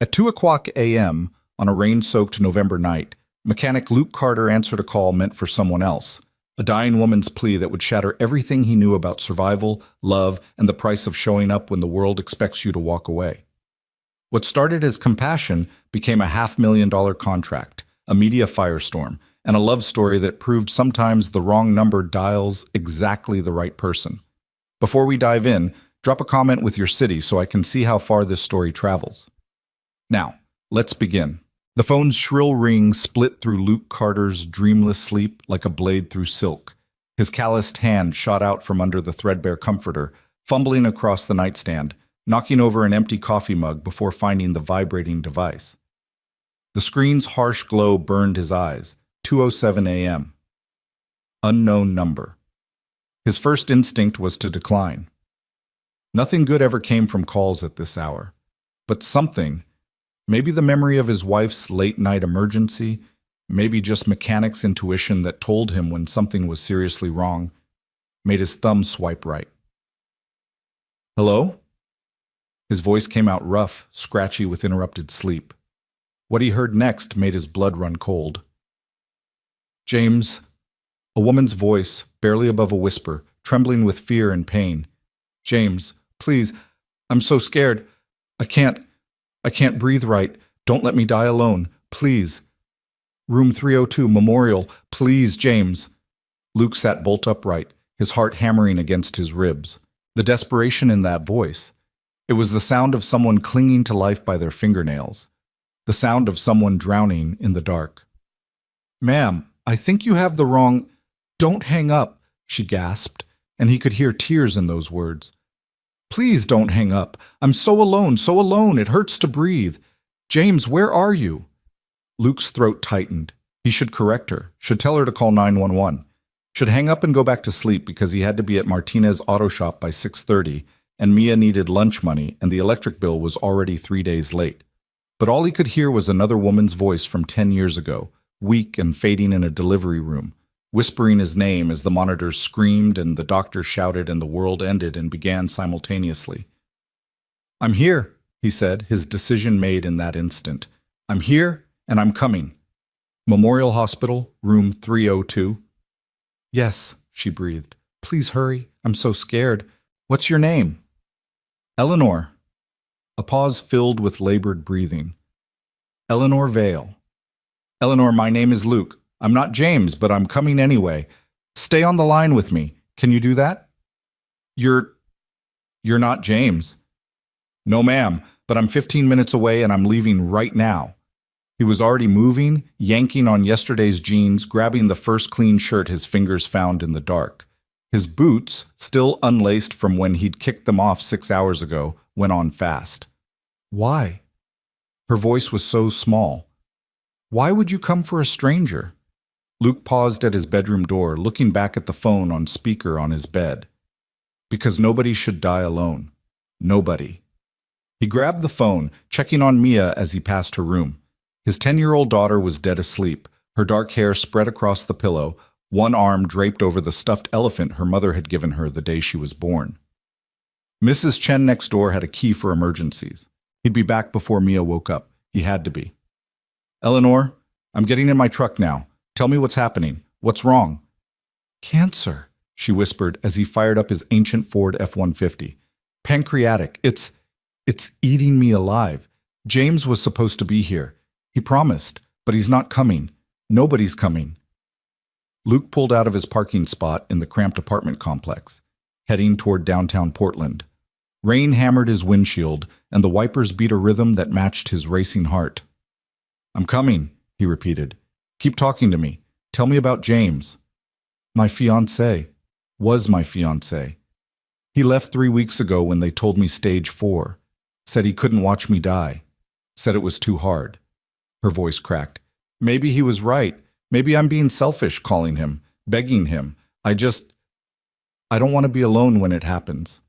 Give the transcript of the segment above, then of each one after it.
At 2 o'clock a.m. on a rain-soaked November night, mechanic Luke Carter answered a call meant for someone else, a dying woman's plea that would shatter everything he knew about survival, love, and the price of showing up when the world expects you to walk away. What started as compassion became a $500,000 contract, a media firestorm, and a love story that proved sometimes the wrong number dials exactly the right person. Before we dive in, drop a comment with your city so I can see how far this story travels. Now, let's begin. The phone's shrill ring split through Luke Carter's dreamless sleep like a blade through silk. His calloused hand shot out from under the threadbare comforter, fumbling across the nightstand, knocking over an empty coffee mug before finding the vibrating device. The screen's harsh glow burned his eyes. 2:07 a.m. Unknown number. His first instinct was to decline. Nothing good ever came from calls at this hour. But something, maybe the memory of his wife's late-night emergency, maybe just mechanic's intuition that told him when something was seriously wrong, made his thumb swipe right. Hello? His voice came out rough, scratchy with interrupted sleep. What he heard next made his blood run cold. James, a woman's voice, barely above a whisper, trembling with fear and pain. James, please, I'm so scared. I can't breathe right. Don't let me die alone, please. Room 302, Memorial, please, James. Luke sat bolt upright, his heart hammering against his ribs. The desperation in that voice. It was the sound of someone clinging to life by their fingernails. The sound of someone drowning in the dark. Ma'am, I think you have the wrong... Don't hang up, she gasped, and he could hear tears in those words. Please don't hang up. I'm so alone, it hurts to breathe. James, where are you? Luke's throat tightened. He should correct her, should tell her to call 911, should hang up and go back to sleep because he had to be at Martinez Auto Shop by 6:30, and Mia needed lunch money and the electric bill was already 3 days late. But all he could hear was another woman's voice from 10 years ago, weak and fading in a delivery room, whispering his name as the monitors screamed and the doctor shouted and the world ended and began simultaneously. I'm here, he said, his decision made in that instant. I'm here and I'm coming. Memorial Hospital, room 302. Yes, she breathed. Please hurry. I'm so scared. What's your name? Eleanor. A pause filled with labored breathing. Eleanor Vale. Eleanor, my name is Luke. I'm not James, but I'm coming anyway. Stay on the line with me. Can you do that? You're not James. No, ma'am, but I'm 15 minutes away and I'm leaving right now. He was already moving, yanking on yesterday's jeans, grabbing the first clean shirt his fingers found in the dark. His boots, still unlaced from when he'd kicked them off 6 hours ago, went on fast. Why? Her voice was so small. Why would you come for a stranger? Luke paused at his bedroom door, looking back at the phone on speaker on his bed. Because nobody should die alone. Nobody. He grabbed the phone, checking on Mia as he passed her room. His 10-year-old daughter was dead asleep, her dark hair spread across the pillow, one arm draped over the stuffed elephant her mother had given her the day she was born. Mrs. Chen next door had a key for emergencies. He'd be back before Mia woke up. He had to be. Eleanor, I'm getting in my truck now. Tell me what's happening. What's wrong? Cancer, she whispered as he fired up his ancient Ford F-150. Pancreatic. It's eating me alive. James was supposed to be here. He promised, but he's not coming. Nobody's coming. Luke pulled out of his parking spot in the cramped apartment complex, heading toward downtown Portland. Rain hammered his windshield, and the wipers beat a rhythm that matched his racing heart. I'm coming, he repeated. Keep talking to me. Tell me about James. My fiancé. Was my fiancé. He left 3 weeks ago when they told me stage 4. Said he couldn't watch me die. Said it was too hard. Her voice cracked. Maybe he was right. Maybe I'm being selfish calling him, begging him. I don't want to be alone when it happens.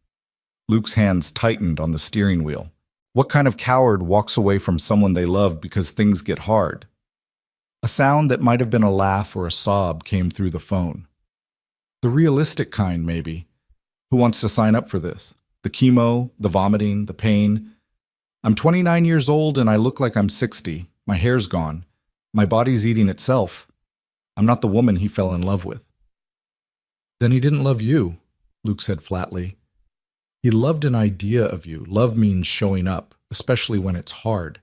Luke's hands tightened on the steering wheel. What kind of coward walks away from someone they love because things get hard? A sound that might have been a laugh or a sob came through the phone. The realistic kind, maybe. Who wants to sign up for this? The chemo, the vomiting, the pain. I'm 29 years old and I look like I'm 60. My hair's gone. My body's eating itself. I'm not the woman he fell in love with." "Then he didn't love you," Luke said flatly. "He loved an idea of you. Love means showing up, especially when it's hard.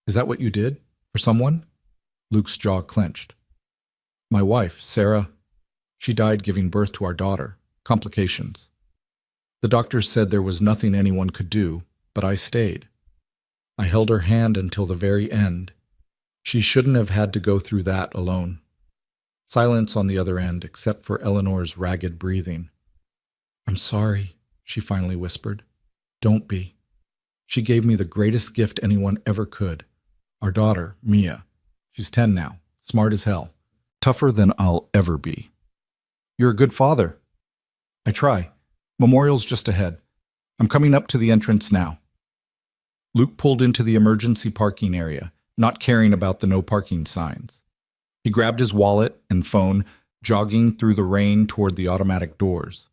Is that what you did? For someone?" Luke's jaw clenched. "My wife, Sarah, she died giving birth to our daughter. Complications. The doctors said there was nothing anyone could do, but I stayed. I held her hand until the very end. She shouldn't have had to go through that alone." Silence on the other end, except for Eleanor's ragged breathing. "I'm sorry," she finally whispered. "Don't be. She gave me the greatest gift anyone ever could. Our daughter, Mia. She's 10 now, smart as hell. Tougher than I'll ever be. You're a good father." "I try. Memorial's just ahead. I'm coming up to the entrance now." Luke pulled into the emergency parking area, not caring about the no parking signs. He grabbed his wallet and phone, jogging through the rain toward the automatic doors.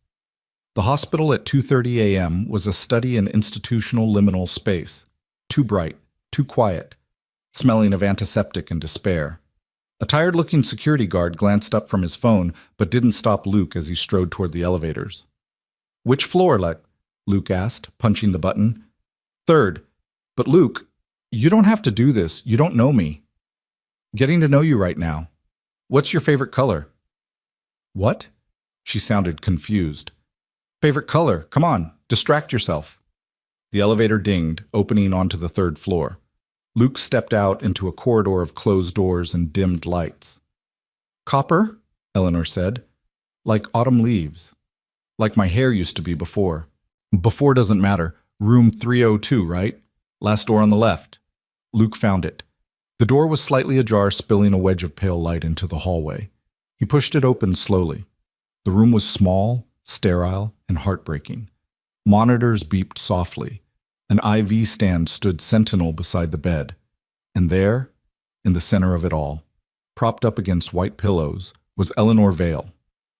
The hospital at 2:30 a.m. was a study in institutional liminal space. Too bright, too quiet, smelling of antiseptic and despair. A tired-looking security guard glanced up from his phone, but didn't stop Luke as he strode toward the elevators. "Which floor, Luke asked, punching the button. "Third. But Luke, you don't have to do this. You don't know me." "Getting to know you right now. What's your favorite color?" "What?" She sounded confused. "Favorite color. Come on, distract yourself." The elevator dinged, opening onto the 3rd floor. Luke stepped out into a corridor of closed doors and dimmed lights. "Copper?" Eleanor said. "Like autumn leaves. Like my hair used to be before." "Before doesn't matter. Room 302, right? Last door on the left." Luke found it. The door was slightly ajar, spilling a wedge of pale light into the hallway. He pushed it open slowly. The room was small, sterile, and heartbreaking. Monitors beeped softly. An IV stand stood sentinel beside the bed. And there, in the center of it all, propped up against white pillows, was Eleanor Vale.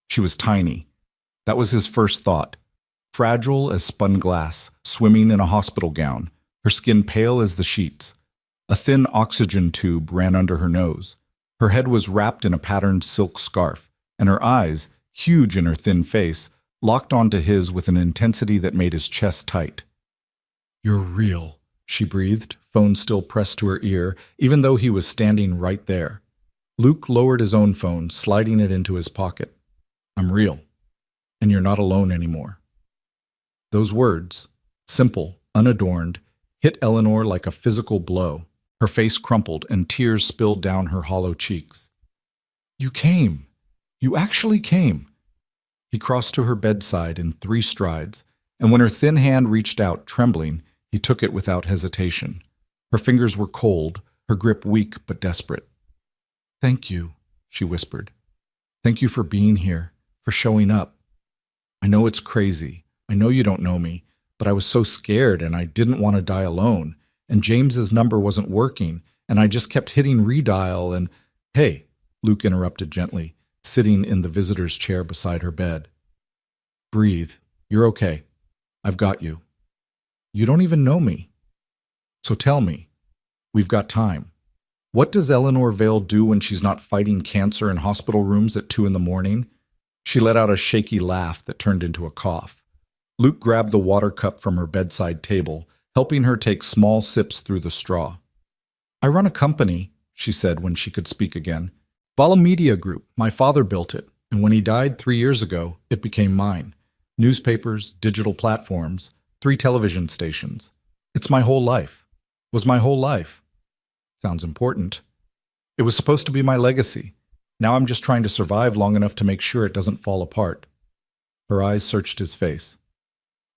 She was tiny. That was his first thought. Fragile as spun glass, swimming in a hospital gown, her skin pale as the sheets. A thin oxygen tube ran under her nose. Her head was wrapped in a patterned silk scarf, and her eyes, huge in her thin face, locked onto his with an intensity that made his chest tight. "You're real," she breathed, phone still pressed to her ear, even though he was standing right there. Luke lowered his own phone, sliding it into his pocket. "I'm real, and you're not alone anymore." Those words, simple, unadorned, hit Eleanor like a physical blow. Her face crumpled and tears spilled down her hollow cheeks. "You came. You actually came." He crossed to her bedside in 3 strides, and when her thin hand reached out, trembling, he took it without hesitation. Her fingers were cold, her grip weak but desperate. "Thank you," she whispered. "Thank you for being here, for showing up. I know it's crazy. I know you don't know me, but I was so scared and I didn't want to die alone. And James's number wasn't working, and I just kept hitting redial and—" "Hey," Luke interrupted gently, sitting in the visitor's chair beside her bed. "Breathe. You're okay. I've got you. You don't even know me. So tell me, we've got time. What does Eleanor Vale do when she's not fighting cancer in hospital rooms at 2 a.m? She let out a shaky laugh that turned into a cough. Luke grabbed the water cup from her bedside table, helping her take small sips through the straw. "I run a company," she said when she could speak again. "Vala Media Group. My father built it, and when he died 3 years ago, it became mine. Newspapers, digital platforms, 3 television stations. It's my whole life. Was my whole life. Sounds important. It was supposed to be my legacy. Now I'm just trying to survive long enough to make sure it doesn't fall apart." Her eyes searched his face.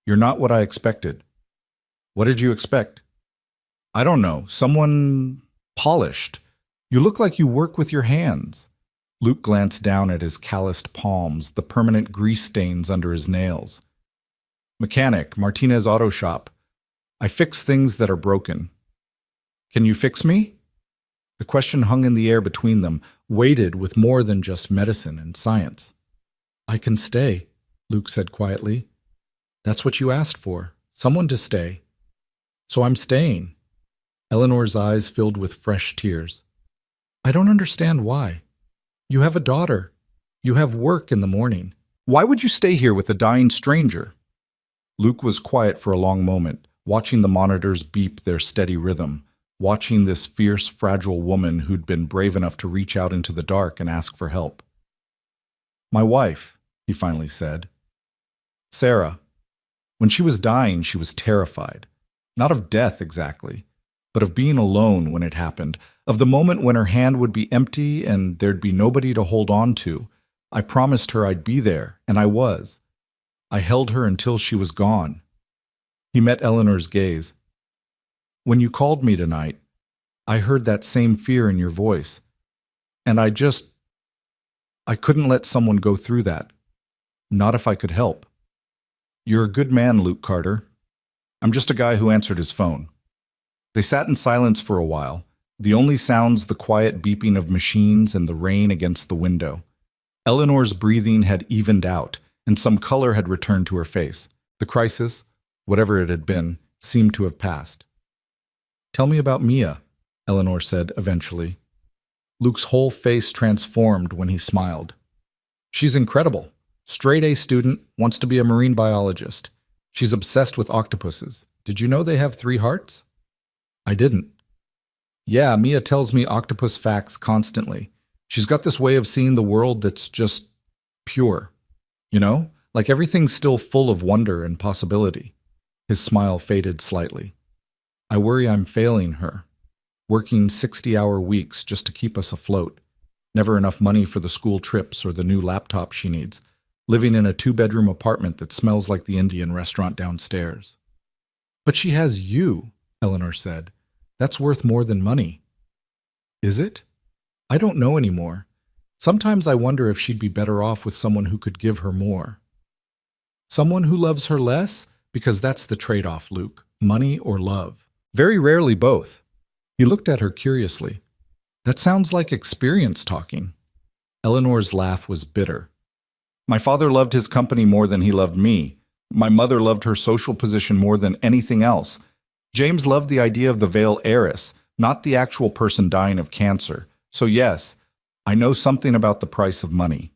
"You're not what I expected." "What did you expect?" "I don't know. Someone polished. You look like you work with your hands." Luke glanced down at his calloused palms, the permanent grease stains under his nails. "Mechanic, Martinez Auto Shop. I fix things that are broken." "Can you fix me?" The question hung in the air between them, weighted with more than just medicine and science. "I can stay," Luke said quietly. "That's what you asked for. Someone to stay." So I'm staying. Eleanor's eyes filled with fresh tears. I don't understand why. You have a daughter. You have work in the morning. Why would you stay here with a dying stranger? Luke was quiet for a long moment, watching the monitors beep their steady rhythm, watching this fierce, fragile woman who'd been brave enough to reach out into the dark and ask for help. My wife, he finally said. Sarah. When she was dying, she was terrified. Not of death exactly, but of being alone when it happened, of the moment when her hand would be empty and there'd be nobody to hold on to. I promised her I'd be there, and I was. I held her until she was gone. He met Eleanor's gaze. When you called me tonight, I heard that same fear in your voice, and I couldn't let someone go through that. Not if I could help. You're a good man, Luke Carter. I'm just a guy who answered his phone. They sat in silence for a while, the only sounds the quiet beeping of machines and the rain against the window. Eleanor's breathing had evened out, and some color had returned to her face. The crisis, whatever it had been, seemed to have passed. Tell me about Mia, Eleanor said eventually. Luke's whole face transformed when he smiled. She's incredible. Straight A student, wants to be a marine biologist. She's obsessed with octopuses. Did you know they have 3 hearts? I didn't. Yeah, Mia tells me octopus facts constantly. She's got this way of seeing the world that's just pure. You know, like everything's still full of wonder and possibility. His smile faded slightly. I worry I'm failing her. Working 60-hour weeks just to keep us afloat. Never enough money for the school trips or the new laptop she needs. Living in a 2-bedroom apartment that smells like the Indian restaurant downstairs. But she has you, Eleanor said. That's worth more than money. Is it? I don't know anymore. Sometimes I wonder if she'd be better off with someone who could give her more. Someone who loves her less? Because that's the trade-off, Luke. Money or love. Very rarely both. He looked at her curiously. That sounds like experience talking. Eleanor's laugh was bitter. My father loved his company more than he loved me. My mother loved her social position more than anything else. James loved the idea of the veiled heiress, not the actual person dying of cancer. So yes, I know something about the price of money.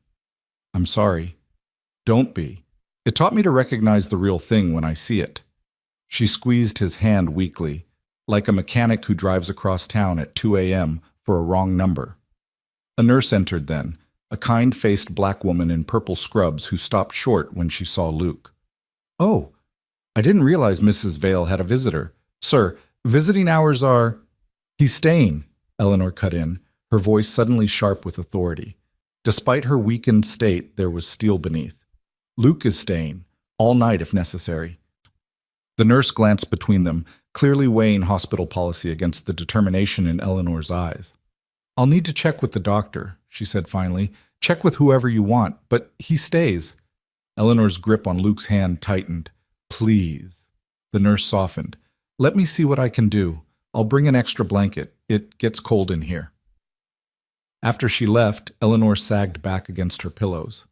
I'm sorry. Don't be. It taught me to recognize the real thing when I see it. She squeezed his hand weakly, like a mechanic who drives across town at 2 a.m. for a wrong number. A nurse entered then, a kind-faced black woman in purple scrubs who stopped short when she saw Luke. Oh, I didn't realize Mrs. Vale had a visitor. Sir, visiting hours are— He's staying, Eleanor cut in, her voice suddenly sharp with authority. Despite her weakened state, there was steel beneath. Luke is staying, all night if necessary. The nurse glanced between them, clearly weighing hospital policy against the determination in Eleanor's eyes. I'll need to check with the doctor, she said finally. Check with whoever you want, but he stays. Eleanor's grip on Luke's hand tightened. Please. The nurse softened. Let me see what I can do. I'll bring an extra blanket. It gets cold in here. After she left, Eleanor sagged back against her pillows.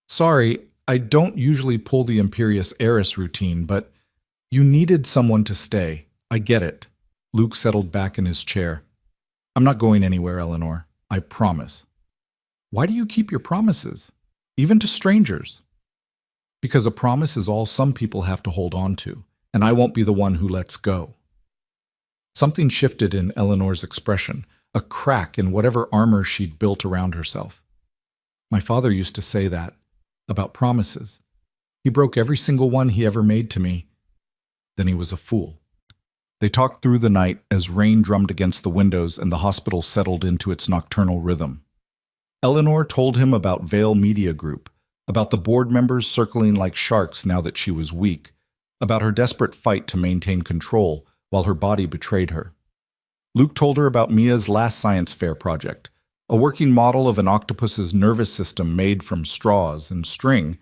Sorry, I don't usually pull the imperious heiress routine, but you needed someone to stay. I get it. Luke settled back in his chair. I'm not going anywhere, Eleanor. I promise. Why do you keep your promises? Even to strangers? Because a promise is all some people have to hold on to, and I won't be the one who lets go. Something shifted in Eleanor's expression, a crack in whatever armor she'd built around herself. My father used to say that, about promises. He broke every single one he ever made to me. Then he was a fool. They talked through the night as rain drummed against the windows and the hospital settled into its nocturnal rhythm. Eleanor told him about Vale Media Group, about the board members circling like sharks now that she was weak, about her desperate fight to maintain control while her body betrayed her. Luke told her about Mia's last science fair project, a working model of an octopus's nervous system made from straws and string,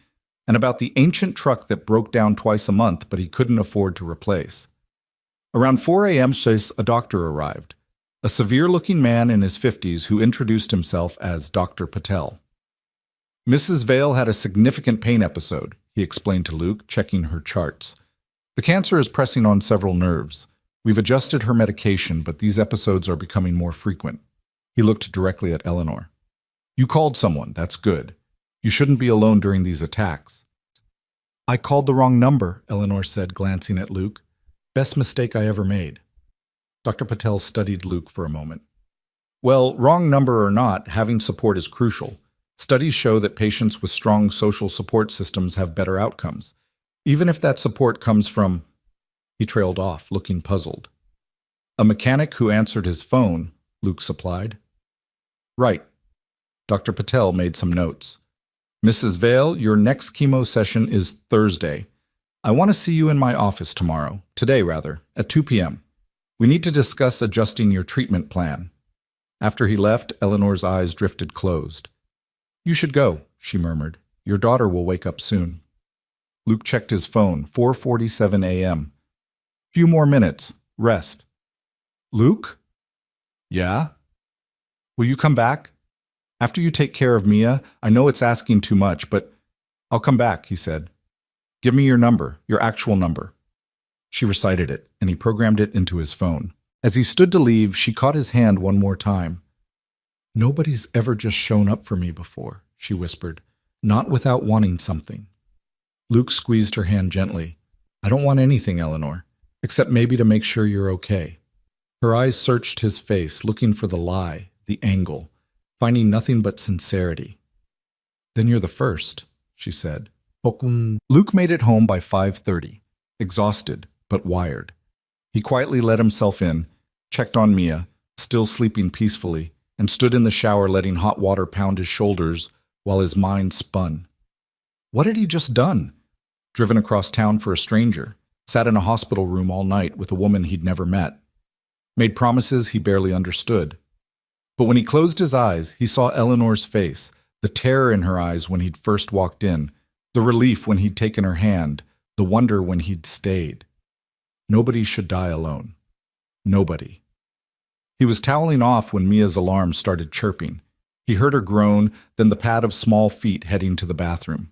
and about the ancient truck that broke down twice a month but he couldn't afford to replace. Around 4 a.m., a doctor arrived, a severe-looking man in his 50s who introduced himself as Dr. Patel. Mrs. Vale had a significant pain episode, he explained to Luke, checking her charts. The cancer is pressing on several nerves. We've adjusted her medication, but these episodes are becoming more frequent. He looked directly at Eleanor. You called someone, that's good. You shouldn't be alone during these attacks. I called the wrong number, Eleanor said, glancing at Luke. Best mistake I ever made. Dr. Patel studied Luke for a moment. Well, wrong number or not, having support is crucial. Studies show that patients with strong social support systems have better outcomes, even if that support comes from... He trailed off, looking puzzled. A mechanic who answered his phone, Luke supplied. Right. Dr. Patel made some notes. Mrs. Vale, your next chemo session is Thursday. I want to see you in my office tomorrow, today rather, at 2 p.m. We need to discuss adjusting your treatment plan. After he left, Eleanor's eyes drifted closed. You should go, she murmured. Your daughter will wake up soon. Luke checked his phone, 4:47 a.m. Few more minutes. Rest. Luke? Yeah? Will you come back? After you take care of Mia, I know it's asking too much, but I'll come back, he said. Give me your number, your actual number. She recited it, and he programmed it into his phone. As he stood to leave, she caught his hand one more time. Nobody's ever just shown up for me before, she whispered, not without wanting something. Luke squeezed her hand gently. I don't want anything, Eleanor, except maybe to make sure you're okay. Her eyes searched his face, looking for the lie, the angle, finding nothing but sincerity. Then you're the first, she said. Luke made it home by 5:30, exhausted but wired. He quietly let himself in, checked on Mia, still sleeping peacefully, and stood in the shower letting hot water pound his shoulders while his mind spun. What had he just done? Driven across town for a stranger, sat in a hospital room all night with a woman he'd never met, made promises he barely understood. But when he closed his eyes, he saw Eleanor's face, the terror in her eyes when he'd first walked in, the relief when he'd taken her hand, the wonder when he'd stayed. Nobody should die alone. Nobody. He was toweling off when Mia's alarm started chirping. He heard her groan, then the pad of small feet heading to the bathroom.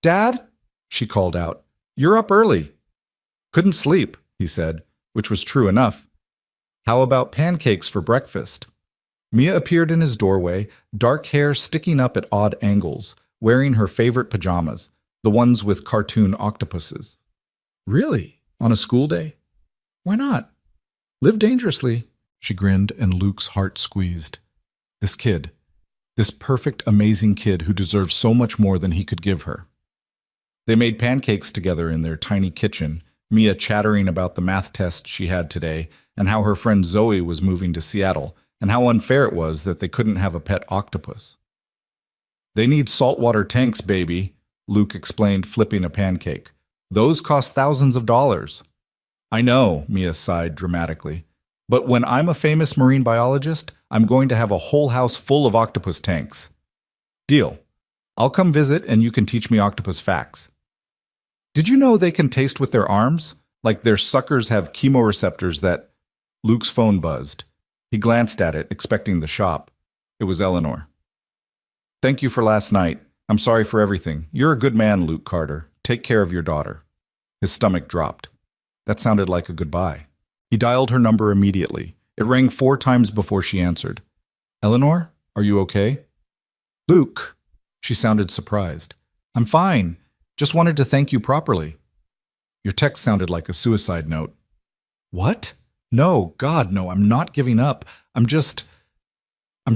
Dad? She called out. You're up early. Couldn't sleep, he said, which was true enough. How about pancakes for breakfast? Mia appeared in his doorway, dark hair sticking up at odd angles, wearing her favorite pajamas, the ones with cartoon octopuses. Really? On a school day? Why not? Live dangerously, she grinned, and Luke's heart squeezed. This kid, this perfect, amazing kid who deserved so much more than he could give her. They made pancakes together in their tiny kitchen, Mia chattering about the math test she had today and how her friend Zoe was moving to Seattle and how unfair it was that they couldn't have a pet octopus. They need saltwater tanks, baby, Luke explained, flipping a pancake. Those cost thousands of dollars. I know, Mia sighed dramatically. But when I'm a famous marine biologist, I'm going to have a whole house full of octopus tanks. Deal. I'll come visit and you can teach me octopus facts. Did you know they can taste with their arms? Like their suckers have chemoreceptors that... Luke's phone buzzed. He glanced at it, expecting the shop. It was Eleanor. Thank you for last night. I'm sorry for everything. You're a good man, Luke Carter. Take care of your daughter. His stomach dropped. That sounded like a goodbye. He dialed her number immediately. It rang 4 times before she answered. Eleanor, are you okay? Luke. She sounded surprised. I'm fine. Just wanted to thank you properly. Your text sounded like a suicide note. What? No, God, no, I'm not giving up. I'm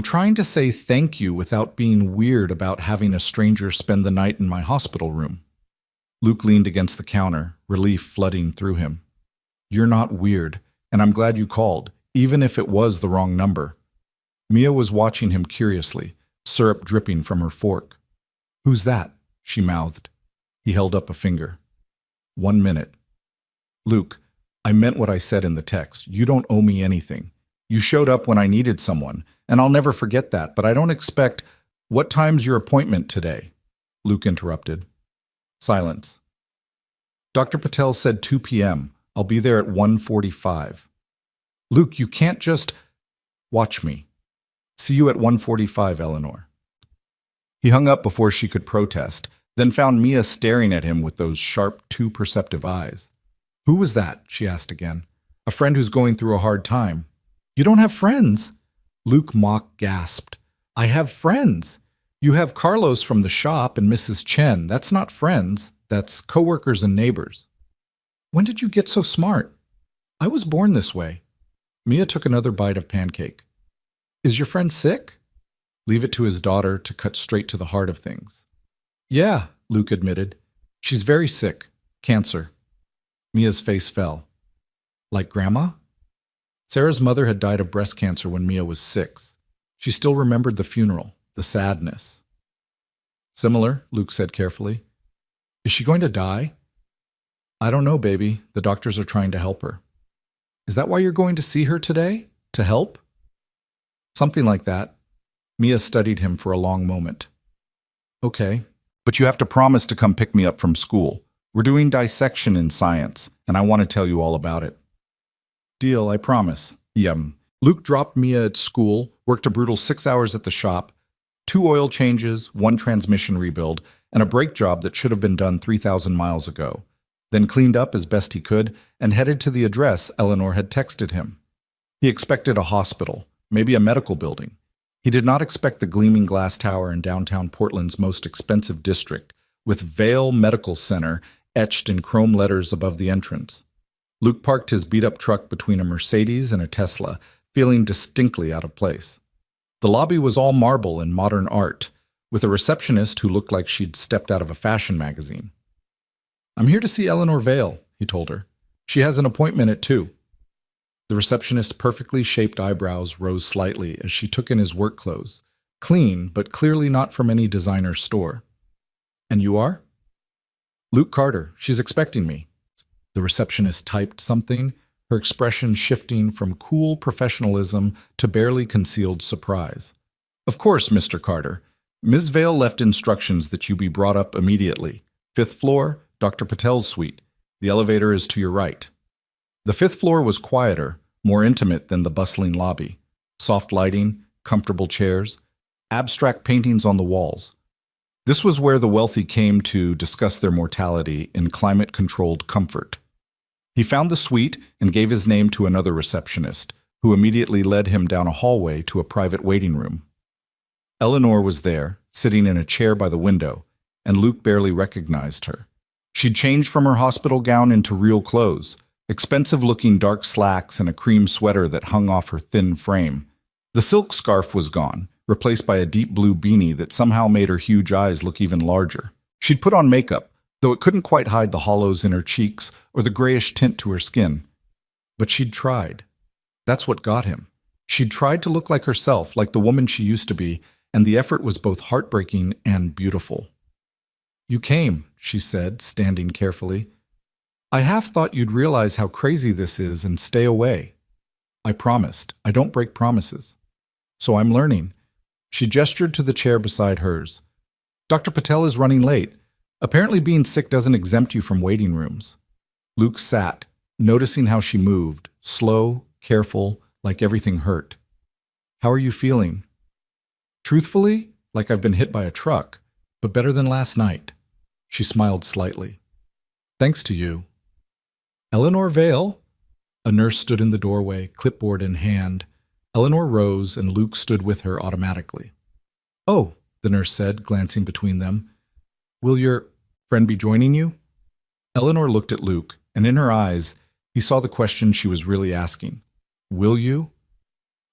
trying to say thank you without being weird about having a stranger spend the night in my hospital room. Luke leaned against the counter, relief flooding through him. You're not weird, and I'm glad you called, even if it was the wrong number. Mia was watching him curiously, syrup dripping from her fork. Who's that? She mouthed. He held up a finger. 1 minute. Luke, I meant what I said in the text. You don't owe me anything. You showed up when I needed someone, and I'll never forget that, but I don't expect... What time's your appointment today? Luke interrupted. Silence. Dr. Patel said 2 p.m. I'll be there at 1:45. Luke, you can't just... Watch me. See you at 1:45, Eleanor. He hung up before she could protest, then found Mia staring at him with those sharp, too perceptive eyes. Who was that? She asked again. A friend who's going through a hard time. You don't have friends? Luke mock gasped. I have friends. You have Carlos from the shop and Mrs. Chen. That's not friends. That's coworkers and neighbors. When did you get so smart? I was born this way. Mia took another bite of pancake. Is your friend sick? Leave it to his daughter to cut straight to the heart of things. Yeah, Luke admitted. She's very sick. Cancer. Mia's face fell. Like Grandma? Sarah's mother had died of breast cancer when Mia was 6. She still remembered the funeral, the sadness. Similar, Luke said carefully. Is she going to die? I don't know, baby. The doctors are trying to help her. Is that why you're going to see her today? To help? Something like that. Mia studied him for a long moment. Okay, but you have to promise to come pick me up from school. We're doing dissection in science, and I want to tell you all about it. Deal, I promise. Luke dropped Mia at school, worked a brutal 6 hours at the shop, 2 oil changes, 1 transmission rebuild, and a brake job that should have been done 3,000 miles ago. Then cleaned up as best he could and headed to the address Eleanor had texted him. He expected a hospital, maybe a medical building. He did not expect the gleaming glass tower in downtown Portland's most expensive district, with Vale Medical Center etched in chrome letters above the entrance. Luke parked his beat-up truck between a Mercedes and a Tesla, feeling distinctly out of place. The lobby was all marble and modern art, with a receptionist who looked like she'd stepped out of a fashion magazine. I'm here to see Eleanor Vale, he told her. She has an appointment at 2. The receptionist's perfectly shaped eyebrows rose slightly as she took in his work clothes, clean but clearly not from any designer store. And you are? Luke Carter. She's expecting me. The receptionist typed something, her expression shifting from cool professionalism to barely concealed surprise. Of course, Mr. Carter. Ms. Vale left instructions that you be brought up immediately. 5th floor, Dr. Patel's suite. The elevator is to your right. The 5th floor was quieter, more intimate than the bustling lobby. Soft lighting, comfortable chairs, abstract paintings on the walls. This was where the wealthy came to discuss their mortality in climate-controlled comfort. He found the suite and gave his name to another receptionist, who immediately led him down a hallway to a private waiting room. Eleanor was there, sitting in a chair by the window, and Luke barely recognized her. She'd changed from her hospital gown into real clothes, expensive-looking dark slacks and a cream sweater that hung off her thin frame. The silk scarf was gone, replaced by a deep blue beanie that somehow made her huge eyes look even larger. She'd put on makeup, though it couldn't quite hide the hollows in her cheeks or the grayish tint to her skin. But she'd tried. That's what got him. She'd tried to look like herself, like the woman she used to be, and the effort was both heartbreaking and beautiful. You came, she said, standing carefully. I half thought you'd realize how crazy this is and stay away. I promised. I don't break promises. So I'm learning. She gestured to the chair beside hers. Dr. Patel is running late. Apparently being sick doesn't exempt you from waiting rooms. Luke sat, noticing how she moved, slow, careful, like everything hurt. How are you feeling? Truthfully, like I've been hit by a truck, but better than last night. She smiled slightly. Thanks to you. Eleanor Vale? A nurse stood in the doorway, clipboard in hand. Eleanor rose, and Luke stood with her automatically. Oh, the nurse said, glancing between them. Will your friend be joining you? Eleanor looked at Luke, and in her eyes, he saw the question she was really asking. Will you?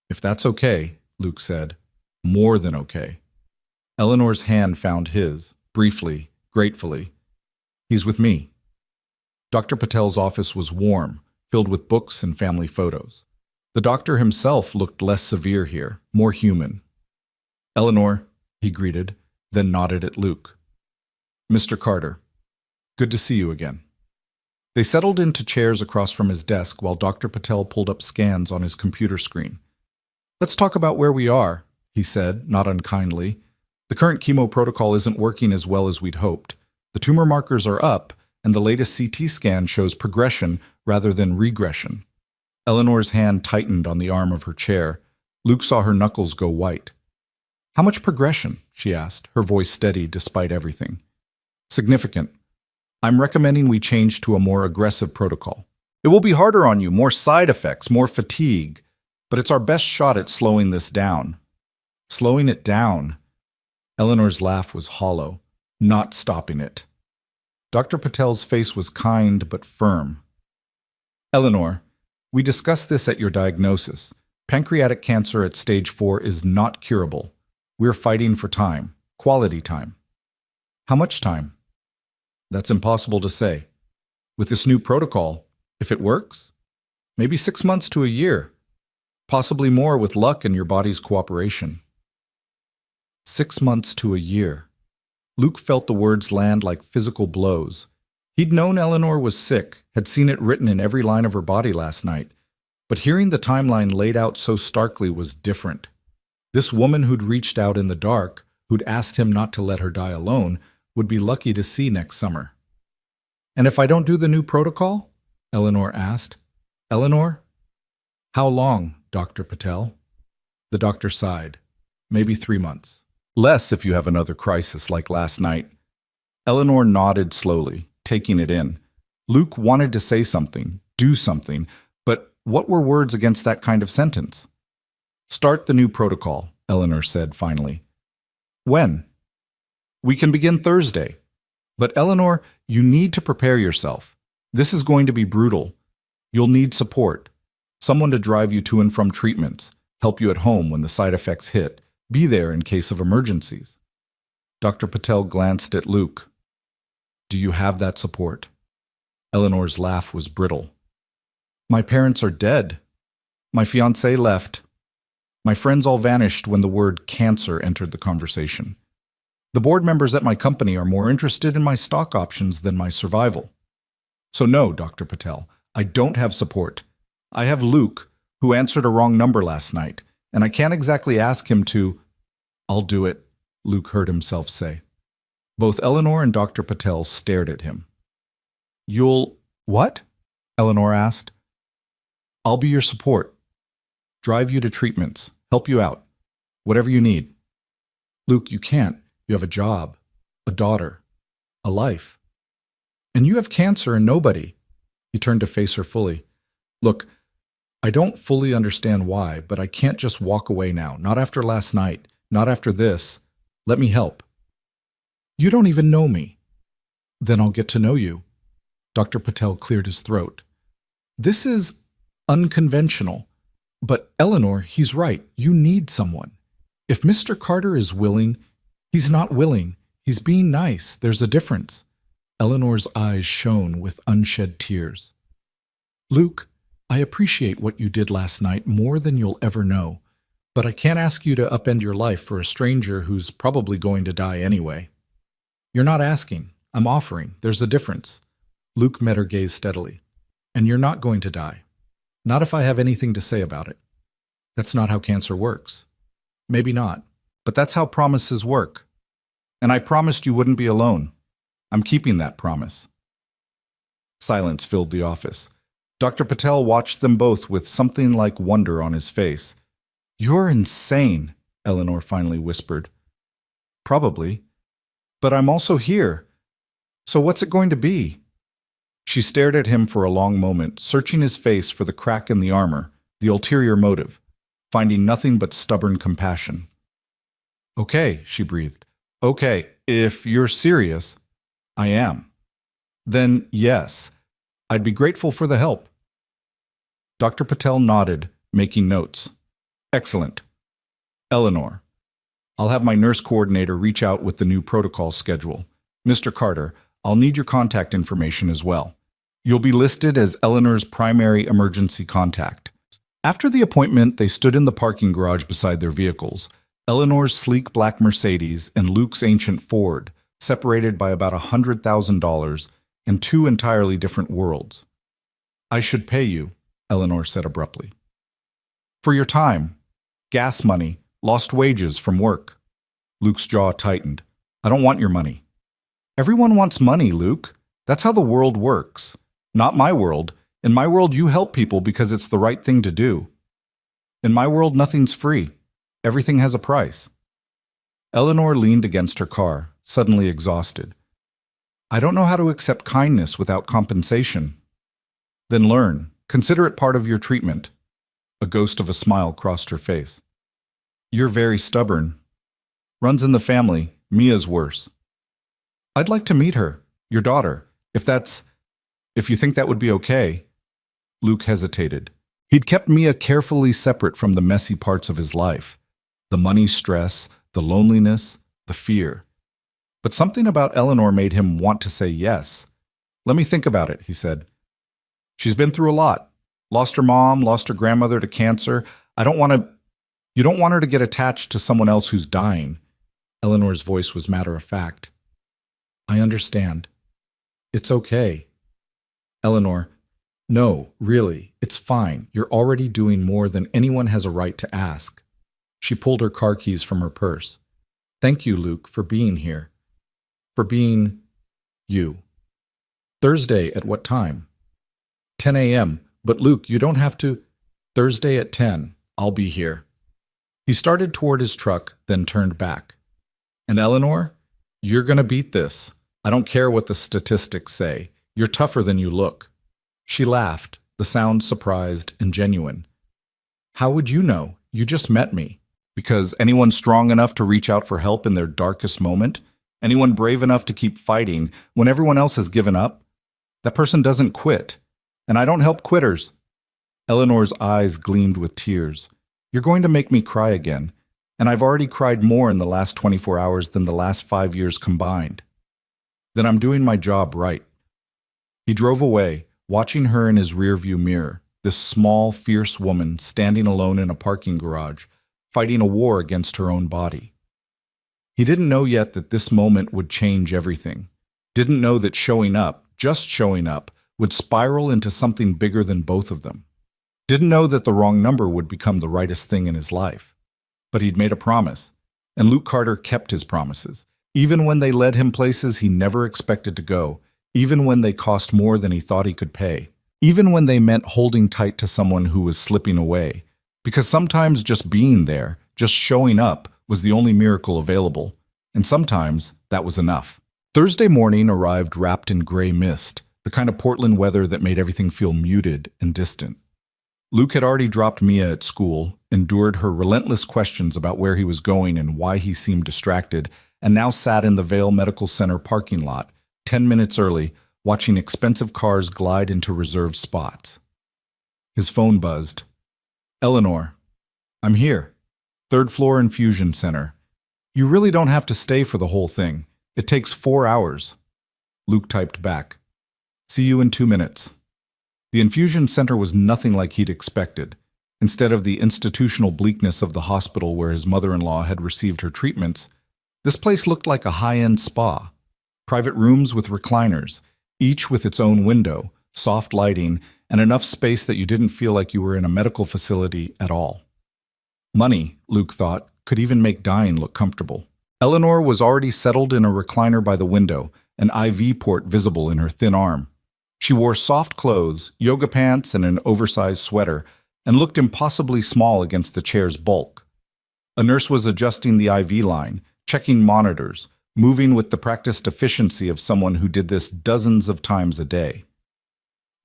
If that's okay, Luke said. More than okay. Eleanor's hand found his, briefly, gratefully. He's with me. Dr. Patel's office was warm, filled with books and family photos. The doctor himself looked less severe here, more human. Eleanor, he greeted, then nodded at Luke. Mr. Carter, good to see you again. They settled into chairs across from his desk while Dr. Patel pulled up scans on his computer screen. Let's talk about where we are, he said, not unkindly. The current chemo protocol isn't working as well as we'd hoped. The tumor markers are up, and the latest CT scan shows progression rather than regression. Eleanor's hand tightened on the arm of her chair. Luke saw her knuckles go white. How much progression? She asked, her voice steady despite everything. Significant. I'm recommending we change to a more aggressive protocol. It will be harder on you, more side effects, more fatigue, but it's our best shot at slowing this down. Slowing it down. Eleanor's laugh was hollow, not stopping it. Dr. Patel's face was kind but firm. Eleanor, we discussed this at your diagnosis. Pancreatic cancer at stage 4 is not curable. We're fighting for time, quality time. How much time? That's impossible to say. With this new protocol, if it works, maybe 6 months to a year, possibly more with luck and your body's cooperation. 6 months to a year. Luke felt the words land like physical blows. He'd known Eleanor was sick, had seen it written in every line of her body last night, but hearing the timeline laid out so starkly was different. This woman who'd reached out in the dark, who'd asked him not to let her die alone, would be lucky to see next summer. And if I don't do the new protocol? Eleanor asked. Eleanor? How long, Dr. Patel? The doctor sighed. Maybe 3 months. Less if you have another crisis like last night. Eleanor nodded slowly, taking it in. Luke wanted to say something, do something, but what were words against that kind of sentence? Start the new protocol, Eleanor said finally. When? We can begin Thursday. But Eleanor, you need to prepare yourself. This is going to be brutal. You'll need support. Someone to drive you to and from treatments, help you at home when the side effects hit, be there in case of emergencies. Dr. Patel glanced at Luke. Do you have that support? Eleanor's laugh was brittle. My parents are dead. My fiancé left. My friends all vanished when the word cancer entered the conversation. The board members at my company are more interested in my stock options than my survival. So no, Dr. Patel, I don't have support. I have Luke, who answered a wrong number last night, and I can't exactly ask him to— I'll do it, Luke heard himself say. Both Eleanor and Dr. Patel stared at him. You'll— what? Eleanor asked. I'll be your support. Drive you to treatments, help you out, whatever you need. Luke, you can't. You have a job, a daughter, a life. And you have cancer and nobody. He turned to face her fully. Look, I don't fully understand why, but I can't just walk away now. Not after last night. Not after this. Let me help. You don't even know me. Then I'll get to know you. Dr. Patel cleared his throat. This is unconventional. But Eleanor, he's right. You need someone. If Mr. Carter is willing, he's not willing. He's being nice. There's a difference. Eleanor's eyes shone with unshed tears. Luke, I appreciate what you did last night more than you'll ever know, but I can't ask you to upend your life for a stranger who's probably going to die anyway. You're not asking. I'm offering. There's a difference. Luke met her gaze steadily. And you're not going to die. Not if I have anything to say about it. That's not how cancer works. Maybe not, but that's how promises work. And I promised you wouldn't be alone. I'm keeping that promise. Silence filled the office. Dr. Patel watched them both with something like wonder on his face. You're insane, Eleanor finally whispered. Probably. But I'm also here. So what's it going to be? She stared at him for a long moment, searching his face for the crack in the armor, the ulterior motive, finding nothing but stubborn compassion. Okay, she breathed. Okay, if you're serious, I am. Then yes, I'd be grateful for the help. Dr. Patel nodded, making notes. Excellent. Eleanor, I'll have my nurse coordinator reach out with the new protocol schedule. Mr. Carter, I'll need your contact information as well. You'll be listed as Eleanor's primary emergency contact. After the appointment, they stood in the parking garage beside their vehicles, Eleanor's sleek black Mercedes and Luke's ancient Ford, separated by about $100,000 in two entirely different worlds. I should pay you, Eleanor said abruptly. For your time, gas money, lost wages from work. Luke's jaw tightened. I don't want your money. Everyone wants money, Luke. That's how the world works. Not my world. In my world, you help people because it's the right thing to do. In my world, nothing's free. Everything has a price. Eleanor leaned against her car, suddenly exhausted. I don't know how to accept kindness without compensation. Then learn. Consider it part of your treatment. A ghost of a smile crossed her face. You're very stubborn. Runs in the family. Mia's worse. I'd like to meet her, your daughter, if you think that would be okay. Luke hesitated. He'd kept Mia carefully separate from the messy parts of his life. The money stress, the loneliness, the fear. But something about Eleanor made him want to say yes. Let me think about it, he said. She's been through a lot. Lost her mom, lost her grandmother to cancer. You don't want her to get attached to someone else who's dying. Eleanor's voice was matter-of-fact. I understand. It's okay. Eleanor, no, really, it's fine. You're already doing more than anyone has a right to ask. She pulled her car keys from her purse. Thank you, Luke, for being here. For being you. Thursday at what time? 10 a.m. But Luke, you don't have to. Thursday at 10. I'll be here. He started toward his truck, then turned back. And Eleanor, you're going to beat this. I don't care what the statistics say. You're tougher than you look. She laughed, the sound surprised and genuine. How would you know? You just met me. Because anyone strong enough to reach out for help in their darkest moment? Anyone brave enough to keep fighting when everyone else has given up? That person doesn't quit. And I don't help quitters. Eleanor's eyes gleamed with tears. You're going to make me cry again. And I've already cried more in the last 24 hours than the last 5 years combined. Then I'm doing my job right. He drove away, watching her in his rearview mirror, this small, fierce woman standing alone in a parking garage, fighting a war against her own body. He didn't know yet that this moment would change everything. Didn't know that showing up, just showing up, would spiral into something bigger than both of them. Didn't know that the wrong number would become the rightest thing in his life. But he'd made a promise, and Luke Carter kept his promises, even when they led him places he never expected to go, even when they cost more than he thought he could pay, even when they meant holding tight to someone who was slipping away, because sometimes just being there, just showing up, was the only miracle available, and sometimes that was enough. Thursday morning arrived wrapped in gray mist, the kind of Portland weather that made everything feel muted and distant. Luke had already dropped Mia at school, endured her relentless questions about where he was going and why he seemed distracted, and now sat in the Vale Medical Center parking lot, 10 minutes early, watching expensive cars glide into reserved spots. His phone buzzed. Eleanor, I'm here. 3rd floor infusion center. You really don't have to stay for the whole thing. It takes 4 hours. Luke typed back. See you in 2 minutes. The infusion center was nothing like he'd expected. Instead of the institutional bleakness of the hospital where his mother-in-law had received her treatments, this place looked like a high-end spa. Private rooms with recliners, each with its own window, soft lighting, and enough space that you didn't feel like you were in a medical facility at all. Money, Luke thought, could even make dying look comfortable. Eleanor was already settled in a recliner by the window, an IV port visible in her thin arm. She wore soft clothes, yoga pants, and an oversized sweater, and looked impossibly small against the chair's bulk. A nurse was adjusting the IV line, checking monitors, moving with the practiced efficiency of someone who did this dozens of times a day.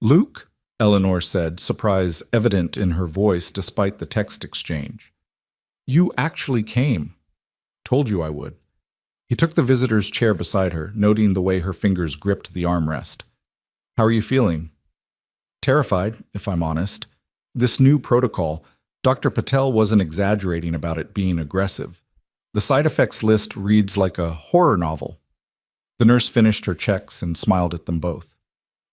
Luke, Eleanor said, surprise evident in her voice despite the text exchange. You actually came. Told you I would. He took the visitor's chair beside her, noting the way her fingers gripped the armrest. How are you feeling? Terrified, if I'm honest. This new protocol, Dr. Patel wasn't exaggerating about it being aggressive. The side effects list reads like a horror novel. The nurse finished her checks and smiled at them both.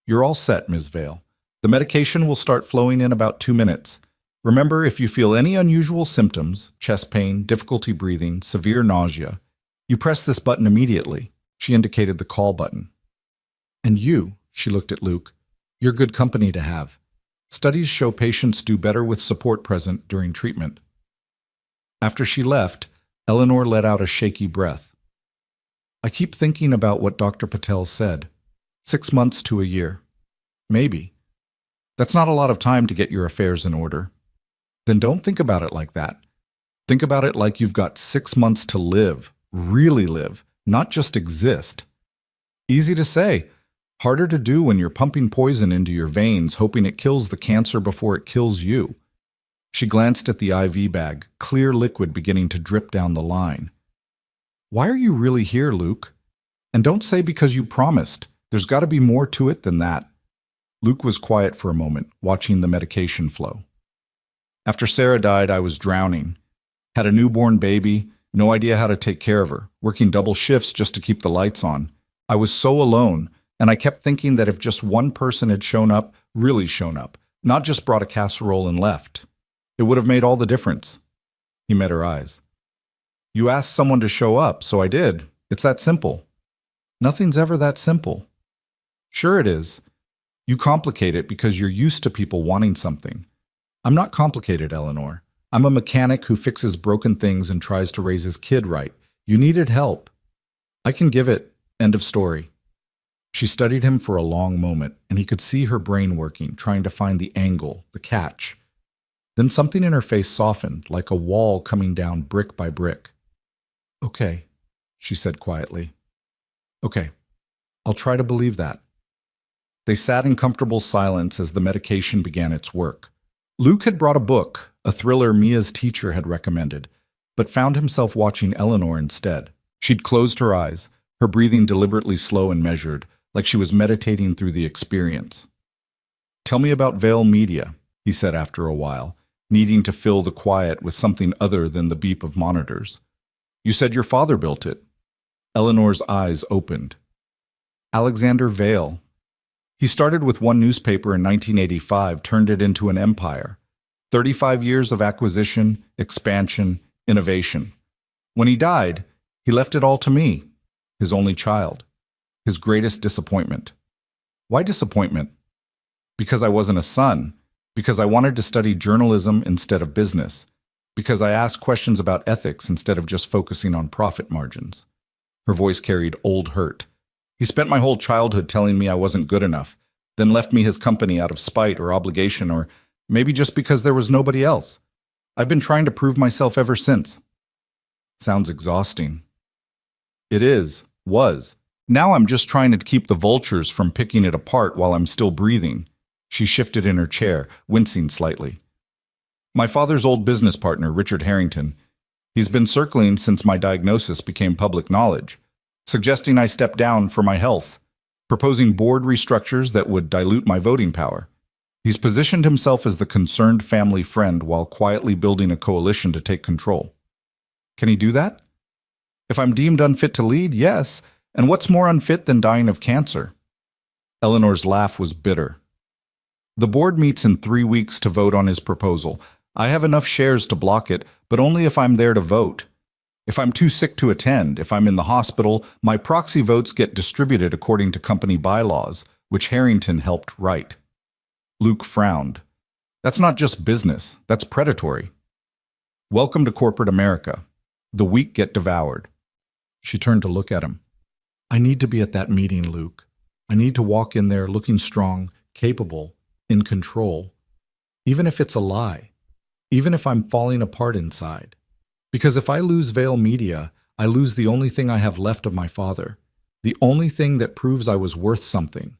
You're all set, Ms. Vale. The medication will start flowing in about 2 minutes. Remember, if you feel any unusual symptoms, chest pain, difficulty breathing, severe nausea, you press this button immediately. She indicated the call button. And you, she looked at Luke, you're good company to have. Studies show patients do better with support present during treatment. After she left, Eleanor let out a shaky breath. I keep thinking about what Dr. Patel said. 6 months to a year. Maybe. That's not a lot of time to get your affairs in order. Then don't think about it like that. Think about it like you've got 6 months to live, really live, not just exist. Easy to say, Harder to do when you're pumping poison into your veins, hoping it kills the cancer before it kills you. She glanced at the IV bag, clear liquid beginning to drip down the line. Why are you really here, Luke? And don't say because you promised. There's got to be more to it than that. Luke was quiet for a moment, watching the medication flow. After Sarah died, I was drowning. Had a newborn baby, no idea how to take care of her, working double shifts just to keep the lights on. I was so alone, and I kept thinking that if just one person had shown up, really shown up, not just brought a casserole and left, it would have made all the difference. He met her eyes. You asked someone to show up, so I did. It's that simple. Nothing's ever that simple. Sure it is. You complicate it because you're used to people wanting something. I'm not complicated, Eleanor. I'm a mechanic who fixes broken things and tries to raise his kid right. You needed help. I can give it. End of story. She studied him for a long moment, and he could see her brain working, trying to find the angle, the catch. Then something in her face softened, like a wall coming down brick by brick. Okay, she said quietly. Okay, I'll try to believe that. They sat in comfortable silence as the medication began its work. Luke had brought a book, a thriller Mia's teacher had recommended, but found himself watching Eleanor instead. She'd closed her eyes, her breathing deliberately slow and measured, like she was meditating through the experience. Tell me about Vale Media, he said after a while, needing to fill the quiet with something other than the beep of monitors. You said your father built it. Eleanor's eyes opened. Alexander Vale. He started with one newspaper in 1985, turned it into an empire. 35 years of acquisition, expansion, innovation. When he died, he left it all to me, his only child, his greatest disappointment. Why disappointment? Because I wasn't a son, because I wanted to study journalism instead of business, because I asked questions about ethics instead of just focusing on profit margins. Her voice carried old hurt. He spent my whole childhood telling me I wasn't good enough, then left me his company out of spite or obligation, or maybe just because there was nobody else. I've been trying to prove myself ever since. Sounds exhausting. It was. Now I'm just trying to keep the vultures from picking it apart while I'm still breathing. She shifted in her chair, wincing slightly. My father's old business partner, Richard Harrington, he's been circling since my diagnosis became public knowledge, suggesting I step down for my health, proposing board restructures that would dilute my voting power. He's positioned himself as the concerned family friend while quietly building a coalition to take control. Can he do that? If I'm deemed unfit to lead, yes, and what's more unfit than dying of cancer? Eleanor's laugh was bitter. The board meets in 3 weeks to vote on his proposal. I have enough shares to block it, but only if I'm there to vote. If I'm too sick to attend, if I'm in the hospital, my proxy votes get distributed according to company bylaws, which Harrington helped write. Luke frowned. That's not just business, that's predatory. Welcome to corporate America. The weak get devoured. She turned to look at him. I need to be at that meeting, Luke. I need to walk in there looking strong, capable, in control. Even if it's a lie. Even if I'm falling apart inside. Because if I lose Vale Media, I lose the only thing I have left of my father. The only thing that proves I was worth something.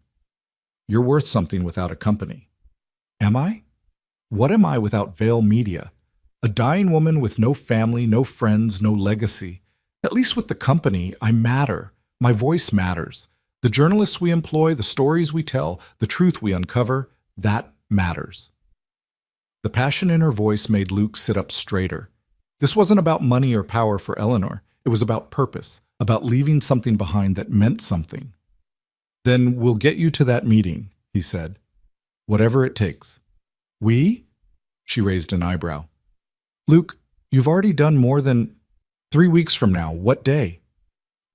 You're worth something without a company. Am I? What am I without Vale Media? A dying woman with no family, no friends, no legacy. At least with the company, I matter. My voice matters. The journalists we employ, the stories we tell, the truth we uncover, that matters. The passion in her voice made Luke sit up straighter. This wasn't about money or power for Eleanor. It was about purpose, about leaving something behind that meant something. Then we'll get you to that meeting, he said. Whatever it takes. We? She raised an eyebrow. Luke, you've already done more than 3 weeks from now. What day?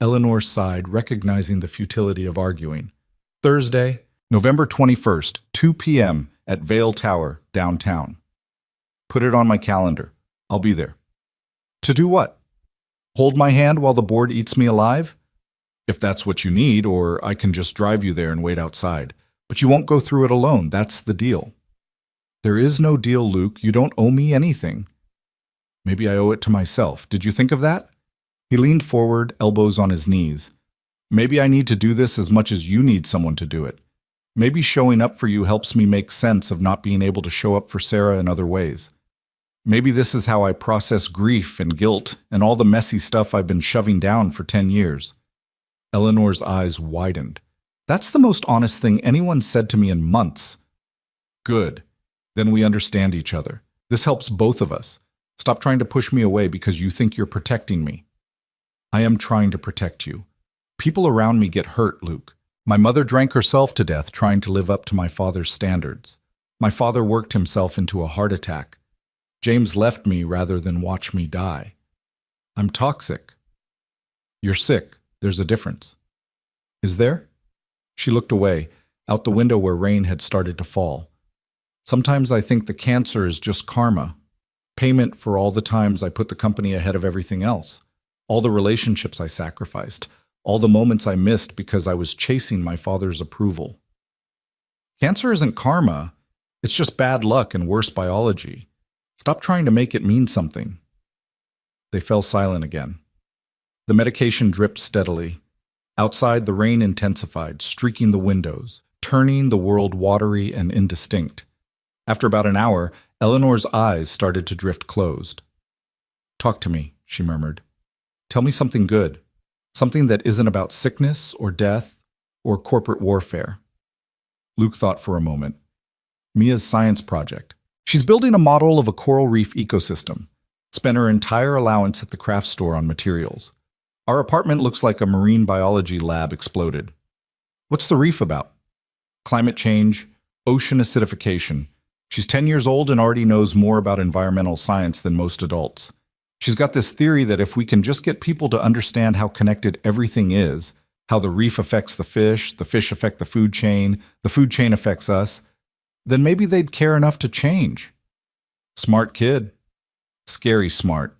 Eleanor sighed, recognizing the futility of arguing. Thursday, November 21st, 2 p.m. at Vale Tower, downtown. Put it on my calendar. I'll be there. To do what? Hold my hand while the board eats me alive? If that's what you need, or I can just drive you there and wait outside. But you won't go through it alone. That's the deal. There is no deal, Luke. You don't owe me anything. Maybe I owe it to myself. Did you think of that? He leaned forward, elbows on his knees. Maybe I need to do this as much as you need someone to do it. Maybe showing up for you helps me make sense of not being able to show up for Sarah in other ways. Maybe this is how I process grief and guilt and all the messy stuff I've been shoving down for 10 years. Eleanor's eyes widened. That's the most honest thing anyone said to me in months. Good. Then we understand each other. This helps both of us. Stop trying to push me away because you think you're protecting me. I am trying to protect you. People around me get hurt, Luke. My mother drank herself to death trying to live up to my father's standards. My father worked himself into a heart attack. James left me rather than watch me die. I'm toxic. You're sick. There's a difference. Is there? She looked away, out the window where rain had started to fall. Sometimes I think the cancer is just karma. Payment for all the times I put the company ahead of everything else. All the relationships I sacrificed. All the moments I missed because I was chasing my father's approval. Cancer isn't karma. It's just bad luck and worse biology. Stop trying to make it mean something. They fell silent again. The medication dripped steadily. Outside, the rain intensified, streaking the windows, turning the world watery and indistinct. After about an hour, Eleanor's eyes started to drift closed. Talk to me, she murmured. Tell me something good. Something that isn't about sickness or death or corporate warfare. Luke thought for a moment. Mia's science project. She's building a model of a coral reef ecosystem. Spent her entire allowance at the craft store on materials. Our apartment looks like a marine biology lab exploded. What's the reef about? Climate change, ocean acidification. She's 10 years old and already knows more about environmental science than most adults. She's got this theory that if we can just get people to understand how connected everything is, how the reef affects the fish affect the food chain affects us, then maybe they'd care enough to change. Smart kid. Scary smart.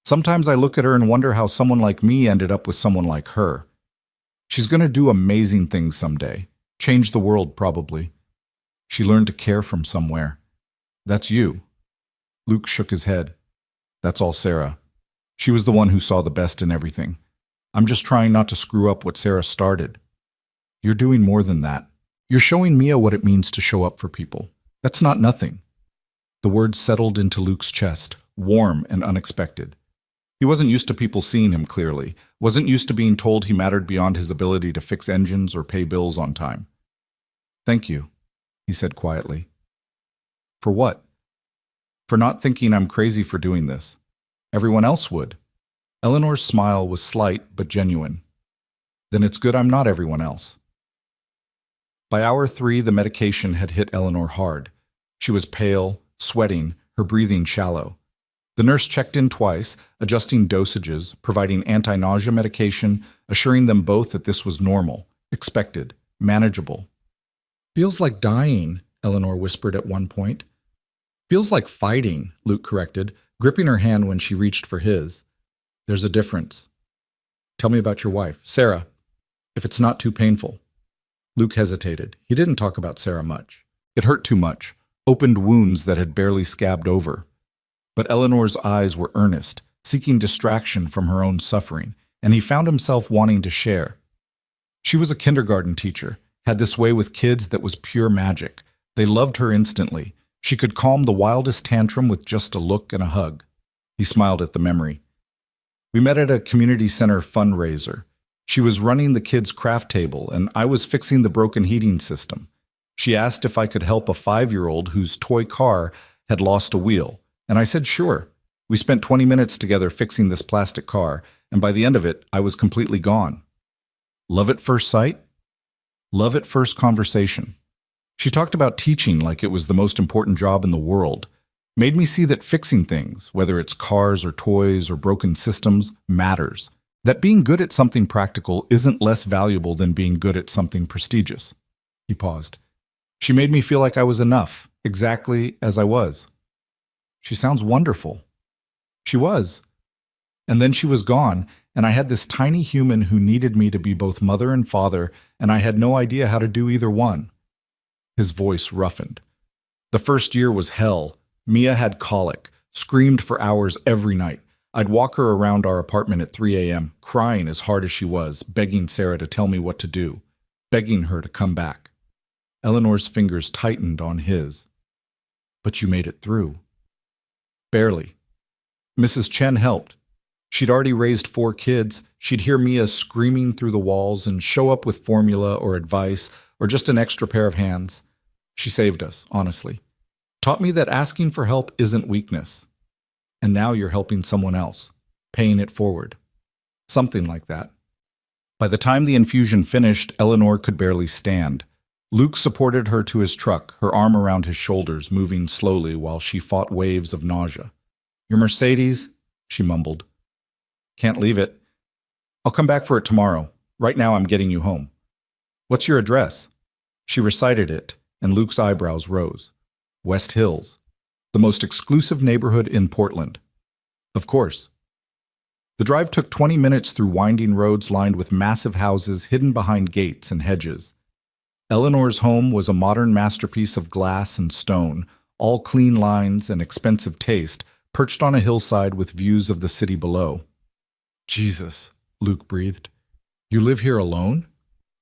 Sometimes I look at her and wonder how someone like me ended up with someone like her. She's going to do amazing things someday. Change the world, probably. She learned to care from somewhere. That's you. Luke shook his head. That's all Sarah. She was the one who saw the best in everything. I'm just trying not to screw up what Sarah started. You're doing more than that. You're showing Mia what it means to show up for people. That's not nothing. The words settled into Luke's chest, warm and unexpected. He wasn't used to people seeing him clearly, wasn't used to being told he mattered beyond his ability to fix engines or pay bills on time. Thank you, he said quietly. For what? For not thinking I'm crazy for doing this. Everyone else would. Eleanor's smile was slight but genuine. Then it's good I'm not everyone else. By hour 3, the medication had hit Eleanor hard. She was pale, sweating, her breathing shallow. The nurse checked in twice, adjusting dosages, providing anti-nausea medication, assuring them both that this was normal, expected, manageable. Feels like dying, Eleanor whispered at one point. Feels like fighting, Luke corrected, gripping her hand when she reached for his. There's a difference. Tell me about your wife, Sarah, if it's not too painful. Luke hesitated. He didn't talk about Sarah much. It hurt too much, opened wounds that had barely scabbed over. But Eleanor's eyes were earnest, seeking distraction from her own suffering, and he found himself wanting to share. She was a kindergarten teacher, had this way with kids that was pure magic. They loved her instantly. She could calm the wildest tantrum with just a look and a hug. He smiled at the memory. We met at a community center fundraiser. She was running the kids' craft table, and I was fixing the broken heating system. She asked if I could help a 5-year-old whose toy car had lost a wheel, and I said sure. We spent 20 minutes together fixing this plastic car, and by the end of it, I was completely gone. Love at first sight? Love at first conversation. She talked about teaching like it was the most important job in the world. Made me see that fixing things, whether it's cars or toys or broken systems, matters. That being good at something practical isn't less valuable than being good at something prestigious. He paused. She made me feel like I was enough, exactly as I was. She sounds wonderful. She was. And then she was gone, and I had this tiny human who needed me to be both mother and father, and I had no idea how to do either one. His voice roughened. The first year was hell. Mia had colic, screamed for hours every night. I'd walk her around our apartment at 3 a.m., crying as hard as she was, begging Sarah to tell me what to do, begging her to come back. Eleanor's fingers tightened on his. But you made it through. Barely. Mrs. Chen helped. She'd already raised 4 kids. She'd hear Mia screaming through the walls and show up with formula or advice or just an extra pair of hands. She saved us, honestly. Taught me that asking for help isn't weakness. And now you're helping someone else, paying it forward. Something like that. By the time the infusion finished, Eleanor could barely stand. Luke supported her to his truck, her arm around his shoulders, moving slowly while she fought waves of nausea. Your Mercedes? She mumbled. Can't leave it. I'll come back for it tomorrow. Right now I'm getting you home. What's your address? She recited it, and Luke's eyebrows rose. West Hills. The most exclusive neighborhood in Portland. Of course. The drive took 20 minutes through winding roads lined with massive houses hidden behind gates and hedges. Eleanor's home was a modern masterpiece of glass and stone, all clean lines and expensive taste, perched on a hillside with views of the city below. Jesus, Luke breathed. You live here alone?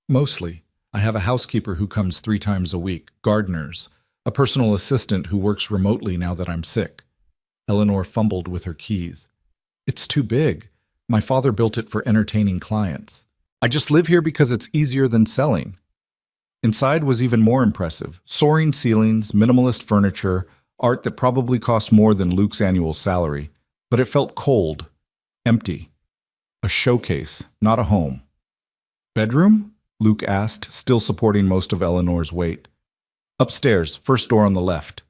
Mostly. I have a housekeeper who comes 3 times a week, gardeners, a personal assistant who works remotely now that I'm sick. Eleanor fumbled with her keys. It's too big. My father built it for entertaining clients. I just live here because it's easier than selling. Inside was even more impressive. Soaring ceilings, minimalist furniture, art that probably cost more than Luke's annual salary. But it felt cold, empty. A showcase, not a home. Bedroom? Luke asked, still supporting most of Eleanor's weight. Upstairs, first door on the left.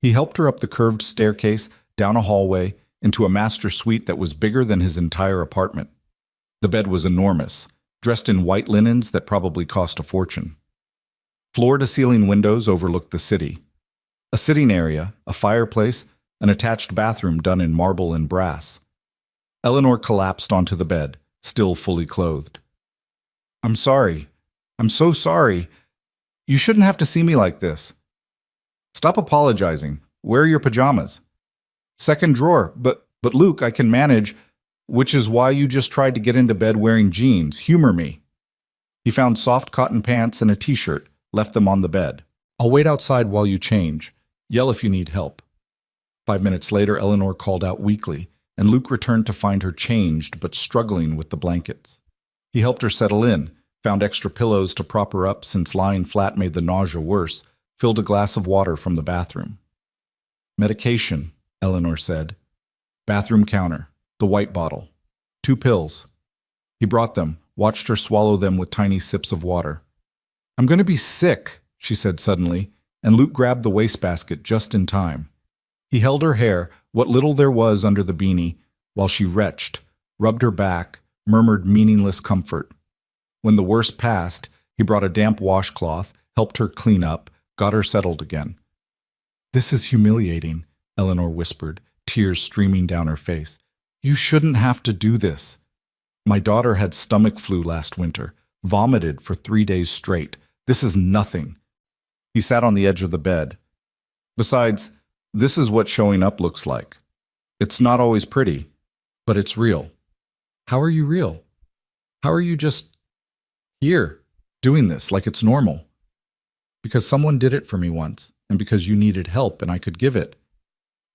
He helped her up the curved staircase, down a hallway, into a master suite that was bigger than his entire apartment. The bed was enormous, dressed in white linens that probably cost a fortune. Floor-to-ceiling windows overlooked the city. A sitting area, a fireplace, an attached bathroom done in marble and brass. Eleanor collapsed onto the bed, still fully clothed. I'm sorry. I'm so sorry. You shouldn't have to see me like this. Stop apologizing. Wear your pajamas. Second drawer, but Luke, I can manage, which is why you just tried to get into bed wearing jeans. Humor me. He found soft cotton pants and a t-shirt, left them on the bed. I'll wait outside while you change. Yell if you need help. 5 minutes later, Eleanor called out weakly, and Luke returned to find her changed but struggling with the blankets. He helped her settle in, found extra pillows to prop her up since lying flat made the nausea worse, filled a glass of water from the bathroom. Medication, Eleanor said. Bathroom counter, the white bottle. 2 pills. He brought them, watched her swallow them with tiny sips of water. I'm going to be sick, she said suddenly, and Luke grabbed the wastebasket just in time. He held her hair, what little there was under the beanie, while she retched, rubbed her back, murmured meaningless comfort. When the worst passed, he brought a damp washcloth, helped her clean up, got her settled again. This is humiliating, Eleanor whispered, tears streaming down her face. You shouldn't have to do this. My daughter had stomach flu last winter, vomited for 3 days straight. This is nothing. He sat on the edge of the bed. Besides, this is what showing up looks like. It's not always pretty, but it's real. How are you real? How are you just here, doing this like it's normal? Because someone did it for me once, and because you needed help and I could give it.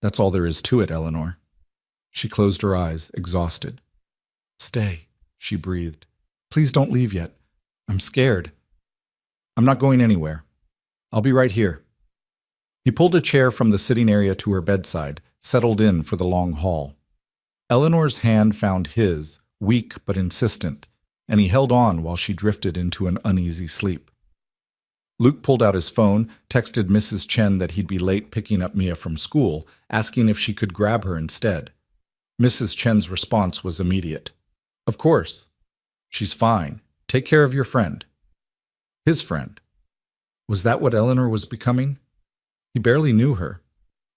That's all there is to it, Eleanor. She closed her eyes, exhausted. Stay, she breathed. Please don't leave yet. I'm scared. I'm not going anywhere. I'll be right here. He pulled a chair from the sitting area to her bedside, settled in for the long haul. Eleanor's hand found his, weak but insistent, and he held on while she drifted into an uneasy sleep. Luke pulled out his phone, texted Mrs. Chen that he'd be late picking up Mia from school, asking if she could grab her instead. Mrs. Chen's response was immediate. Of course. She's fine. Take care of your friend. His friend. Was that what Eleanor was becoming? He barely knew her.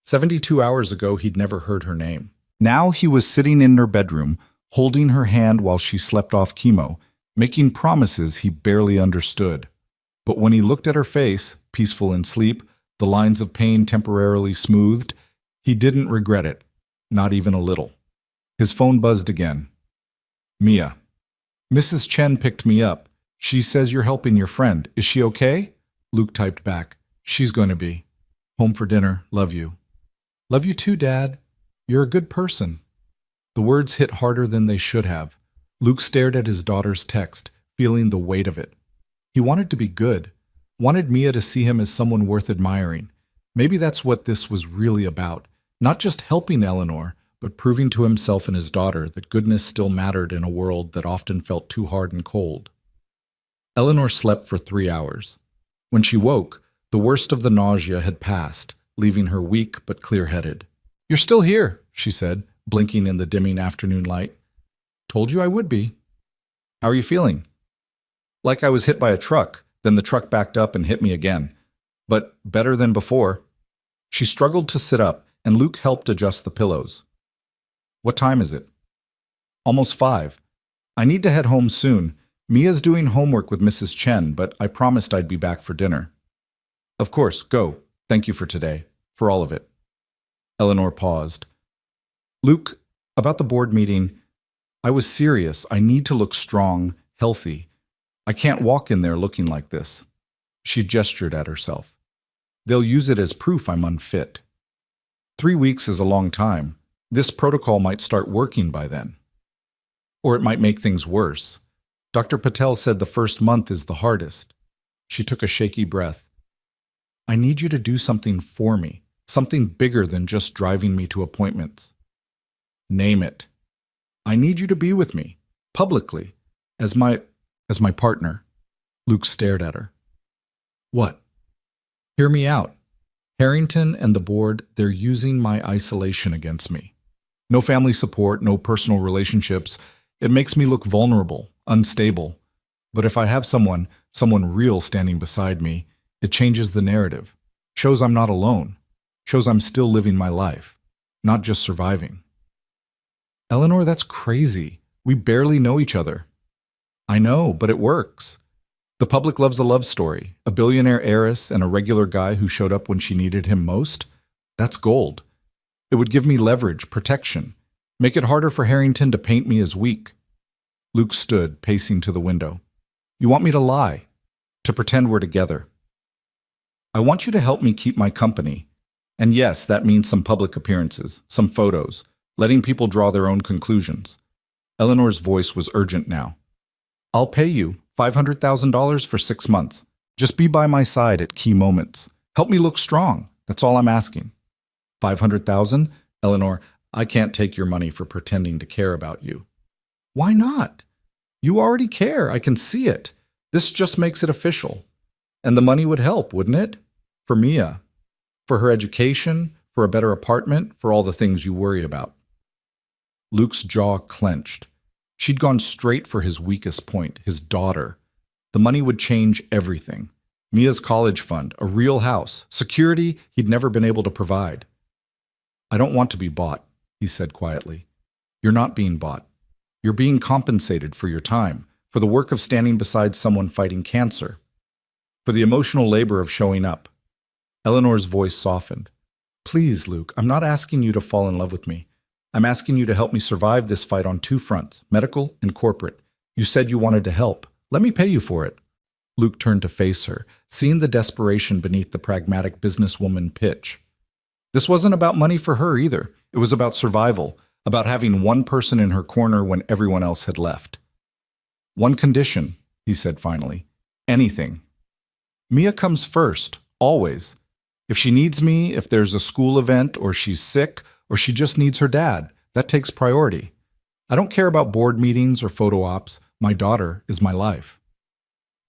72 hours ago, he'd never heard her name. Now he was sitting in her bedroom, holding her hand while she slept off chemo, making promises he barely understood. But when he looked at her face, peaceful in sleep, the lines of pain temporarily smoothed, he didn't regret it, not even a little. His phone buzzed again. Mia. Mrs. Chen picked me up. She says you're helping your friend. Is she okay? Luke typed back. She's going to be. Home for dinner. Love you. Love you too, Dad. You're a good person. The words hit harder than they should have. Luke stared at his daughter's text, feeling the weight of it. He wanted to be good, wanted Mia to see him as someone worth admiring. Maybe that's what this was really about, not just helping Eleanor, but proving to himself and his daughter that goodness still mattered in a world that often felt too hard and cold. Eleanor slept for 3 hours. When she woke, the worst of the nausea had passed, leaving her weak but clear-headed. You're still here, she said, blinking in the dimming afternoon light. Told you I would be. How are you feeling? Like I was hit by a truck, then the truck backed up and hit me again. But better than before. She struggled to sit up, and Luke helped adjust the pillows. What time is it? Almost 5. I need to head home soon. Mia's doing homework with Mrs. Chen, but I promised I'd be back for dinner. Of course, go. Thank you for today. For all of it. Eleanor paused. Luke, about the board meeting, I was serious. I need to look strong, healthy. I can't walk in there looking like this. She gestured at herself. They'll use it as proof I'm unfit. 3 weeks is a long time. This protocol might start working by then. Or it might make things worse. Dr. Patel said the first month is the hardest. She took a shaky breath. I need you to do something for me, something bigger than just driving me to appointments. Name it. I need you to be with me, publicly, as my partner. Luke stared at her. What? Hear me out. Harrington and the board, they're using my isolation against me. No family support, no personal relationships. It makes me look vulnerable, unstable. But if I have someone real standing beside me, it changes the narrative. Shows I'm not alone. Shows I'm still living my life, not just surviving. Eleanor, that's crazy. We barely know each other. I know, but it works. The public loves a love story, a billionaire heiress and a regular guy who showed up when she needed him most. That's gold. It would give me leverage, protection, make it harder for Harrington to paint me as weak. Luke stood, pacing to the window. You want me to lie, to pretend we're together. I want you to help me keep my company. And yes, that means some public appearances, some photos, letting people draw their own conclusions. Eleanor's voice was urgent now. I'll pay you $500,000 for 6 months. Just be by my side at key moments. Help me look strong. That's all I'm asking. 500,000? Eleanor, I can't take your money for pretending to care about you. Why not? You already care. I can see it. This just makes it official. And the money would help, wouldn't it? For Mia. For her education, for a better apartment, for all the things you worry about. Luke's jaw clenched. She'd gone straight for his weakest point, his daughter. The money would change everything. Mia's college fund, a real house, security he'd never been able to provide. I don't want to be bought, he said quietly. You're not being bought. You're being compensated for your time, for the work of standing beside someone fighting cancer, for the emotional labor of showing up. Eleanor's voice softened. Please, Luke, I'm not asking you to fall in love with me. I'm asking you to help me survive this fight on 2 fronts, medical and corporate. You said you wanted to help. Let me pay you for it. Luke turned to face her, seeing the desperation beneath the pragmatic businesswoman pitch. This wasn't about money for her either. It was about survival, about having one person in her corner when everyone else had left. One condition, he said finally. Anything. Mia comes first, always. If she needs me, if there's a school event, or she's sick, or she just needs her dad, that takes priority. I don't care about board meetings or photo ops. My daughter is my life.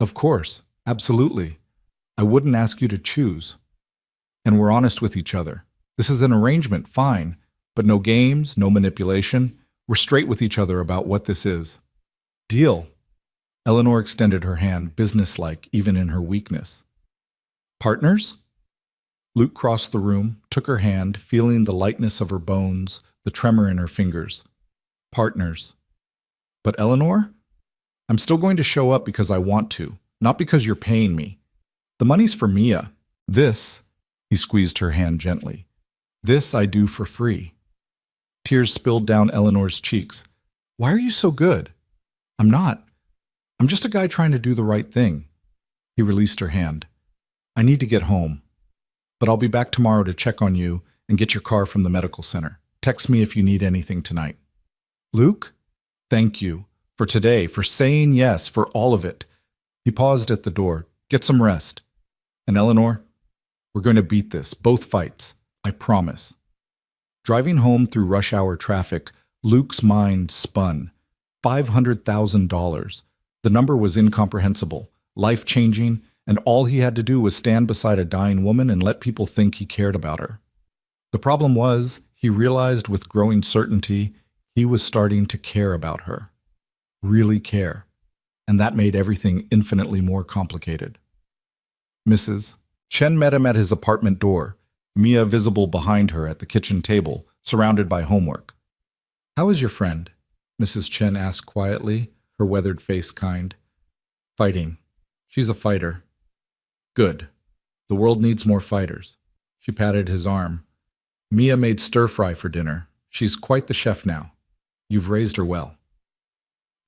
Of course, absolutely. I wouldn't ask you to choose. And we're honest with each other. This is an arrangement, fine, but no games, no manipulation. We're straight with each other about what this is. Deal. Eleanor extended her hand, businesslike even in her weakness. Partners? Luke crossed the room, took her hand, feeling the lightness of her bones, the tremor in her fingers. Partners. But Eleanor? I'm still going to show up because I want to, not because you're paying me. The money's for Mia. This, he squeezed her hand gently, this I do for free. Tears spilled down Eleanor's cheeks. Why are you so good? I'm not. I'm just a guy trying to do the right thing. He released her hand. I need to get home, but I'll be back tomorrow to check on you and get your car from the medical center. Text me if you need anything tonight. Luke, thank you for today, for saying yes, for all of it. He paused at the door. Get some rest. And Eleanor, we're going to beat this, both fights. I promise. Driving home through rush hour traffic, Luke's mind spun. $500,000. The number was incomprehensible, life-changing, and all he had to do was stand beside a dying woman and let people think he cared about her. The problem was, he realized with growing certainty, he was starting to care about her. Really care. And that made everything infinitely more complicated. Mrs. Chen met him at his apartment door, Mia visible behind her at the kitchen table, surrounded by homework. How is your friend? Mrs. Chen asked quietly, her weathered face kind. Fighting. She's a fighter. Good. The world needs more fighters. She patted his arm. Mia made stir-fry for dinner. She's quite the chef now. You've raised her well.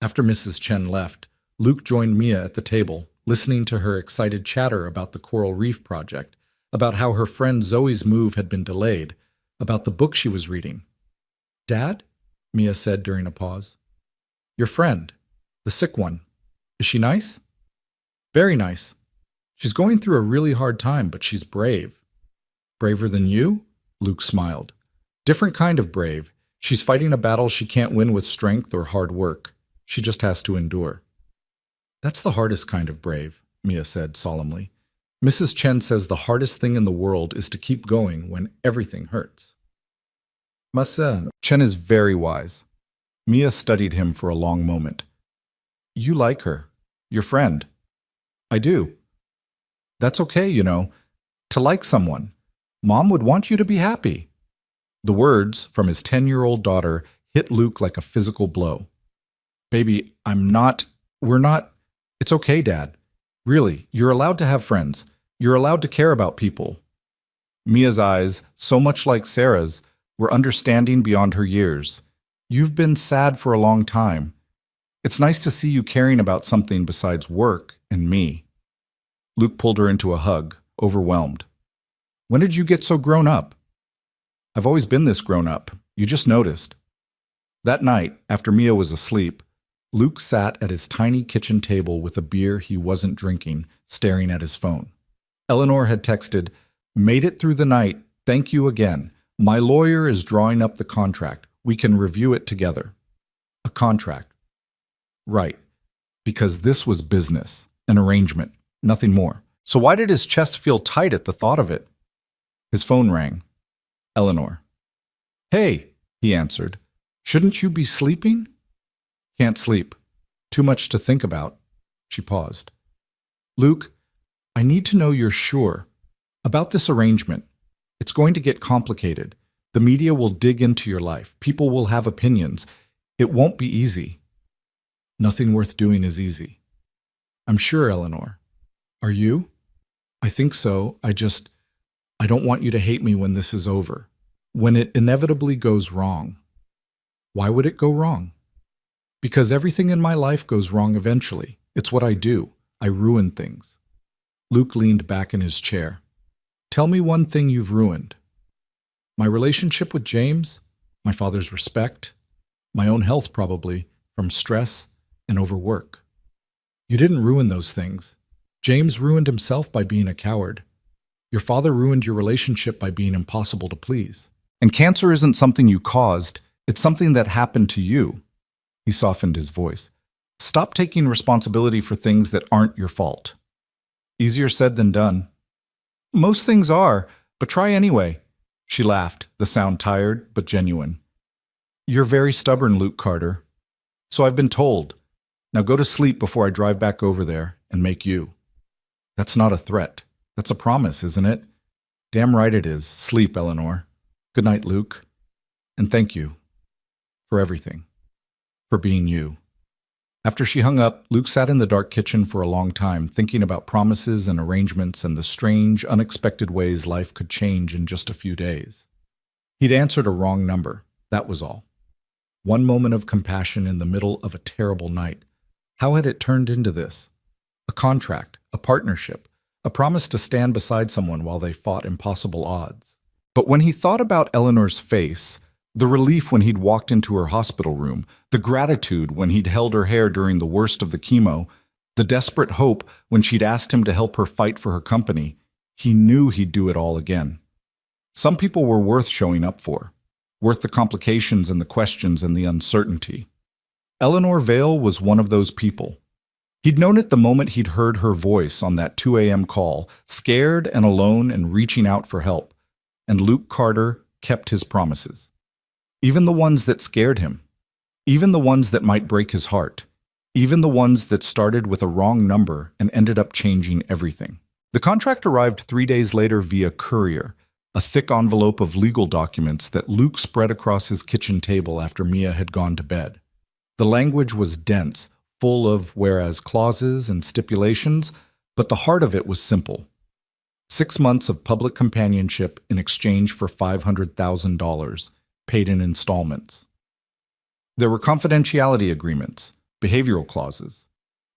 After Mrs. Chen left, Luke joined Mia at the table, listening to her excited chatter about the Coral Reef project, about how her friend Zoe's move had been delayed, about the book she was reading. Dad? Mia said during a pause. Your friend, the sick one. Is she nice? Very nice. She's going through a really hard time, but she's brave. Braver than you? Luke smiled. Different kind of brave. She's fighting a battle she can't win with strength or hard work. She just has to endure. That's the hardest kind of brave, Mia said solemnly. Mrs. Chen says the hardest thing in the world is to keep going when everything hurts. Ma son, Chen is very wise. Mia studied him for a long moment. You like her, your friend. I do. That's okay, you know, to like someone. Mom would want you to be happy. The words from his 10-year-old daughter hit Luke like a physical blow. Baby, we're not. It's okay, Dad. Really, you're allowed to have friends. You're allowed to care about people. Mia's eyes, so much like Sarah's, were understanding beyond her years. You've been sad for a long time. It's nice to see you caring about something besides work and me. Luke pulled her into a hug, overwhelmed. When did you get so grown up? I've always been this grown up. You just noticed. That night, after Mia was asleep, Luke sat at his tiny kitchen table with a beer he wasn't drinking, staring at his phone. Eleanor had texted, "Made it through the night. Thank you again. My lawyer is drawing up the contract. We can review it together." A contract. Right. Because this was business, an arrangement, nothing more. So why did his chest feel tight at the thought of it? His phone rang. Eleanor. Hey, he answered. Shouldn't you be sleeping? Can't sleep. Too much to think about. She paused. Luke, I need to know you're sure about this arrangement. It's going to get complicated. The media will dig into your life. People will have opinions. It won't be easy. Nothing worth doing is easy. I'm sure, Eleanor. Are you? I think so. I don't want you to hate me when this is over. When it inevitably goes wrong. Why would it go wrong? Because everything in my life goes wrong eventually. It's what I do. I ruin things. Luke leaned back in his chair. Tell me one thing you've ruined. My relationship with James, my father's respect, my own health probably, from stress and overwork. You didn't ruin those things. James ruined himself by being a coward. Your father ruined your relationship by being impossible to please. And cancer isn't something you caused, it's something that happened to you. He softened his voice. Stop taking responsibility for things that aren't your fault. Easier said than done. Most things are, but try anyway. She laughed, the sound tired but genuine. You're very stubborn, Luke Carter. So I've been told. Now go to sleep before I drive back over there and make you. That's not a threat. That's a promise, isn't it? Damn right it is. Sleep, Eleanor. Good night, Luke. And thank you for everything. For being you. After she hung up, Luke sat in the dark kitchen for a long time, thinking about promises and arrangements and the strange, unexpected ways life could change in just a few days. He'd answered a wrong number. That was all. One moment of compassion in the middle of a terrible night. How had it turned into this? A contract, a partnership, a promise to stand beside someone while they fought impossible odds. But when he thought about Eleanor's face, the relief when he'd walked into her hospital room, the gratitude when he'd held her hair during the worst of the chemo, the desperate hope when she'd asked him to help her fight for her company, he knew he'd do it all again. Some people were worth showing up for, worth the complications and the questions and the uncertainty. Eleanor Vale was one of those people. He'd known it the moment he'd heard her voice on that 2 a.m. call, scared and alone and reaching out for help. And Luke Carter kept his promises. Even the ones that scared him. Even the ones that might break his heart. Even the ones that started with a wrong number and ended up changing everything. The contract arrived 3 days later via courier, a thick envelope of legal documents that Luke spread across his kitchen table after Mia had gone to bed. The language was dense, full of whereas clauses and stipulations, but the heart of it was simple. 6 months of public companionship in exchange for $500,000, paid in installments. There were confidentiality agreements, behavioral clauses,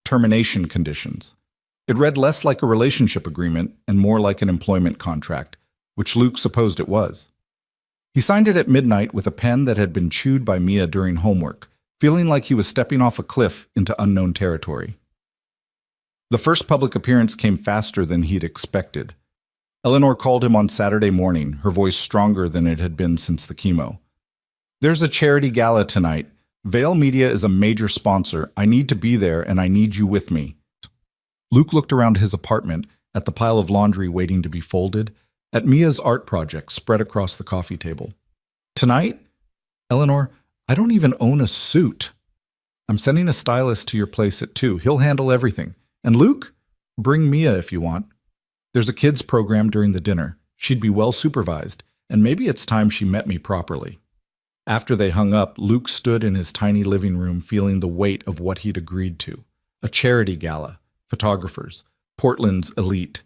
termination conditions. It read less like a relationship agreement and more like an employment contract, which Luke supposed it was. He signed it at midnight with a pen that had been chewed by Mia during homework, feeling like he was stepping off a cliff into unknown territory. The first public appearance came faster than he'd expected. Eleanor called him on Saturday morning, her voice stronger than it had been since the chemo. "There's a charity gala tonight. Vale Media is a major sponsor. I need to be there and I need you with me." Luke looked around his apartment, at the pile of laundry waiting to be folded, at Mia's art project spread across the coffee table. "Tonight? Eleanor, I don't even own a suit. I'm sending a stylist to your place at 2. He'll handle everything. And Luke, bring Mia if you want. There's a kids program during the dinner. She'd be well supervised, and maybe it's time she met me properly." After they hung up, Luke stood in his tiny living room feeling the weight of what he'd agreed to. A charity gala, photographers, Portland's elite,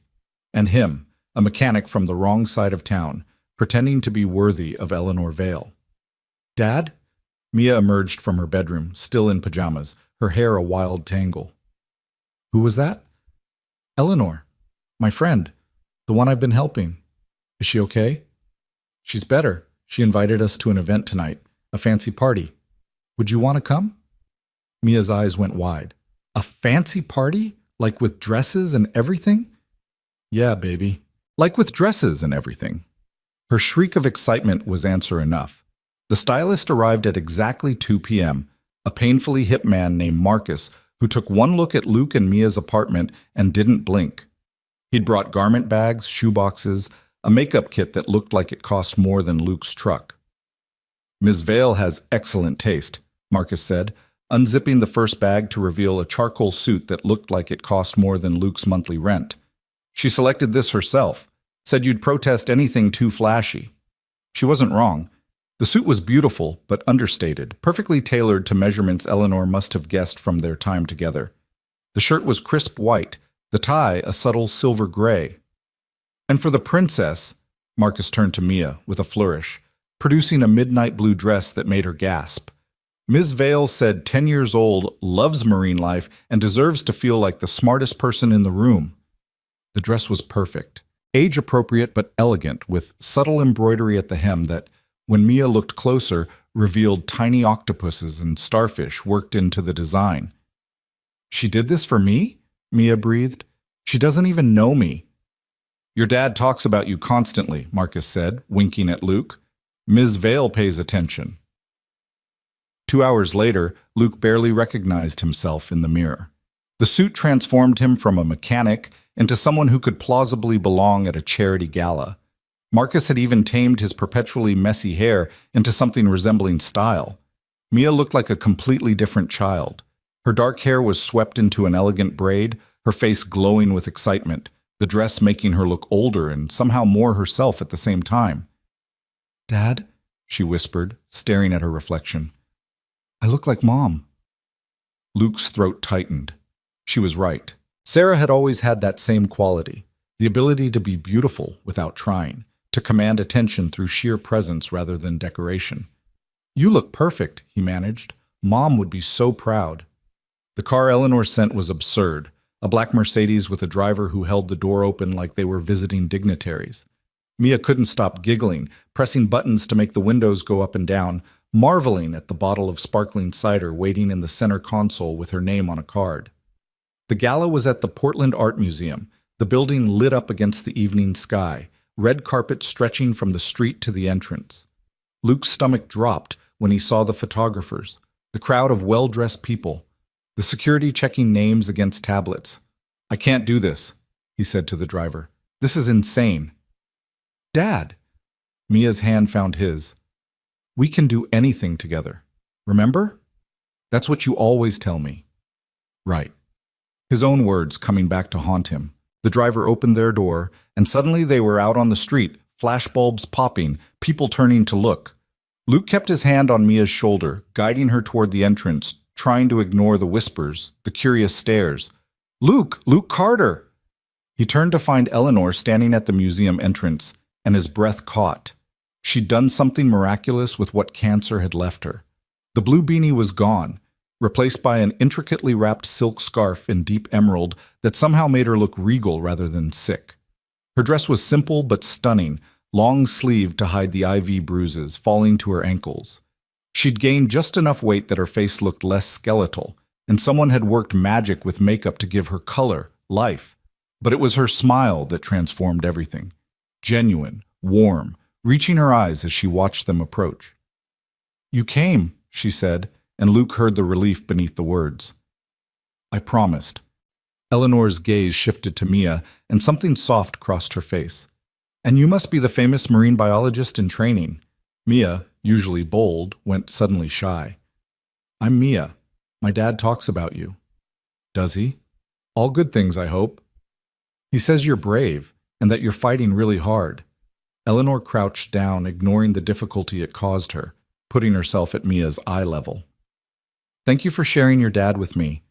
and him, a mechanic from the wrong side of town, pretending to be worthy of Eleanor Vale. "Dad?" Mia emerged from her bedroom, still in pajamas, her hair a wild tangle. "Who was that?" "Eleanor. My friend. The one I've been helping. Is she okay?" "She's better. She invited us to an event tonight, a fancy party. Would you want to come?" Mia's eyes went wide. "A fancy party? Like with dresses and everything?" "Yeah, baby. Like with dresses and everything." Her shriek of excitement was answer enough. The stylist arrived at exactly 2 p.m., a painfully hip man named Marcus who took one look at Luke and Mia's apartment and didn't blink. He'd brought garment bags, shoeboxes, a makeup kit that looked like it cost more than Luke's truck. "Ms. Vale has excellent taste," Marcus said, unzipping the first bag to reveal a charcoal suit that looked like it cost more than Luke's monthly rent. "She selected this herself, said you'd protest anything too flashy." She wasn't wrong. The suit was beautiful, but understated, perfectly tailored to measurements Eleanor must have guessed from their time together. The shirt was crisp white, the tie a subtle silver gray. "And for the princess," Marcus turned to Mia with a flourish, producing a midnight blue dress that made her gasp. "Ms. Vale said 10 years old, loves marine life, and deserves to feel like the smartest person in the room." The dress was perfect, age-appropriate but elegant, with subtle embroidery at the hem that, when Mia looked closer, revealed tiny octopuses and starfish worked into the design. "She did this for me?" Mia breathed. "She doesn't even know me." "Your dad talks about you constantly," Marcus said, winking at Luke. "Ms. Vale pays attention." 2 hours later, Luke barely recognized himself in the mirror. The suit transformed him from a mechanic into someone who could plausibly belong at a charity gala. Marcus had even tamed his perpetually messy hair into something resembling style. Mia looked like a completely different child. Her dark hair was swept into an elegant braid, her face glowing with excitement, the dress making her look older and somehow more herself at the same time. "Dad?" she whispered, staring at her reflection. "I look like Mom." Luke's throat tightened. She was right. Sarah had always had that same quality, the ability to be beautiful without trying, to command attention through sheer presence rather than decoration. You look perfect, he managed. Mom would be so proud. The car Eleanor sent was absurd. A black Mercedes with a driver who held the door open like they were visiting dignitaries. Mia couldn't stop giggling, pressing buttons to make the windows go up and down, marveling at the bottle of sparkling cider waiting in the center console with her name on a card. The gala was at the Portland Art Museum, the building lit up against the evening sky, red carpet stretching from the street to the entrance. Luke's stomach dropped when he saw the photographers, the crowd of well-dressed people, the security checking names against tablets. "I can't do this," he said to the driver. "This is insane." "Dad." Mia's hand found his. "We can do anything together. Remember? That's what you always tell me." Right. His own words coming back to haunt him. The driver opened their door, and suddenly they were out on the street, flashbulbs popping, people turning to look. Luke kept his hand on Mia's shoulder, guiding her toward the entrance, trying to ignore the whispers, the curious stares. "Luke! Luke Carter!" He turned to find Eleanor standing at the museum entrance, and his breath caught. She'd done something miraculous with what cancer had left her. The blue beanie was gone, replaced by an intricately wrapped silk scarf in deep emerald that somehow made her look regal rather than sick. Her dress was simple but stunning, long-sleeved to hide the IV bruises falling to her ankles. She'd gained just enough weight that her face looked less skeletal, and someone had worked magic with makeup to give her color, life. But it was her smile that transformed everything. Genuine, warm, reaching her eyes as she watched them approach. "You came," she said, and Luke heard the relief beneath the words. "I promised." Eleanor's gaze shifted to Mia, and something soft crossed her face. "And you must be the famous marine biologist in training." Mia, usually bold, went suddenly shy. "I'm Mia. My dad talks about you." "Does he? All good things, I hope." "He says you're brave, and that you're fighting really hard." Eleanor crouched down, ignoring the difficulty it caused her, putting herself at Mia's eye level. "Thank you for sharing your dad with me.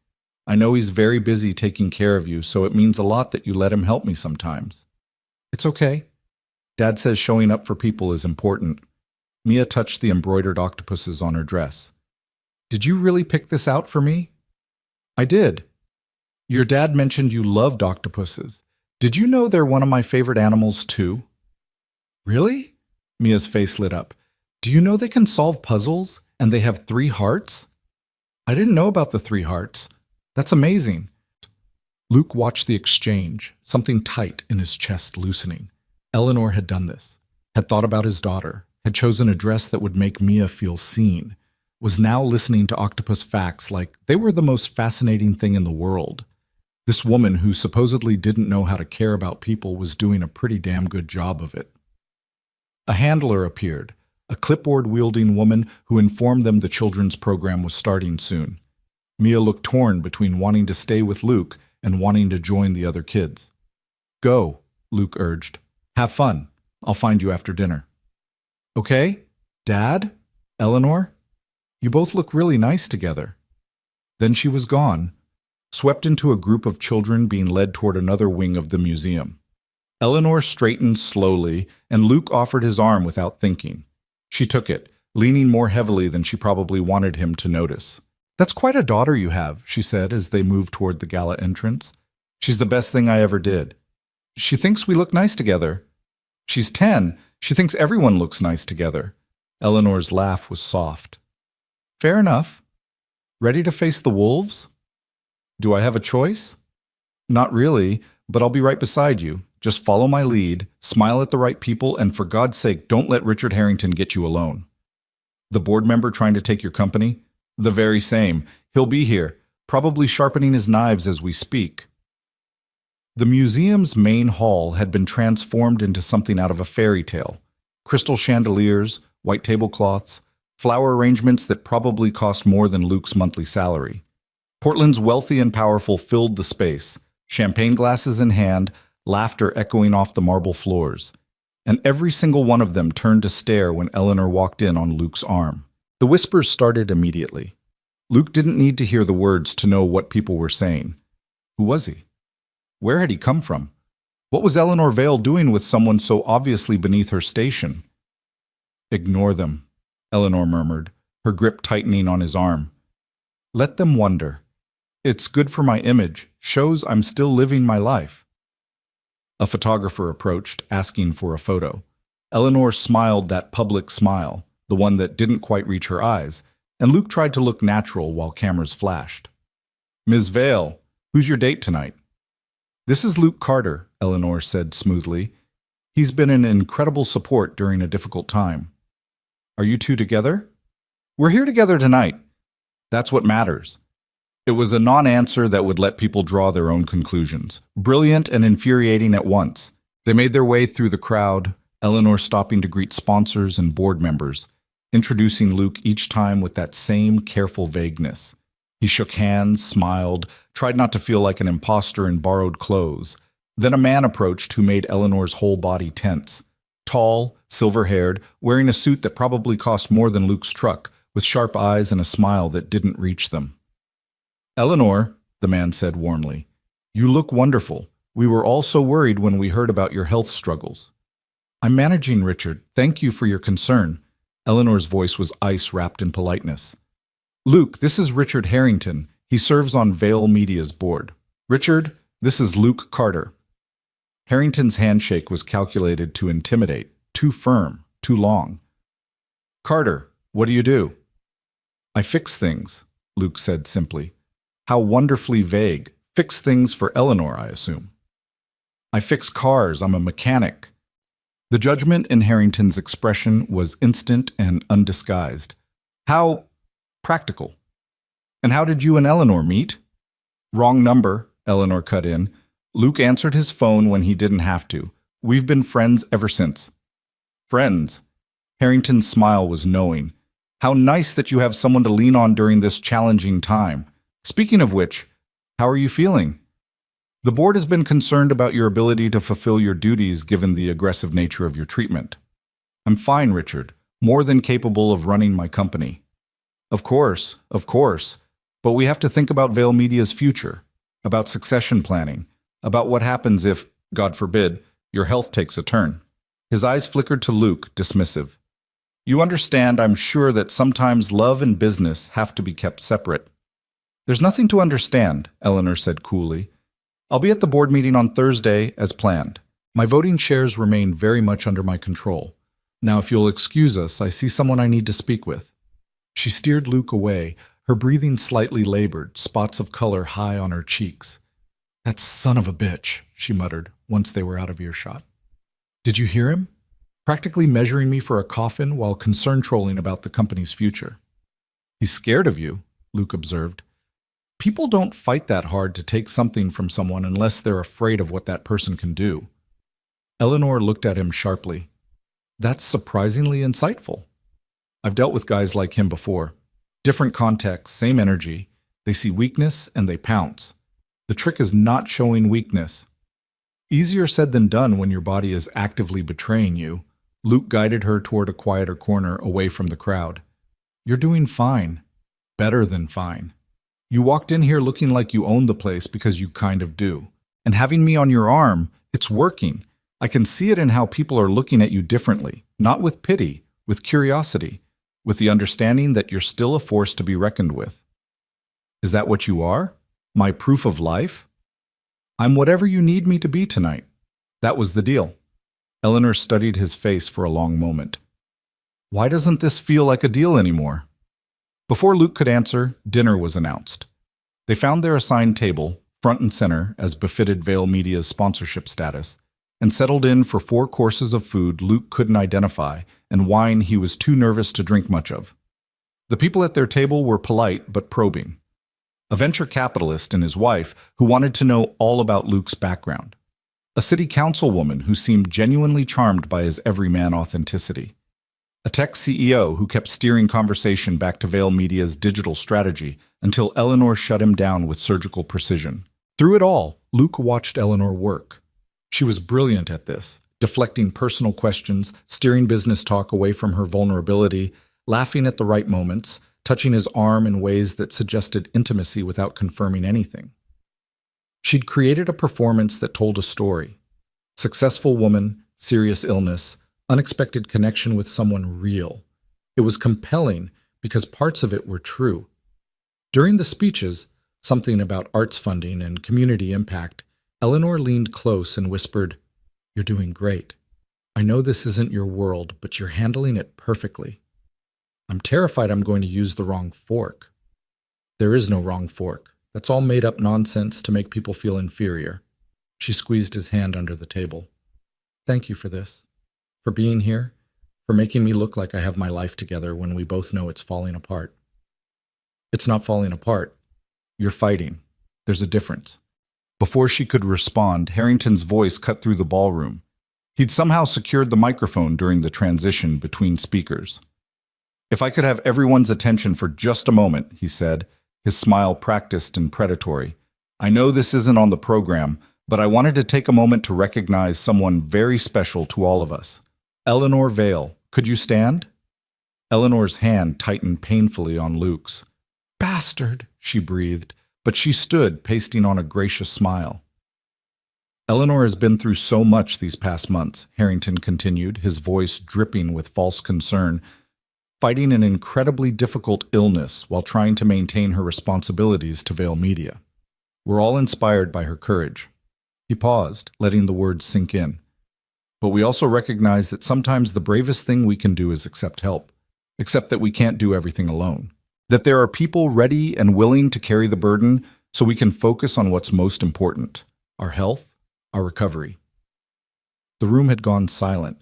I know he's very busy taking care of you, so it means a lot that you let him help me sometimes." "It's okay. Dad says showing up for people is important." Mia touched the embroidered octopuses on her dress. "Did you really pick this out for me?" "I did. Your dad mentioned you loved octopuses. Did you know they're one of my favorite animals, too?" "Really?" Mia's face lit up. "Do you know they can solve puzzles, and they have 3 hearts?" "I didn't know about the 3 hearts. That's amazing." Luke watched the exchange, something tight in his chest loosening. Eleanor had done this, had thought about his daughter, had chosen a dress that would make Mia feel seen, was now listening to octopus facts like they were the most fascinating thing in the world. This woman who supposedly didn't know how to care about people was doing a pretty damn good job of it. A handler appeared, a clipboard-wielding woman who informed them the children's program was starting soon. Mia looked torn between wanting to stay with Luke and wanting to join the other kids. "Go," Luke urged. "Have fun. I'll find you after dinner." "Okay? Dad? Eleanor? You both look really nice together." Then she was gone, swept into a group of children being led toward another wing of the museum. Eleanor straightened slowly, and Luke offered his arm without thinking. She took it, leaning more heavily than she probably wanted him to notice. "That's quite a daughter you have," she said as they moved toward the gala entrance. "She's the best thing I ever did. She thinks we look nice together." "She's 10. She thinks everyone looks nice together." Eleanor's laugh was soft. "Fair enough. Ready to face the wolves?" "Do I have a choice?" "Not really, but I'll be right beside you. Just follow my lead, smile at the right people, and for God's sake, don't let Richard Harrington get you alone." "The board member trying to take your company?" "The very same. He'll be here, probably sharpening his knives as we speak." The museum's main hall had been transformed into something out of a fairy tale. Crystal chandeliers, white tablecloths, flower arrangements that probably cost more than Luke's monthly salary. Portland's wealthy and powerful filled the space, champagne glasses in hand, laughter echoing off the marble floors. And every single one of them turned to stare when Eleanor walked in on Luke's arm. The whispers started immediately. Luke didn't need to hear the words to know what people were saying. Who was he? Where had he come from? What was Eleanor Vale doing with someone so obviously beneath her station? "Ignore them," Eleanor murmured, her grip tightening on his arm. Let them wonder. It's good for my image, shows I'm still living my life. A photographer approached, asking for a photo. Eleanor smiled that public smile, the one that didn't quite reach her eyes, and Luke tried to look natural while cameras flashed. Ms. Vale, who's your date tonight? This is Luke Carter, Eleanor said smoothly. He's been an incredible support during a difficult time. Are you two together? We're here together tonight. That's what matters. It was a non-answer that would let people draw their own conclusions. Brilliant and infuriating at once. They made their way through the crowd, Eleanor stopping to greet sponsors and board members, introducing Luke each time with that same careful vagueness. He shook hands, smiled, tried not to feel like an imposter in borrowed clothes. Then a man approached who made Eleanor's whole body tense. Tall, silver-haired, wearing a suit that probably cost more than Luke's truck, with sharp eyes and a smile that didn't reach them. Eleanor, the man said warmly, you look wonderful. We were all so worried when we heard about your health struggles. I'm managing, Richard. Thank you for your concern. Eleanor's voice was ice wrapped in politeness. Luke, this is Richard Harrington. He serves on Vale Media's board. Richard, this is Luke Carter. Harrington's handshake was calculated to intimidate, too firm, too long. Carter, what do you do? I fix things, Luke said simply. How wonderfully vague. Fix things for Eleanor, I assume. I fix cars. I'm a mechanic. The judgment in Harrington's expression was instant and undisguised. How practical. And how did you and Eleanor meet? Wrong number, Eleanor cut in. Luke answered his phone when he didn't have to. We've been friends ever since. Friends? Harrington's smile was knowing. How nice that you have someone to lean on during this challenging time. Speaking of which, how are you feeling? The board has been concerned about your ability to fulfill your duties given the aggressive nature of your treatment. I'm fine, Richard. More than capable of running my company. Of course. But we have to think about Vale Media's future, about succession planning, about what happens if, God forbid, your health takes a turn. His eyes flickered to Luke, dismissive. You understand, I'm sure, that sometimes love and business have to be kept separate. There's nothing to understand, Eleanor said coolly. I'll be at the board meeting on Thursday, as planned. My voting shares remain very much under my control. Now, if you'll excuse us, I see someone I need to speak with. She steered Luke away, her breathing slightly labored, spots of color high on her cheeks. That son of a bitch, she muttered, once they were out of earshot. Did you hear him? Practically measuring me for a coffin while concern trolling about the company's future. He's scared of you, Luke observed. People don't fight that hard to take something from someone unless they're afraid of what that person can do. Eleanor looked at him sharply. That's surprisingly insightful. I've dealt with guys like him before. Different context, same energy. They see weakness and they pounce. The trick is not showing weakness. Easier said than done when your body is actively betraying you. Luke guided her toward a quieter corner away from the crowd. You're doing fine. Better than fine. You walked in here looking like you owned the place because you kind of do. And having me on your arm, it's working. I can see it in how people are looking at you differently, not with pity, with curiosity, with the understanding that you're still a force to be reckoned with. Is that what you are? My proof of life? I'm whatever you need me to be tonight. That was the deal. Eleanor studied his face for a long moment. Why doesn't this feel like a deal anymore? Before Luke could answer, dinner was announced. They found their assigned table, front and center, as befitted Vale Media's sponsorship status, and settled in for 4 courses of food Luke couldn't identify and wine he was too nervous to drink much of. The people at their table were polite but probing. A venture capitalist and his wife who wanted to know all about Luke's background. A city councilwoman who seemed genuinely charmed by his everyman authenticity. A tech CEO who kept steering conversation back to Vale Media's digital strategy until Eleanor shut him down with surgical precision. Through it all, Luke watched Eleanor work. She was brilliant at this, deflecting personal questions, steering business talk away from her vulnerability, laughing at the right moments, touching his arm in ways that suggested intimacy without confirming anything. She'd created a performance that told a story. Successful woman, serious illness, unexpected connection with someone real. It was compelling because parts of it were true. During the speeches, something about arts funding and community impact, Eleanor leaned close and whispered, "You're doing great. I know this isn't your world, but you're handling it perfectly. I'm terrified I'm going to use the wrong fork." "There is no wrong fork. That's all made up nonsense to make people feel inferior." She squeezed his hand under the table. "Thank you for this, for being here, for making me look like I have my life together when we both know it's falling apart." "It's not falling apart. You're fighting. There's a difference." Before she could respond, Harrington's voice cut through the ballroom. He'd somehow secured the microphone during the transition between speakers. "If I could have everyone's attention for just a moment," he said, his smile practiced and predatory. "I know this isn't on the program, but I wanted to take a moment to recognize someone very special to all of us. Eleanor Vale, could you stand?" Eleanor's hand tightened painfully on Luke's. "Bastard," she breathed, but she stood, pasting on a gracious smile. "Eleanor has been through so much these past months," Harrington continued, his voice dripping with false concern, fighting an incredibly difficult illness while trying to maintain her responsibilities to Vale Media. "We're all inspired by her courage." He paused, letting the words sink in. "But we also recognize that sometimes the bravest thing we can do is accept help, accept that we can't do everything alone, that there are people ready and willing to carry the burden so we can focus on what's most important, our health, our recovery." The room had gone silent.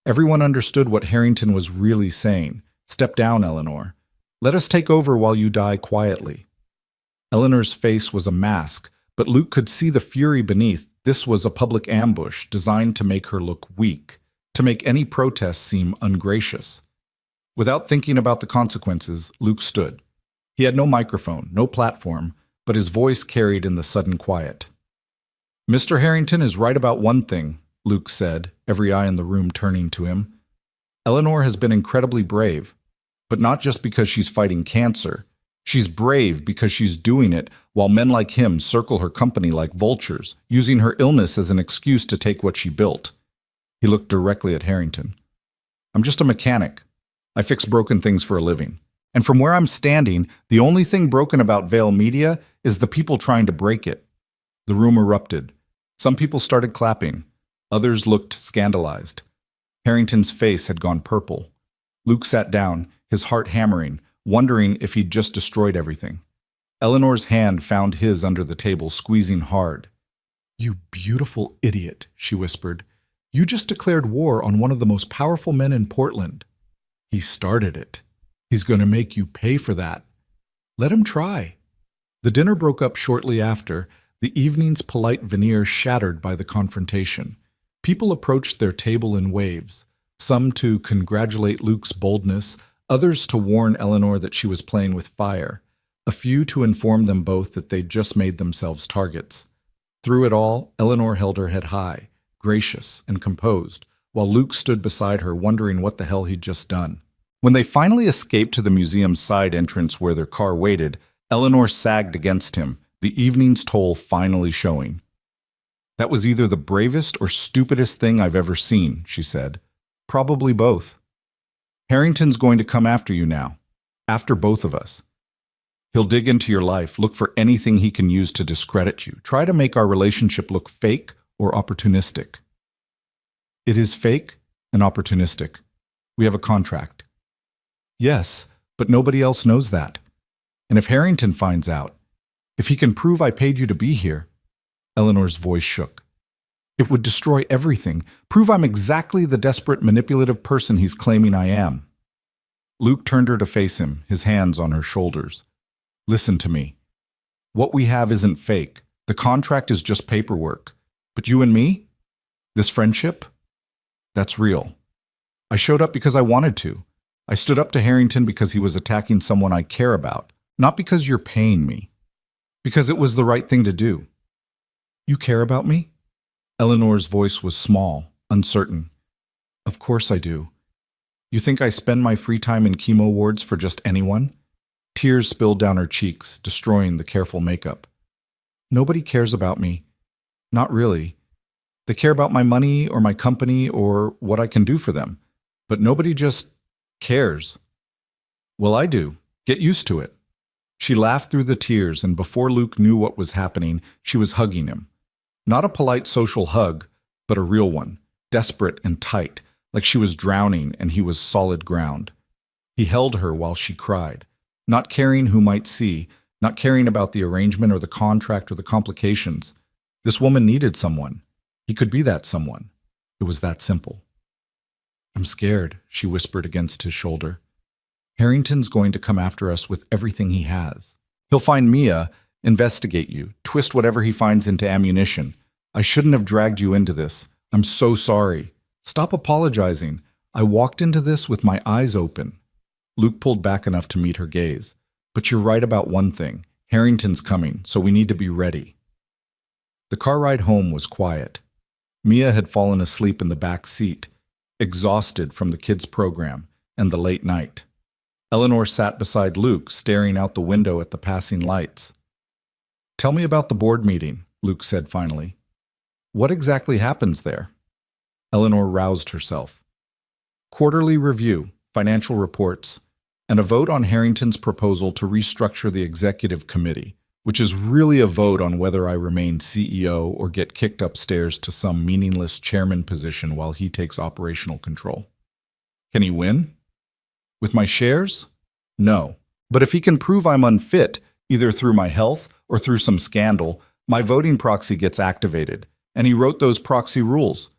Everyone understood what Harrington was really saying. "Step down, Eleanor. Let us take over while you die quietly." Eleanor's face was a mask, but Luke could see the fury beneath. This was a public ambush designed to make her look weak, to make any protest seem ungracious. Without thinking about the consequences, Luke stood. He had no microphone, no platform, but his voice carried in the sudden quiet. "Mr. Harrington is right about one thing," Luke said, every eye in the room turning to him. "Eleanor has been incredibly brave, but not just because she's fighting cancer. She's brave because she's doing it while men like him circle her company like vultures, using her illness as an excuse to take what she built." He looked directly at Harrington. "I'm just a mechanic. I fix broken things for a living. And from where I'm standing, the only thing broken about Vale Media is the people trying to break it." The room erupted. Some people started clapping. Others looked scandalized. Harrington's face had gone purple. Luke sat down, his heart hammering, wondering if he'd just destroyed everything. Eleanor's hand found his under the table, squeezing hard. "You beautiful idiot," she whispered. "You just declared war on one of the most powerful men in Portland. He started it. He's going to make you pay for that. Let him try." The dinner broke up shortly after, the evening's polite veneer shattered by the confrontation. People approached their table in waves, some to congratulate Luke's boldness, others to warn Eleanor that she was playing with fire, a few to inform them both that they'd just made themselves targets. Through it all, Eleanor held her head high, gracious and composed, while Luke stood beside her wondering what the hell he'd just done. When they finally escaped to the museum's side entrance where their car waited, Eleanor sagged against him, the evening's toll finally showing. "That was either the bravest or stupidest thing I've ever seen," she said. "Probably both. Harrington's going to come after you now, after both of us. He'll dig into your life, look for anything he can use to discredit you, try to make our relationship look fake or opportunistic." "It is fake and opportunistic. We have a contract." "Yes, but nobody else knows that. And if Harrington finds out, if he can prove I paid you to be here," Eleanor's voice shook, "it would destroy everything, prove I'm exactly the desperate, manipulative person he's claiming I am." Luke turned her to face him, his hands on her shoulders. "Listen to me. What we have isn't fake. The contract is just paperwork. But you and me? This friendship? That's real. I showed up because I wanted to. I stood up to Harrington because he was attacking someone I care about, not because you're paying me. Because it was the right thing to do." "You care about me?" Eleanor's voice was small, uncertain. "Of course I do. You think I spend my free time in chemo wards for just anyone?" Tears spilled down her cheeks, destroying the careful makeup. "Nobody cares about me. Not really. They care about my money or my company or what I can do for them. But nobody just cares." Well, I do. Get used to it. She laughed through the tears, and before Luke knew what was happening, she was hugging him. Not a polite social hug, but a real one, desperate and tight, like she was drowning and he was solid ground. He held her while she cried, not caring who might see, not caring about the arrangement or the contract or the complications. This woman needed someone. He could be that someone. It was that simple. I'm scared, she whispered against his shoulder. Harrington's going to come after us with everything he has. He'll find Mia, investigate you, twist whatever he finds into ammunition. I shouldn't have dragged you into this. I'm so sorry. Stop apologizing. I walked into this with my eyes open. Luke pulled back enough to meet her gaze. But you're right about one thing. Harrington's coming, so we need to be ready. The car ride home was quiet. Mia had fallen asleep in the back seat, exhausted from the kids' program and the late night. Eleanor sat beside Luke, staring out the window at the passing lights. Tell me about the board meeting, Luke said finally. What exactly happens there? Eleanor roused herself. Quarterly review, financial reports, and a vote on Harrington's proposal to restructure the executive committee, which is really a vote on whether I remain CEO or get kicked upstairs to some meaningless chairman position while he takes operational control. Can he win? With my shares? No. But if he can prove I'm unfit, either through my health or through some scandal, my voting proxy gets activated, and he wrote those proxy rules.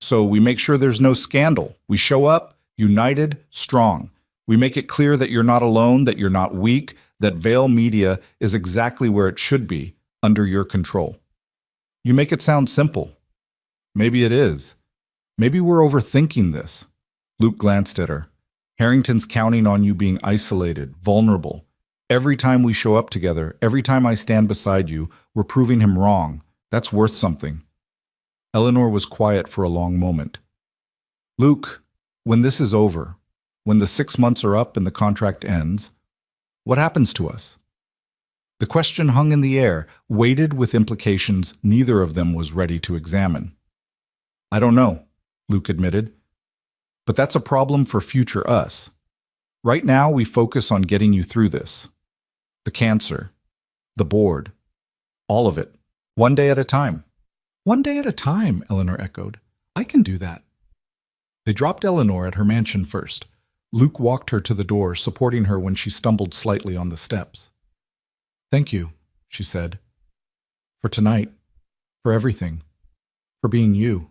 So we make sure there's no scandal. We show up, united, strong. We make it clear that you're not alone, that you're not weak, that Vale Media is exactly where it should be, under your control. You make it sound simple. Maybe it is. Maybe we're overthinking this. Luke glanced at her. Harrington's counting on you being isolated, vulnerable. Every time we show up together, every time I stand beside you, we're proving him wrong. That's worth something. Eleanor was quiet for a long moment. Luke, when this is over, when the 6 months are up and the contract ends, what happens to us? The question hung in the air, weighted with implications neither of them was ready to examine. I don't know, Luke admitted. But that's a problem for future us. Right now, we focus on getting you through this. The cancer, the board, all of it, one day at a time. One day at a time, Eleanor echoed. I can do that. They dropped Eleanor at her mansion first. Luke walked her to the door, supporting her when she stumbled slightly on the steps. Thank you, she said. For tonight, for everything, for being you.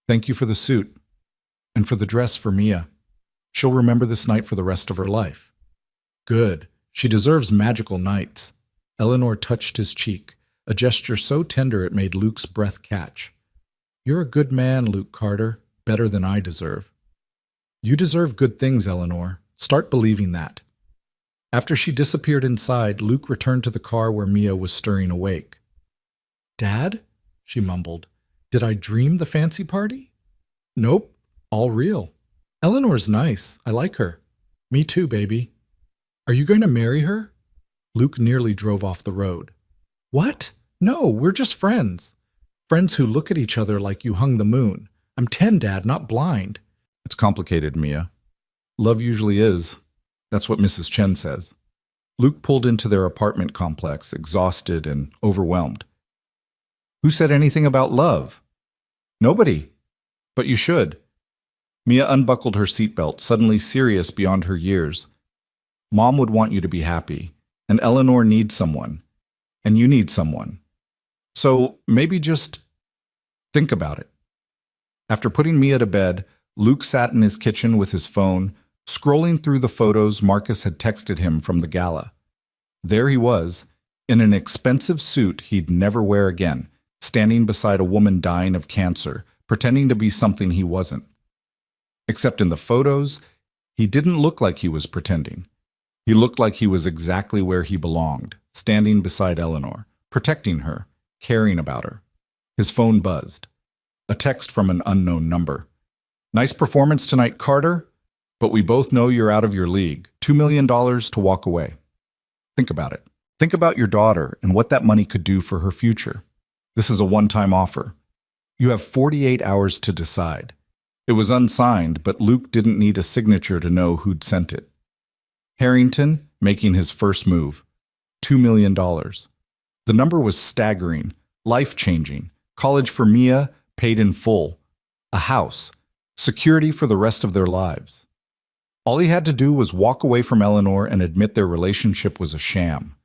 Thank you for the suit. And for the dress for Mia. She'll remember this night for the rest of her life. Good. She deserves magical nights. Eleanor touched his cheek, a gesture so tender it made Luke's breath catch. You're a good man, Luke Carter, better than I deserve. You deserve good things, Eleanor. Start believing that. After she disappeared inside, Luke returned to the car where Mia was stirring awake. Dad? She mumbled. Did I dream the fancy party? Nope. All real. Eleanor's nice. I like her. Me too, baby. Are you going to marry her? Luke nearly drove off the road. What? No, we're just friends. Friends who look at each other like you hung the moon. I'm 10, Dad, not blind. It's complicated, Mia. Love usually is. That's what Mrs. Chen says. Luke pulled into their apartment complex, exhausted and overwhelmed. Who said anything about love? Nobody. But you should. Mia unbuckled her seatbelt, suddenly serious beyond her years. Mom would want you to be happy, and Eleanor needs someone, and you need someone. So maybe just think about it. After putting Mia to bed, Luke sat in his kitchen with his phone, scrolling through the photos Marcus had texted him from the gala. There he was, in an expensive suit he'd never wear again, standing beside a woman dying of cancer, pretending to be something he wasn't. Except in the photos, he didn't look like he was pretending. He looked like he was exactly where he belonged, standing beside Eleanor, protecting her, caring about her. His phone buzzed. A text from an unknown number. Nice performance tonight, Carter, but we both know you're out of your league. $2 million to walk away. Think about it. Think about your daughter and what that money could do for her future. This is a one-time offer. You have 48 hours to decide. It was unsigned, but Luke didn't need a signature to know who'd sent it. Harrington making his first move. $2 million. The number was staggering, life-changing. College for Mia, paid in full. A house. Security for the rest of their lives. All he had to do was walk away from Eleanor and admit their relationship was a sham.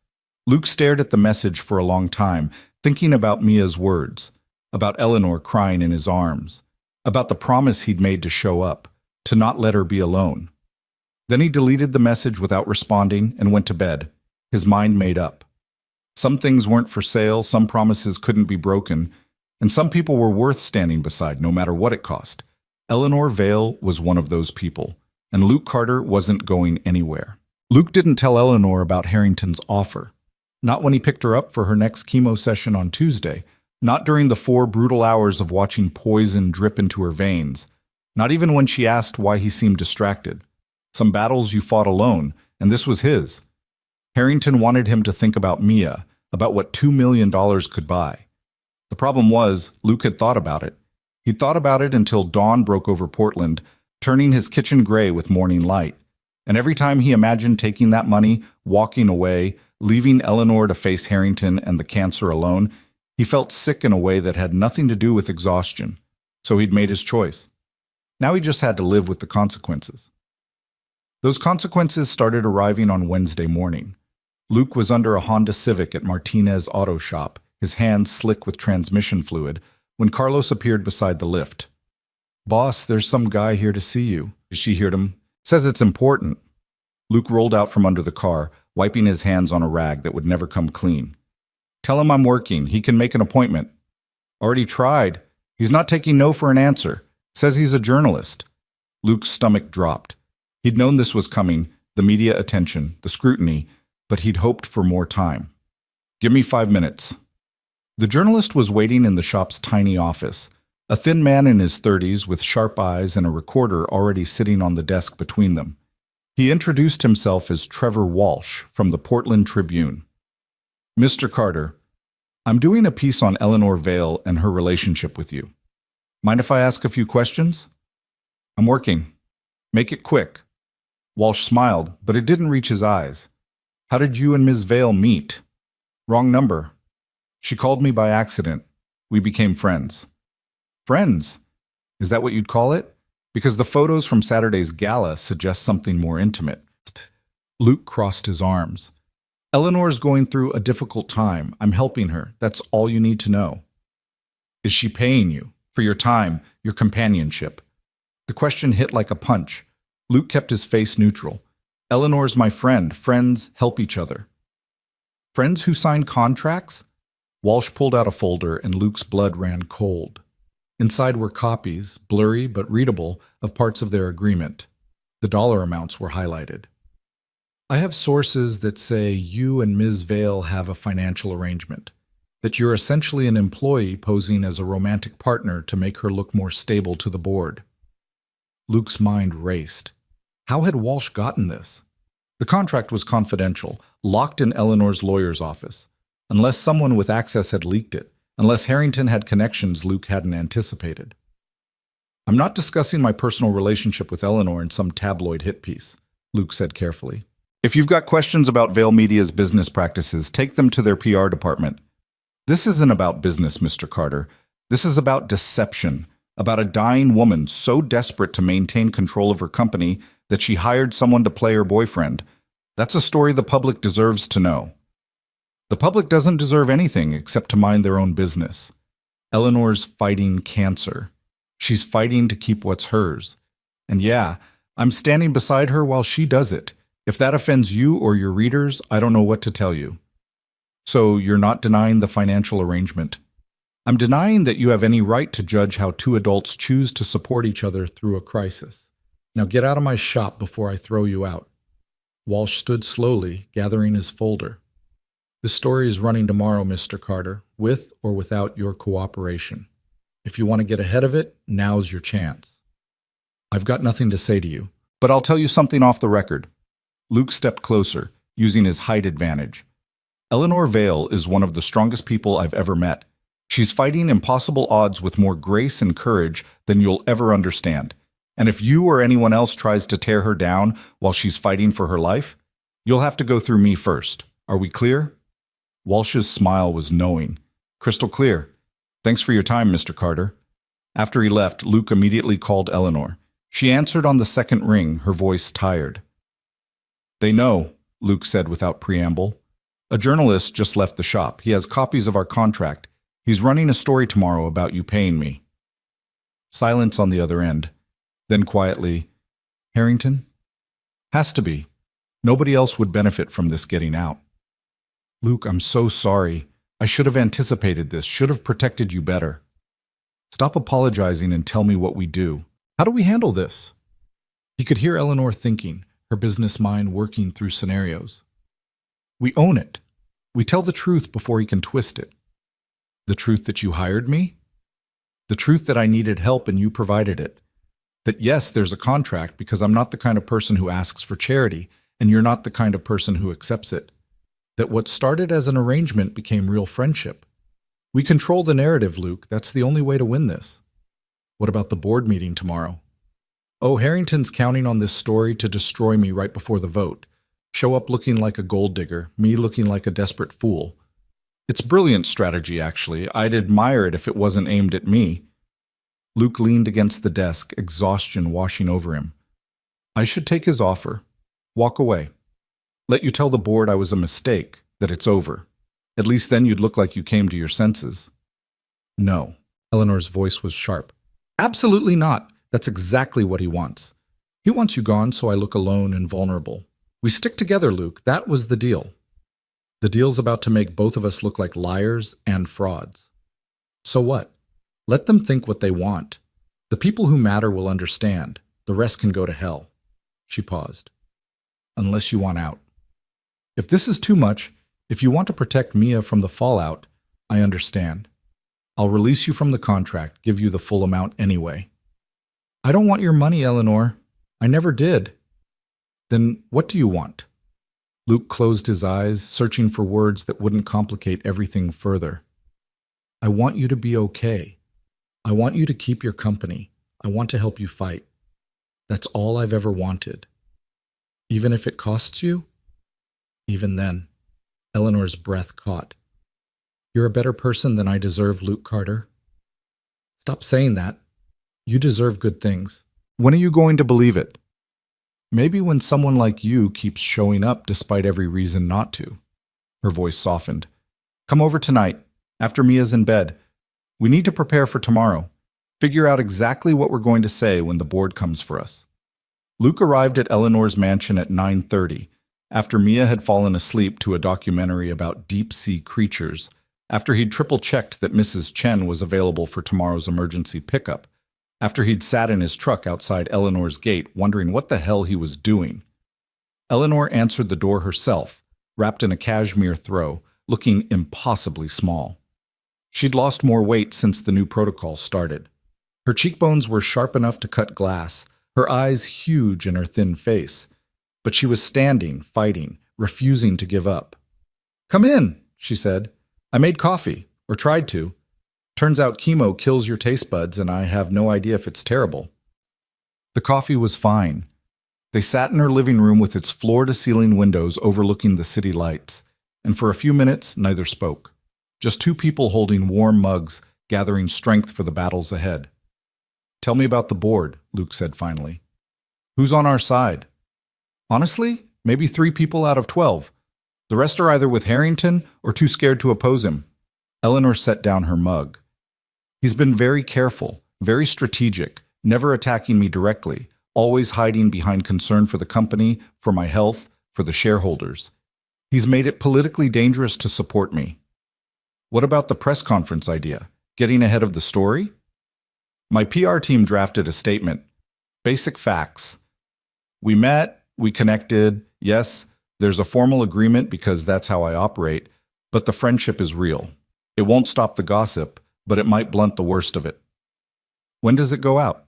Luke stared at the message for a long time, thinking about Mia's words, about Eleanor crying in his arms, about the promise he'd made to show up, to not let her be alone. Then he deleted the message without responding and went to bed, his mind made up. Some things weren't for sale, some promises couldn't be broken, and some people were worth standing beside, no matter what it cost. Eleanor Vale was one of those people, and Luke Carter wasn't going anywhere. Luke didn't tell Eleanor about Harrington's offer. Not when he picked her up for her next chemo session on Tuesday. Not during the 4 brutal hours of watching poison drip into her veins. Not even when she asked why he seemed distracted. Some battles you fought alone, and this was his. Harrington wanted him to think about Mia, about what $2 million could buy. The problem was, Luke had thought about it. He'd thought about it until dawn broke over Portland, turning his kitchen gray with morning light. And every time he imagined taking that money, walking away, leaving Eleanor to face Harrington and the cancer alone, he felt sick in a way that had nothing to do with exhaustion. So he'd made his choice. Now he just had to live with the consequences. Those consequences started arriving on Wednesday morning. Luke was under a Honda Civic at Martinez Auto Shop, his hands slick with transmission fluid, when Carlos appeared beside the lift. "Boss, there's some guy here to see you." She heard him. "Says it's important." Luke rolled out from under the car, wiping his hands on a rag that would never come clean. "Tell him I'm working. He can make an appointment." "Already tried. He's not taking no for an answer. Says he's a journalist." Luke's stomach dropped. He'd known this was coming, the media attention, the scrutiny, but he'd hoped for more time. "Give me 5 minutes." The journalist was waiting in the shop's tiny office, a thin man in his 30s with sharp eyes and a recorder already sitting on the desk between them. He introduced himself as Trevor Walsh from the Portland Tribune. "Mr. Carter, I'm doing a piece on Eleanor Vale and her relationship with you. Mind if I ask a few questions?" "I'm working. Make it quick." Walsh smiled, but it didn't reach his eyes. "How did you and Ms. Vale meet?" "Wrong number. She called me by accident. We became friends." "Friends? Is that what you'd call it? Because the photos from Saturday's gala suggest something more intimate." Luke crossed his arms. "Eleanor's going through a difficult time. I'm helping her. That's all you need to know." "Is she paying you? For your time, your companionship?" The question hit like a punch. Luke kept his face neutral. "Eleanor's my friend. Friends help each other." "Friends who sign contracts?" Walsh pulled out a folder and Luke's blood ran cold. Inside were copies, blurry but readable, of parts of their agreement. The dollar amounts were highlighted. "I have sources that say you and Ms. Vale have a financial arrangement, that you're essentially an employee posing as a romantic partner to make her look more stable to the board." Luke's mind raced. How had Walsh gotten this? The contract was confidential, locked in Eleanor's lawyer's office. Unless someone with access had leaked it, unless Harrington had connections Luke hadn't anticipated. "I'm not discussing my personal relationship with Eleanor in some tabloid hit piece," Luke said carefully. "If you've got questions about Vale Media's business practices, take them to their PR department. This isn't about business, Mr. Carter. This is about deception, about a dying woman so desperate to maintain control of her company that she hired someone to play her boyfriend. That's a story the public deserves to know." "The public doesn't deserve anything except to mind their own business. Eleanor's fighting cancer. She's fighting to keep what's hers. And yeah, I'm standing beside her while she does it. If that offends you or your readers, I don't know what to tell you." "So you're not denying the financial arrangement?" "I'm denying that you have any right to judge how 2 adults choose to support each other through a crisis. Now get out of my shop before I throw you out." Walsh stood slowly, gathering his folder. "The story is running tomorrow, Mr. Carter, with or without your cooperation. If you want to get ahead of it, now's your chance." "I've got nothing to say to you, but I'll tell you something off the record." Luke stepped closer, using his height advantage. "Eleanor Vale is one of the strongest people I've ever met. She's fighting impossible odds with more grace and courage than you'll ever understand. And if you or anyone else tries to tear her down while she's fighting for her life, you'll have to go through me first. Are we clear? Walsh's smile was knowing. Crystal clear. Thanks for your time, Mr. Carter. After he left, Luke immediately called Eleanor. She answered on the second ring, her voice tired. They know, Luke said without preamble. A journalist just left the shop. He has copies of our contract. He's running a story tomorrow about you paying me. Silence on the other end. Then quietly, Harrington? Has to be. Nobody else would benefit from this getting out. Luke, I'm so sorry. I should have anticipated this, should have protected you better. Stop apologizing and tell me what we do. How do we handle this? He could hear Eleanor thinking, her business mind working through scenarios. We own it. We tell the truth before he can twist it. The truth that you hired me? The truth that I needed help and you provided it. That yes, there's a contract because I'm not the kind of person who asks for charity, and you're not the kind of person who accepts it. That what started as an arrangement became real friendship. We control the narrative, Luke. That's the only way to win this. What about the board meeting tomorrow? Oh, Harrington's counting on this story to destroy me right before the vote. Show up looking like a gold digger, me looking like a desperate fool. It's brilliant strategy, actually. I'd admire it if it wasn't aimed at me. Luke leaned against the desk, exhaustion washing over him. I should take his offer. Walk away. Let you tell the board I was a mistake, that it's over. At least then you'd look like you came to your senses. No. Eleanor's voice was sharp. Absolutely not. That's exactly what he wants. He wants you gone so I look alone and vulnerable. We stick together, Luke. That was the deal. The deal's about to make both of us look like liars and frauds. So what? Let them think what they want. The people who matter will understand. The rest can go to hell. She paused. Unless you want out. If this is too much, if you want to protect Mia from the fallout, I understand. I'll release you from the contract, give you the full amount anyway. I don't want your money, Eleanor. I never did. Then what do you want? Luke closed his eyes, searching for words that wouldn't complicate everything further. I want you to be okay. I want you to keep your company. I want to help you fight. That's all I've ever wanted. Even if it costs you? Even then, Eleanor's breath caught. You're a better person than I deserve, Luke Carter. Stop saying that. You deserve good things. When are you going to believe it? Maybe when someone like you keeps showing up despite every reason not to. Her voice softened. Come over tonight, after Mia's in bed. We need to prepare for tomorrow. Figure out exactly what we're going to say when the board comes for us. Luke arrived at Eleanor's mansion at 9:30, after Mia had fallen asleep to a documentary about deep-sea creatures, after he'd triple-checked that Mrs. Chen was available for tomorrow's emergency pickup, after he'd sat in his truck outside Eleanor's gate wondering what the hell he was doing. Eleanor answered the door herself, wrapped in a cashmere throw, looking impossibly small. She'd lost more weight since the new protocol started. Her cheekbones were sharp enough to cut glass, her eyes huge in her thin face. But she was standing, fighting, refusing to give up. Come in, she said. I made coffee, or tried to. Turns out chemo kills your taste buds, and I have no idea if it's terrible. The coffee was fine. They sat in her living room with its floor-to-ceiling windows overlooking the city lights, and for a few minutes neither spoke. Just two people holding warm mugs, gathering strength for the battles ahead. Tell me about the board, Luke said finally. Who's on our side? Honestly, maybe 3 people out of 12. The rest are either with Harrington or too scared to oppose him. Eleanor set down her mug. He's been very careful, very strategic, never attacking me directly, always hiding behind concern for the company, for my health, for the shareholders. He's made it politically dangerous to support me. What about the press conference idea? Getting ahead of the story? My PR team drafted a statement. Basic facts. We met, we connected, yes, there's a formal agreement because that's how I operate, but the friendship is real. It won't stop the gossip, but it might blunt the worst of it. When does it go out?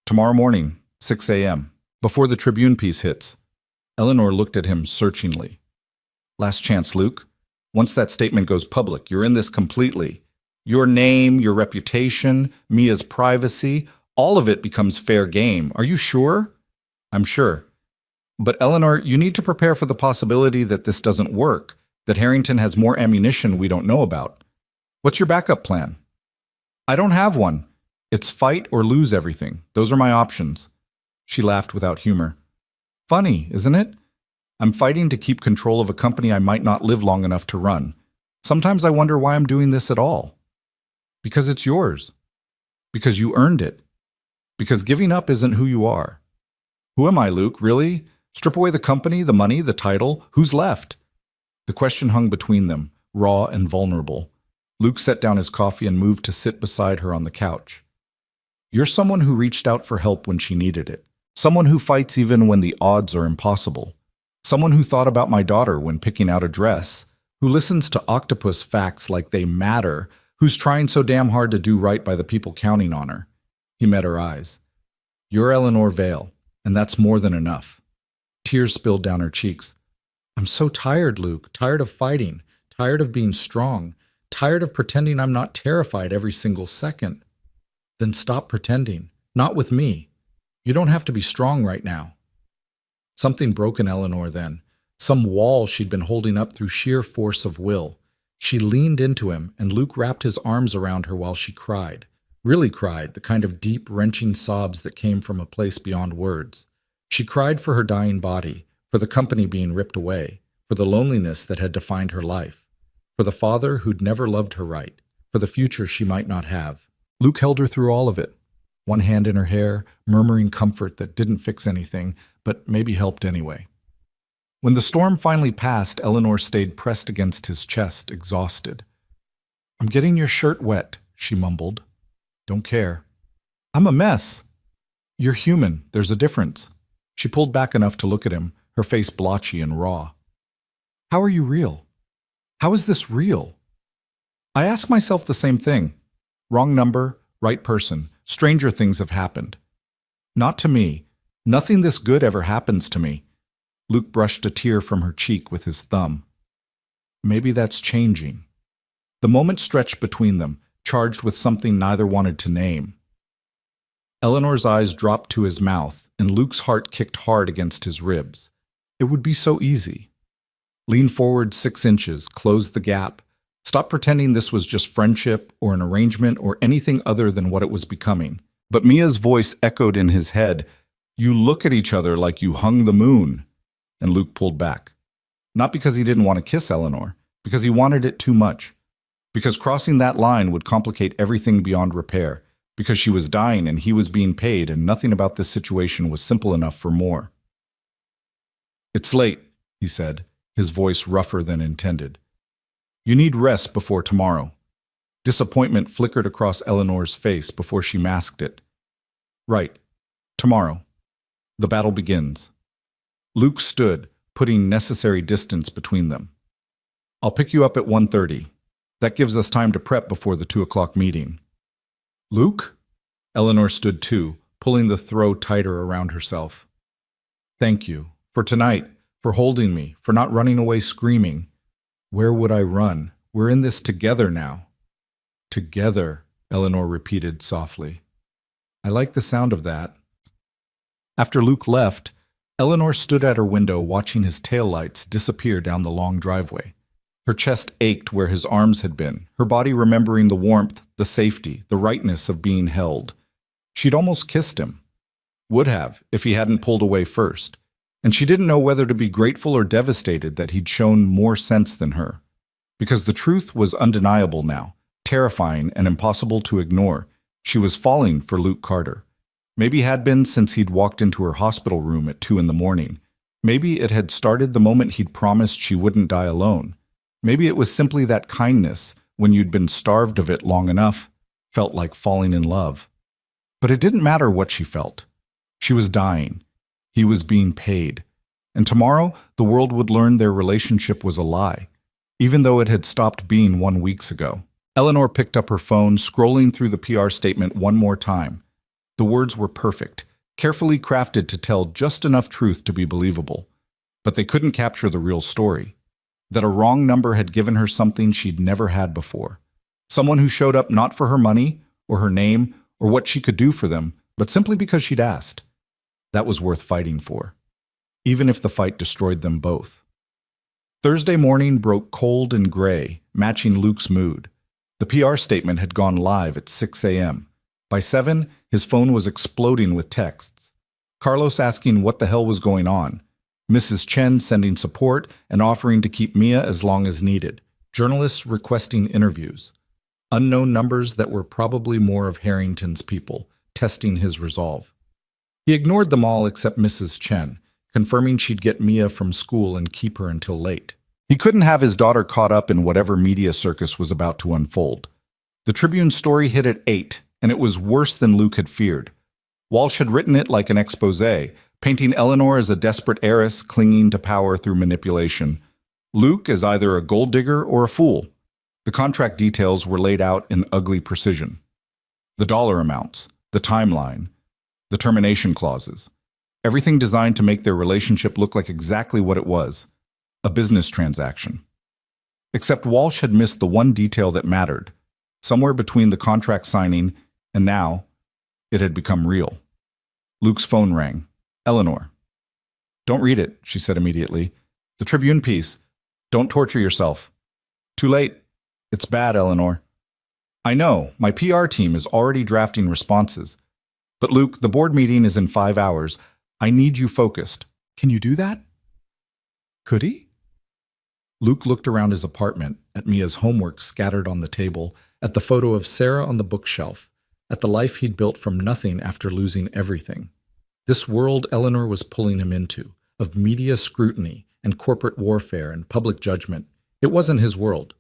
Tomorrow morning, 6 a.m., before the Tribune piece hits. Eleanor looked at him searchingly. Last chance, Luke. Once that statement goes public, you're in this completely. Your name, your reputation, Mia's privacy, all of it becomes fair game. Are you sure? I'm sure. But Eleanor, you need to prepare for the possibility that this doesn't work, that Harrington has more ammunition we don't know about. What's your backup plan? I don't have one. It's fight or lose everything. Those are my options. She laughed without humor. Funny, isn't it? I'm fighting to keep control of a company I might not live long enough to run. Sometimes I wonder why I'm doing this at all. Because it's yours. Because you earned it. Because giving up isn't who you are. Who am I, Luke, really? Strip away the company, the money, the title. Who's left? The question hung between them, raw and vulnerable. Luke set down his coffee and moved to sit beside her on the couch. You're someone who reached out for help when she needed it. Someone who fights even when the odds are impossible. Someone who thought about my daughter when picking out a dress. Who listens to octopus facts like they matter. Who's trying so damn hard to do right by the people counting on her. He met her eyes. You're Eleanor Vale, and that's more than enough. Tears spilled down her cheeks. I'm so tired, Luke. Tired of fighting. Tired of being strong. Tired of pretending I'm not terrified every single second. Then stop pretending. Not with me. You don't have to be strong right now. Something broke in Eleanor then. Some wall she'd been holding up through sheer force of will. She leaned into him, and Luke wrapped his arms around her while she cried. Really cried, the kind of deep, wrenching sobs that came from a place beyond words. She cried for her dying body, for the company being ripped away, for the loneliness that had defined her life, for the father who'd never loved her right, for the future she might not have. Luke held her through all of it, one hand in her hair, murmuring comfort that didn't fix anything, but maybe helped anyway. When the storm finally passed, Eleanor stayed pressed against his chest, exhausted. I'm getting your shirt wet, she mumbled. Don't care. I'm a mess. You're human. There's a difference. She pulled back enough to look at him, her face blotchy and raw. How are you real? How is this real? I ask myself the same thing. Wrong number, right person. Stranger things have happened. Not to me. Nothing this good ever happens to me. Luke brushed a tear from her cheek with his thumb. Maybe that's changing. The moment stretched between them, charged with something neither wanted to name. Eleanor's eyes dropped to his mouth, and Luke's heart kicked hard against his ribs. It would be so easy. Lean forward 6 inches, close the gap. Stop pretending this was just friendship or an arrangement or anything other than what it was becoming. But Mia's voice echoed in his head. You look at each other like you hung the moon. And Luke pulled back. Not because he didn't want to kiss Eleanor, because he wanted it too much. Because crossing that line would complicate everything beyond repair. Because she was dying and he was being paid and nothing about this situation was simple enough for more. It's late, he said, his voice rougher than intended. You need rest before tomorrow. Disappointment flickered across Eleanor's face before she masked it. Right. Tomorrow. The battle begins. Luke stood, putting necessary distance between them. I'll pick you up at 1:30. That gives us time to prep before the 2 o'clock meeting. Luke? Eleanor stood too, pulling the throw tighter around herself. Thank you. For tonight, for holding me, for not running away screaming. Where would I run? We're in this together now. Together, Eleanor repeated softly. I like the sound of that. After Luke left, Eleanor stood at her window watching his taillights disappear down the long driveway. Her chest ached where his arms had been, her body remembering the warmth, the safety, the rightness of being held. She'd almost kissed him. Would have, if he hadn't pulled away first. And she didn't know whether to be grateful or devastated that he'd shown more sense than her. Because the truth was undeniable now, terrifying and impossible to ignore. She was falling for Luke Carter. Maybe had been since he'd walked into her hospital room at 2 a.m. Maybe it had started the moment he'd promised she wouldn't die alone. Maybe it was simply that kindness, when you'd been starved of it long enough, felt like falling in love. But it didn't matter what she felt. She was dying. He was being paid. And tomorrow, the world would learn their relationship was a lie, even though it had stopped being 1 week ago. Eleanor picked up her phone, scrolling through the PR statement one more time. The words were perfect, carefully crafted to tell just enough truth to be believable. But they couldn't capture the real story. That a wrong number had given her something she'd never had before. Someone who showed up not for her money, or her name, or what she could do for them, but simply because she'd asked. That was worth fighting for, even if the fight destroyed them both. Thursday morning broke cold and gray, matching Luke's mood. The PR statement had gone live at 6 a.m. By 7, his phone was exploding with texts. Carlos asking what the hell was going on. Mrs. Chen sending support and offering to keep Mia as long as needed. Journalists requesting interviews. Unknown numbers that were probably more of Harrington's people, testing his resolve. He ignored them all except Mrs. Chen, confirming she'd get Mia from school and keep her until late. He couldn't have his daughter caught up in whatever media circus was about to unfold. The Tribune story hit at 8, and it was worse than Luke had feared. Walsh had written it like an exposé, painting Eleanor as a desperate heiress clinging to power through manipulation. Luke as either a gold digger or a fool. The contract details were laid out in ugly precision. The dollar amounts, the timeline, the termination clauses. Everything designed to make their relationship look like exactly what it was, a business transaction. Except Walsh had missed the one detail that mattered. Somewhere between the contract signing and now, it had become real. Luke's phone rang. Eleanor. Don't read it, she said immediately. The Tribune piece. Don't torture yourself. Too late. It's bad, Eleanor. I know, my PR team is already drafting responses. But Luke, the board meeting is in 5 hours. I need you focused. Can you do that? Could he? Luke looked around his apartment, at Mia's homework scattered on the table, at the photo of Sarah on the bookshelf, at the life he'd built from nothing after losing everything. This world Eleanor was pulling him into, of media scrutiny and corporate warfare and public judgment. It wasn't his world.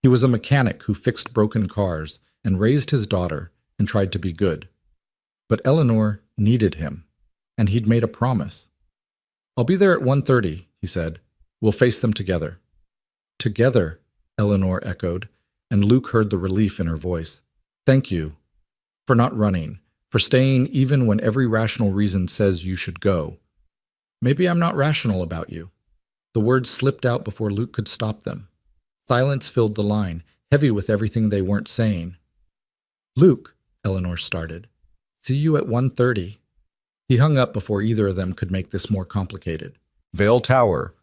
He was a mechanic who fixed broken cars and raised his daughter and tried to be good. But Eleanor needed him, and he'd made a promise. I'll be there at 1:30, he said. We'll face them together. Together, Eleanor echoed, and Luke heard the relief in her voice. Thank you. For not running, for staying even when every rational reason says you should go. Maybe I'm not rational about you. The words slipped out before Luke could stop them. Silence filled the line, heavy with everything they weren't saying. Luke, Eleanor started. See you at 1:30. He hung up before either of them could make this more complicated. Vale Tower.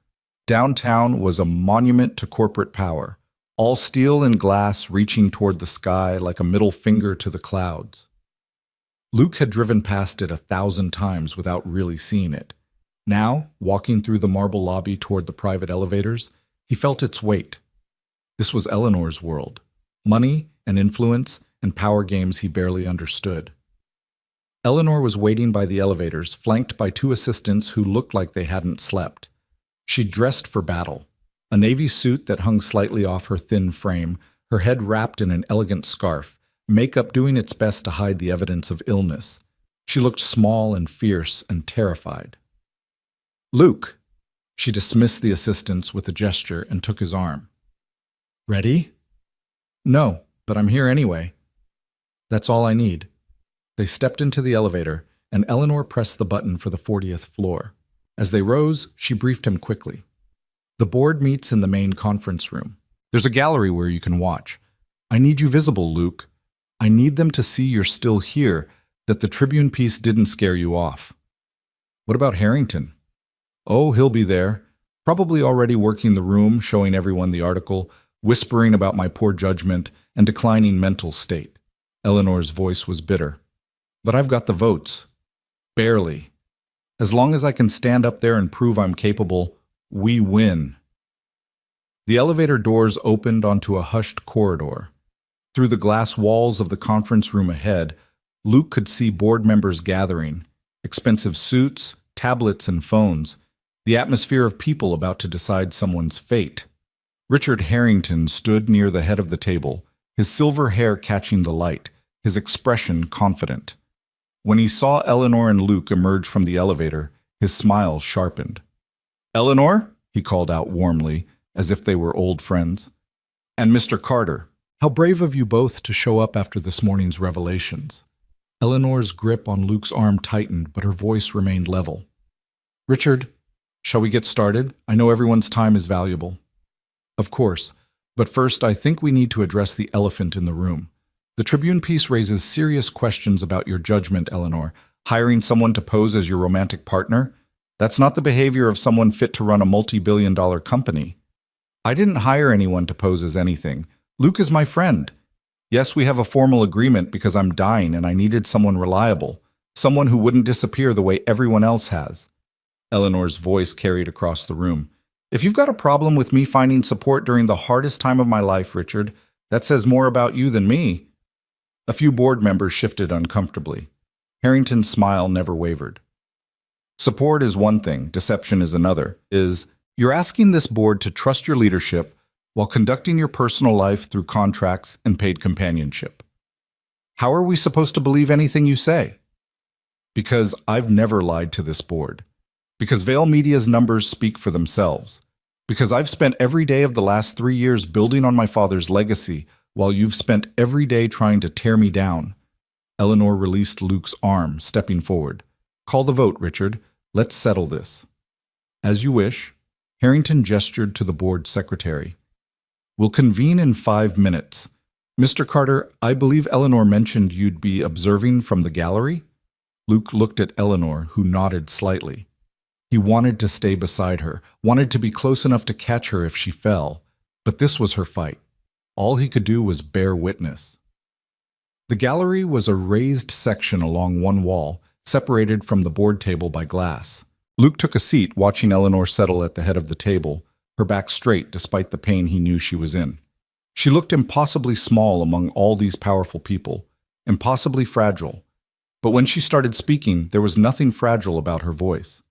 Downtown was a monument to corporate power, all steel and glass reaching toward the sky like a middle finger to the clouds. Luke had driven past it 1,000 times without really seeing it. Now, walking through the marble lobby toward the private elevators, he felt its weight. This was Eleanor's world. Money and influence and power games he barely understood. Eleanor was waiting by the elevators, flanked by 2 assistants who looked like they hadn't slept. She'd dressed for battle, a navy suit that hung slightly off her thin frame, her head wrapped in an elegant scarf, makeup doing its best to hide the evidence of illness. She looked small and fierce and terrified. Luke! She dismissed the assistants with a gesture and took his arm. Ready? No, but I'm here anyway. That's all I need. They stepped into the elevator, and Eleanor pressed the button for the 40th floor. As they rose, she briefed him quickly. The board meets in the main conference room. There's a gallery where you can watch. I need you visible, Luke. I need them to see you're still here, that the Tribune piece didn't scare you off. What about Harrington? Oh, he'll be there, probably already working the room, showing everyone the article, whispering about my poor judgment and declining mental state. Eleanor's voice was bitter. But I've got the votes. Barely. As long as I can stand up there and prove I'm capable, we win. The elevator doors opened onto a hushed corridor. Through the glass walls of the conference room ahead, Luke could see board members gathering, expensive suits, tablets, and phones, the atmosphere of people about to decide someone's fate. Richard Harrington stood near the head of the table, his silver hair catching the light, his expression confident. When he saw Eleanor and Luke emerge from the elevator, his smile sharpened. Eleanor, he called out warmly, as if they were old friends. And Mr. Carter, how brave of you both to show up after this morning's revelations. Eleanor's grip on Luke's arm tightened, but her voice remained level. Richard, shall we get started? I know everyone's time is valuable. Of course, but first I think we need to address the elephant in the room. The Tribune piece raises serious questions about your judgment, Eleanor. Hiring someone to pose as your romantic partner? That's not the behavior of someone fit to run a multi-billion-dollar company. I didn't hire anyone to pose as anything. Luke is my friend. Yes, we have a formal agreement because I'm dying and I needed someone reliable, someone who wouldn't disappear the way everyone else has. Eleanor's voice carried across the room. If you've got a problem with me finding support during the hardest time of my life, Richard, that says more about you than me. A few board members shifted uncomfortably. Harrington's smile never wavered. Support is one thing, deception is another. You're asking this board to trust your leadership while conducting your personal life through contracts and paid companionship. How are we supposed to believe anything you say? Because I've never lied to this board. Because Vail Media's numbers speak for themselves. Because I've spent every day of the last 3 years building on my father's legacy, while you've spent every day trying to tear me down. Eleanor released Luke's arm, stepping forward. Call the vote, Richard. Let's settle this. As you wish. Harrington gestured to the board secretary. We'll convene in 5 minutes. Mr. Carter, I believe Eleanor mentioned you'd be observing from the gallery? Luke looked at Eleanor, who nodded slightly. He wanted to stay beside her, wanted to be close enough to catch her if she fell, but this was her fight. All he could do was bear witness. The gallery was a raised section along one wall, separated from the board table by glass. Luke took a seat, watching Eleanor settle at the head of the table, her back straight despite the pain he knew she was in. She looked impossibly small among all these powerful people, impossibly fragile. But when she started speaking, there was nothing fragile about her voice.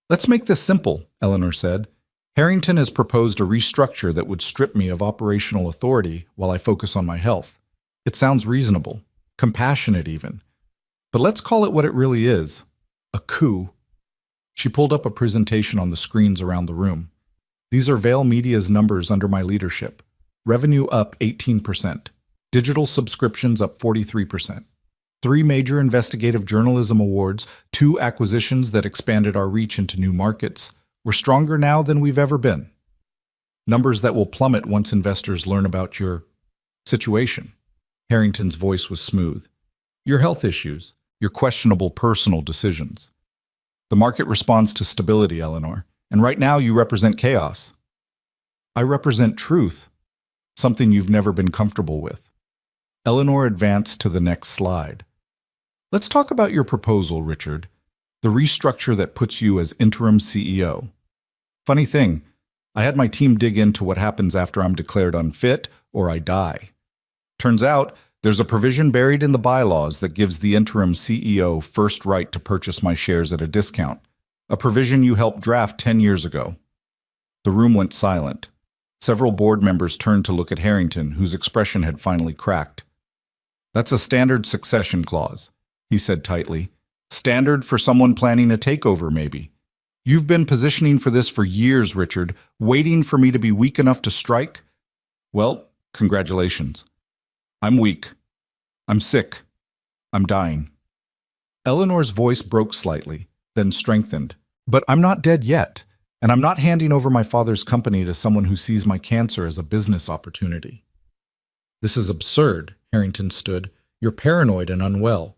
Let's make this simple, Eleanor said. Harrington has proposed a restructure that would strip me of operational authority while I focus on my health. It sounds reasonable, compassionate even. But let's call it what it really is, a coup. She pulled up a presentation on the screens around the room. These are Vail Media's numbers under my leadership. Revenue up 18%. Digital subscriptions up 43%. 3 major investigative journalism awards, 2 acquisitions that expanded our reach into new markets. We're stronger now than we've ever been. Numbers that will plummet once investors learn about your situation. Harrington's voice was smooth. Your health issues, your questionable personal decisions. The market responds to stability, Eleanor, and right now you represent chaos. I represent truth, something you've never been comfortable with. Eleanor advanced to the next slide. Let's talk about your proposal, Richard, the restructure that puts you as interim CEO. Funny thing, I had my team dig into what happens after I'm declared unfit or I die. Turns out, there's a provision buried in the bylaws that gives the interim CEO first right to purchase my shares at a discount, a provision you helped draft 10 years ago. The room went silent. Several board members turned to look at Harrington, whose expression had finally cracked. That's a standard succession clause, he said tightly. Standard for someone planning a takeover, maybe. You've been positioning for this for years, Richard, waiting for me to be weak enough to strike? Well, congratulations. I'm weak. I'm sick. I'm dying. Eleanor's voice broke slightly, then strengthened. But I'm not dead yet, and I'm not handing over my father's company to someone who sees my cancer as a business opportunity. This is absurd, Harrington stood. You're paranoid and unwell.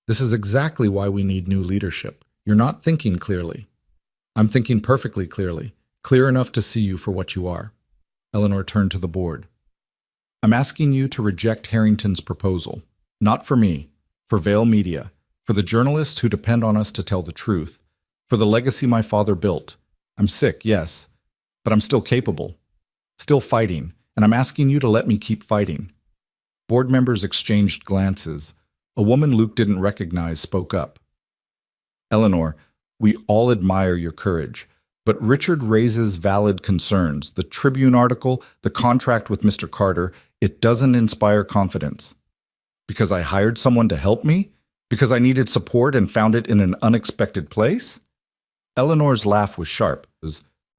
This is exactly why we need new leadership. You're not thinking clearly. I'm thinking perfectly clearly, clear enough to see you for what you are. Eleanor turned to the board. I'm asking you to reject Harrington's proposal. Not for me, for Vail Media, for the journalists who depend on us to tell the truth, for the legacy my father built. I'm sick, yes, but I'm still capable, still fighting, and I'm asking you to let me keep fighting. Board members exchanged glances. A woman Luke didn't recognize spoke up. Eleanor, we all admire your courage, but Richard raises valid concerns. The Tribune article, the contract with Mr. Carter, it doesn't inspire confidence. Because I hired someone to help me? Because I needed support and found it in an unexpected place? Eleanor's laugh was sharp.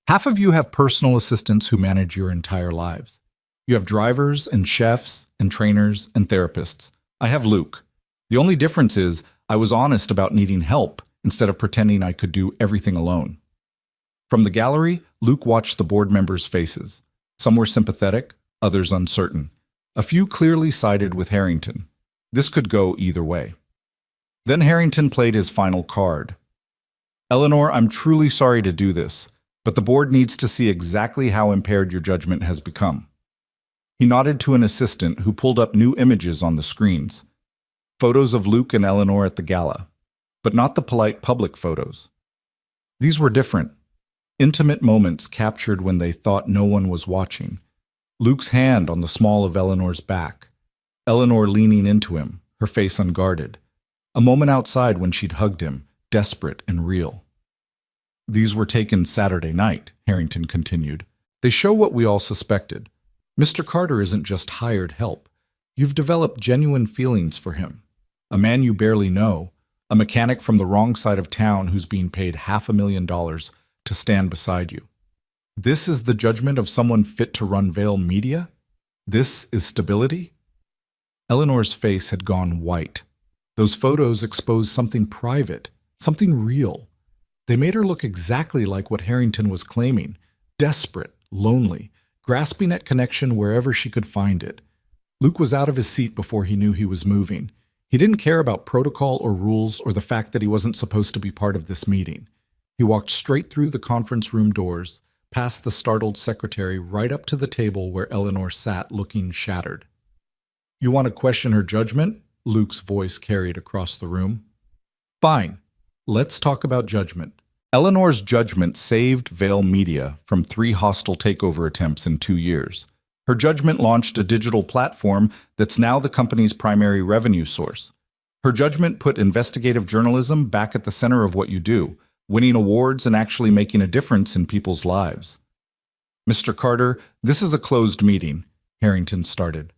Half of you have personal assistants who manage your entire lives. You have drivers and chefs and trainers and therapists. I have Luke. The only difference is I was honest about needing help instead of pretending I could do everything alone. From the gallery, Luke watched the board members' faces. Some were sympathetic, others uncertain. A few clearly sided with Harrington. This could go either way. Then Harrington played his final card. Eleanor, I'm truly sorry to do this, but the board needs to see exactly how impaired your judgment has become. He nodded to an assistant who pulled up new images on the screens. Photos of Luke and Eleanor at the gala, but not the polite public photos. These were different. Intimate moments captured when they thought no one was watching. Luke's hand on the small of Eleanor's back. Eleanor leaning into him, her face unguarded. A moment outside when she'd hugged him, desperate and real. These were taken Saturday night, Harrington continued. They show what we all suspected. Mr. Carter isn't just hired help. You've developed genuine feelings for him. A man you barely know, a mechanic from the wrong side of town who's being paid $500,000 to stand beside you. This is the judgment of someone fit to run Vale Media? This is stability? Eleanor's face had gone white. Those photos exposed something private, something real. They made her look exactly like what Harrington was claiming, desperate, lonely, grasping at connection wherever she could find it. Luke was out of his seat before he knew he was moving. He didn't care about protocol or rules or the fact that he wasn't supposed to be part of this meeting. He walked straight through the conference room doors, past the startled secretary, right up to the table where Eleanor sat looking shattered. You want to question her judgment? Luke's voice carried across the room. Fine. Let's talk about judgment. Eleanor's judgment saved Vale Media from 3 hostile takeover attempts in 2 years. Her judgment launched a digital platform that's now the company's primary revenue source. Her judgment put investigative journalism back at the center of what you do, winning awards and actually making a difference in people's lives. Mr. Carter, this is a closed meeting, Harrington started.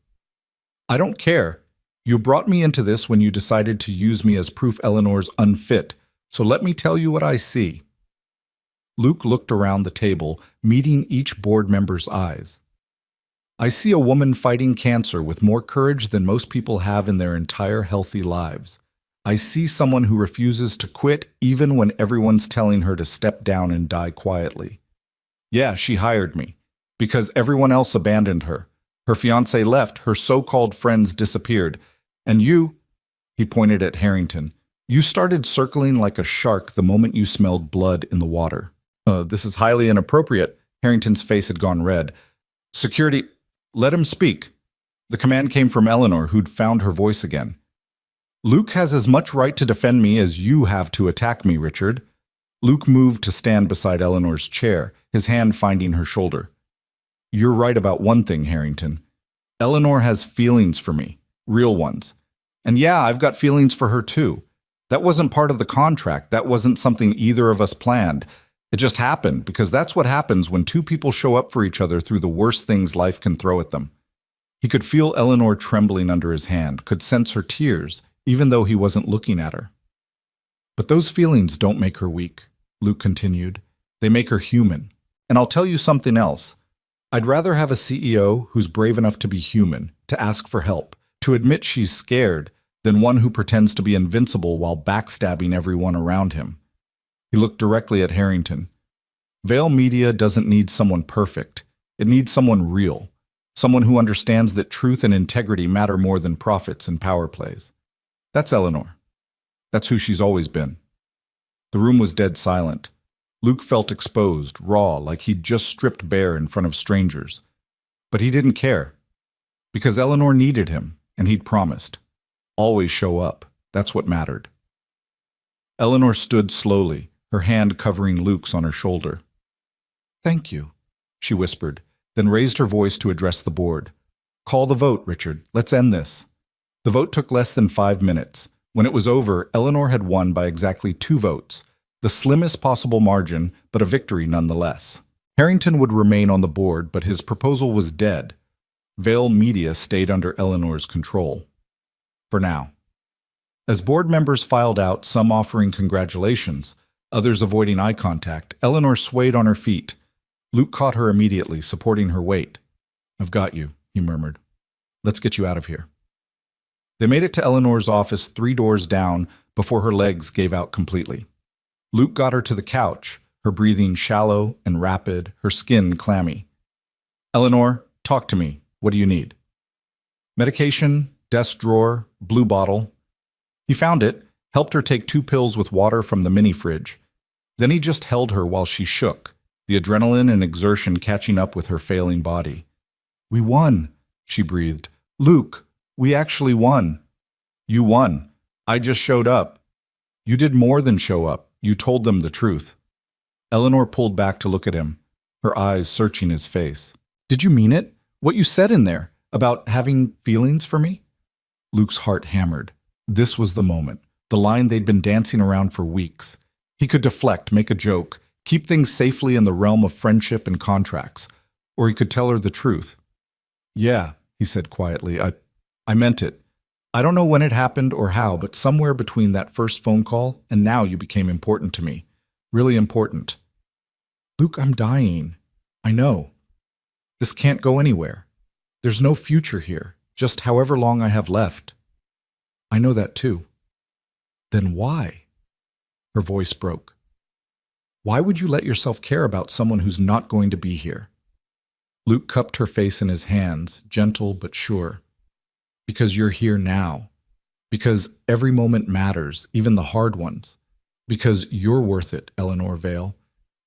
I don't care. You brought me into this when you decided to use me as proof Eleanor's unfit, so let me tell you what I see. Luke looked around the table, meeting each board member's eyes. I see a woman fighting cancer with more courage than most people have in their entire healthy lives. I see someone who refuses to quit even when everyone's telling her to step down and die quietly. Yeah, she hired me, because everyone else abandoned her. Her fiancé left, her so-called friends disappeared, and you, he pointed at Harrington, you started circling like a shark the moment you smelled blood in the water. This is highly inappropriate. Harrington's face had gone red. Security, let him speak. The command came from Eleanor, who'd found her voice again. Luke has as much right to defend me as you have to attack me, Richard. Luke moved to stand beside Eleanor's chair, his hand finding her shoulder. You're right about one thing, Harrington. Eleanor has feelings for me, real ones. And yeah, I've got feelings for her too. That wasn't part of the contract. That wasn't something either of us planned. It just happened because that's what happens when 2 people show up for each other through the worst things life can throw at them. He could feel Eleanor trembling under his hand, could sense her tears, even though he wasn't looking at her. But those feelings don't make her weak, Luke continued. They make her human. And I'll tell you something else. I'd rather have a CEO who's brave enough to be human, to ask for help, to admit she's scared, than one who pretends to be invincible while backstabbing everyone around him. He looked directly at Harrington. Vale Media doesn't need someone perfect. It needs someone real. Someone who understands that truth and integrity matter more than profits and power plays. That's Eleanor. That's who she's always been. The room was dead silent. Luke felt exposed, raw, like he'd just stripped bare in front of strangers. But he didn't care. Because Eleanor needed him, and he'd promised. Always show up. That's what mattered. Eleanor stood slowly, her hand covering Luke's on her shoulder. Thank you, she whispered, then raised her voice to address the board. Call the vote, Richard. Let's end this. The vote took less than 5 minutes. When it was over, Eleanor had won by exactly 2 votes, the slimmest possible margin, but a victory nonetheless. Harrington would remain on the board, but his proposal was dead. Vale Media stayed under Eleanor's control. For now. As board members filed out, some offering congratulations, others avoiding eye contact, Eleanor swayed on her feet. Luke caught her immediately, supporting her weight. I've got you, he murmured. Let's get you out of here. They made it to Eleanor's office 3 doors down before her legs gave out completely. Luke got her to the couch, her breathing shallow and rapid, her skin clammy. Eleanor, talk to me. What do you need? Medication, desk drawer, blue bottle. He found it, helped her take 2 pills with water from the mini fridge. Then he just held her while she shook, the adrenaline and exertion catching up with her failing body. "We won," she breathed. "Luke, we actually won." "You won. I just showed up." "You did more than show up. You told them the truth." Eleanor pulled back to look at him, her eyes searching his face. "Did you mean it? What you said in there, about having feelings for me?" Luke's heart hammered. This was the moment, the line they'd been dancing around for weeks. He could deflect, make a joke, keep things safely in the realm of friendship and contracts, or he could tell her the truth. "Yeah," he said quietly, I meant it. I don't know when it happened or how, but somewhere between that first phone call and now you became important to me. Really important." "Luke, I'm dying. I know. This can't go anywhere. There's no future here, just however long I have left." "I know that too." "Then why?" Her voice broke. "Why would you let yourself care about someone who's not going to be here?" Luke cupped her face in his hands, gentle but sure. "Because you're here now. Because every moment matters, even the hard ones. Because you're worth it, Eleanor Vale,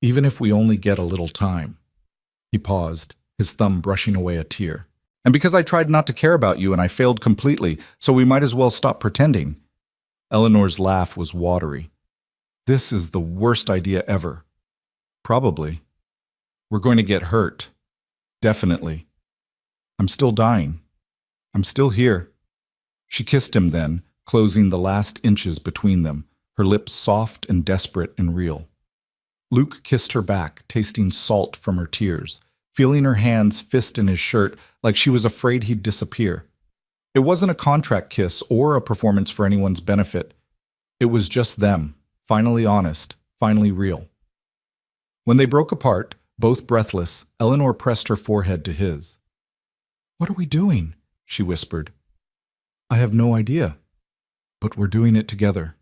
even if we only get a little time." He paused, his thumb brushing away a tear. "And because I tried not to care about you and I failed completely, so we might as well stop pretending." Eleanor's laugh was watery. "This is the worst idea ever." "Probably. We're going to get hurt. Definitely. I'm still dying. I'm still here." She kissed him then, closing the last inches between them, her lips soft and desperate and real. Luke kissed her back, tasting salt from her tears, feeling her hands fist in his shirt like she was afraid he'd disappear. It wasn't a contract kiss or a performance for anyone's benefit. It was just them, finally honest, finally real. When they broke apart, both breathless, Eleanor pressed her forehead to his. "What are we doing?" she whispered. "I have no idea. But we're doing it together."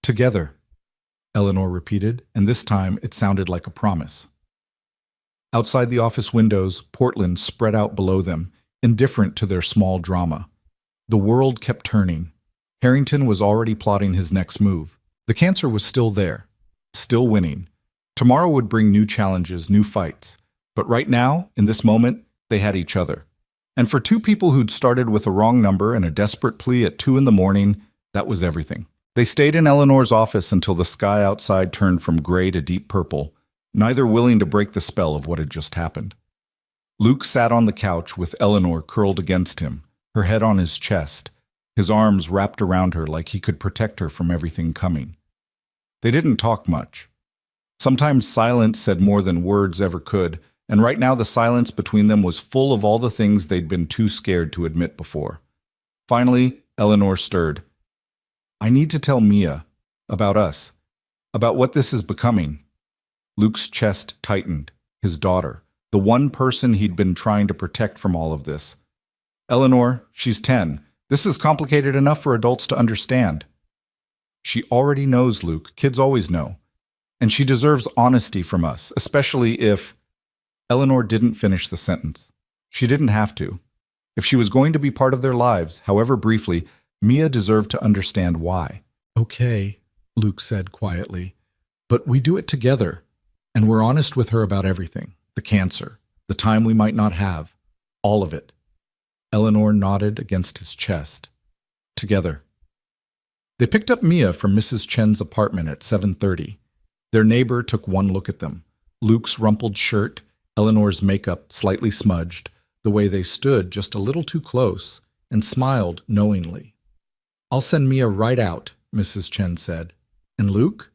"Together," Eleanor repeated, and this time it sounded like a promise. Outside the office windows, Portland spread out below them, indifferent to their small drama. The world kept turning. Harrington was already plotting his next move. The cancer was still there, still winning. Tomorrow would bring new challenges, new fights. But right now, in this moment, they had each other. And for two people who'd started with a wrong number and a desperate plea at 2 a.m, that was everything. They stayed in Eleanor's office until the sky outside turned from gray to deep purple, neither willing to break the spell of what had just happened. Luke sat on the couch with Eleanor curled against him, her head on his chest, his arms wrapped around her like he could protect her from everything coming. They didn't talk much. Sometimes silence said more than words ever could, and right now the silence between them was full of all the things they'd been too scared to admit before. Finally, Eleanor stirred. "I need to tell Mia about us, about what this is becoming." Luke's chest tightened, his daughter, the one person he'd been trying to protect from all of this. "Eleanor, she's 10. This is complicated enough for adults to understand." "She already knows, Luke. Kids always know. And she deserves honesty from us, especially if—" Eleanor didn't finish the sentence. She didn't have to. If she was going to be part of their lives, however briefly, Mia deserved to understand why. "Okay," Luke said quietly, "but we do it together, and we're honest with her about everything. The cancer, the time we might not have, all of it." Eleanor nodded against his chest. "Together." They picked up Mia from Mrs. Chen's apartment at 7:30. Their neighbor took one look at them. Luke's rumpled shirt, Eleanor's makeup slightly smudged, the way they stood just a little too close, and smiled knowingly. "I'll send Mia right out," Mrs. Chen said. "And Luke?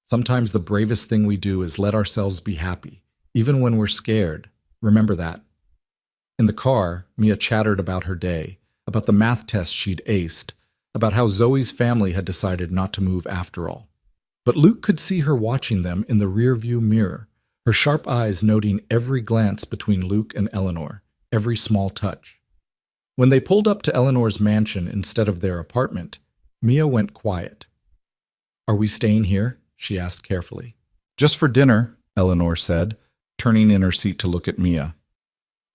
Sometimes the bravest thing we do is let ourselves be happy, even when we're scared. Remember that." In the car, Mia chattered about her day, about the math test she'd aced, about how Zoe's family had decided not to move after all. But Luke could see her watching them in the rearview mirror, her sharp eyes noting every glance between Luke and Eleanor, every small touch. When they pulled up to Eleanor's mansion instead of their apartment, Mia went quiet. "Are we staying here?" she asked carefully. "Just for dinner," Eleanor said, turning in her seat to look at Mia.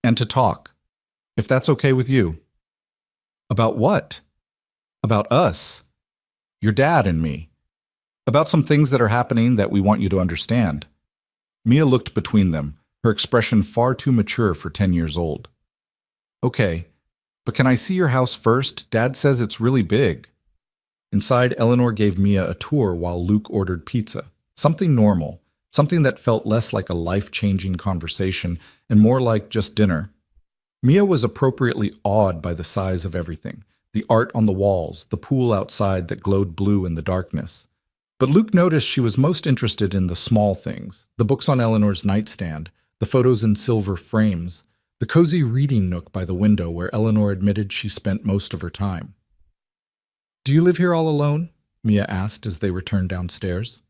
"And to talk, if that's okay with you." About what? About us. Your dad and me. About some things that are happening that we want you to understand. Mia looked between them, her expression far too mature for 10 years old. Okay, but can I see your house first? Dad says it's really big. Inside, Eleanor gave Mia a tour while Luke ordered pizza. Something normal, something that felt less like a life-changing conversation and more like just dinner. Mia was appropriately awed by the size of everything, the art on the walls, the pool outside that glowed blue in the darkness. But Luke noticed she was most interested in the small things, the books on Eleanor's nightstand, the photos in silver frames, the cozy reading nook by the window where Eleanor admitted she spent most of her time. "Do you live here all alone?" Mia asked as they returned downstairs.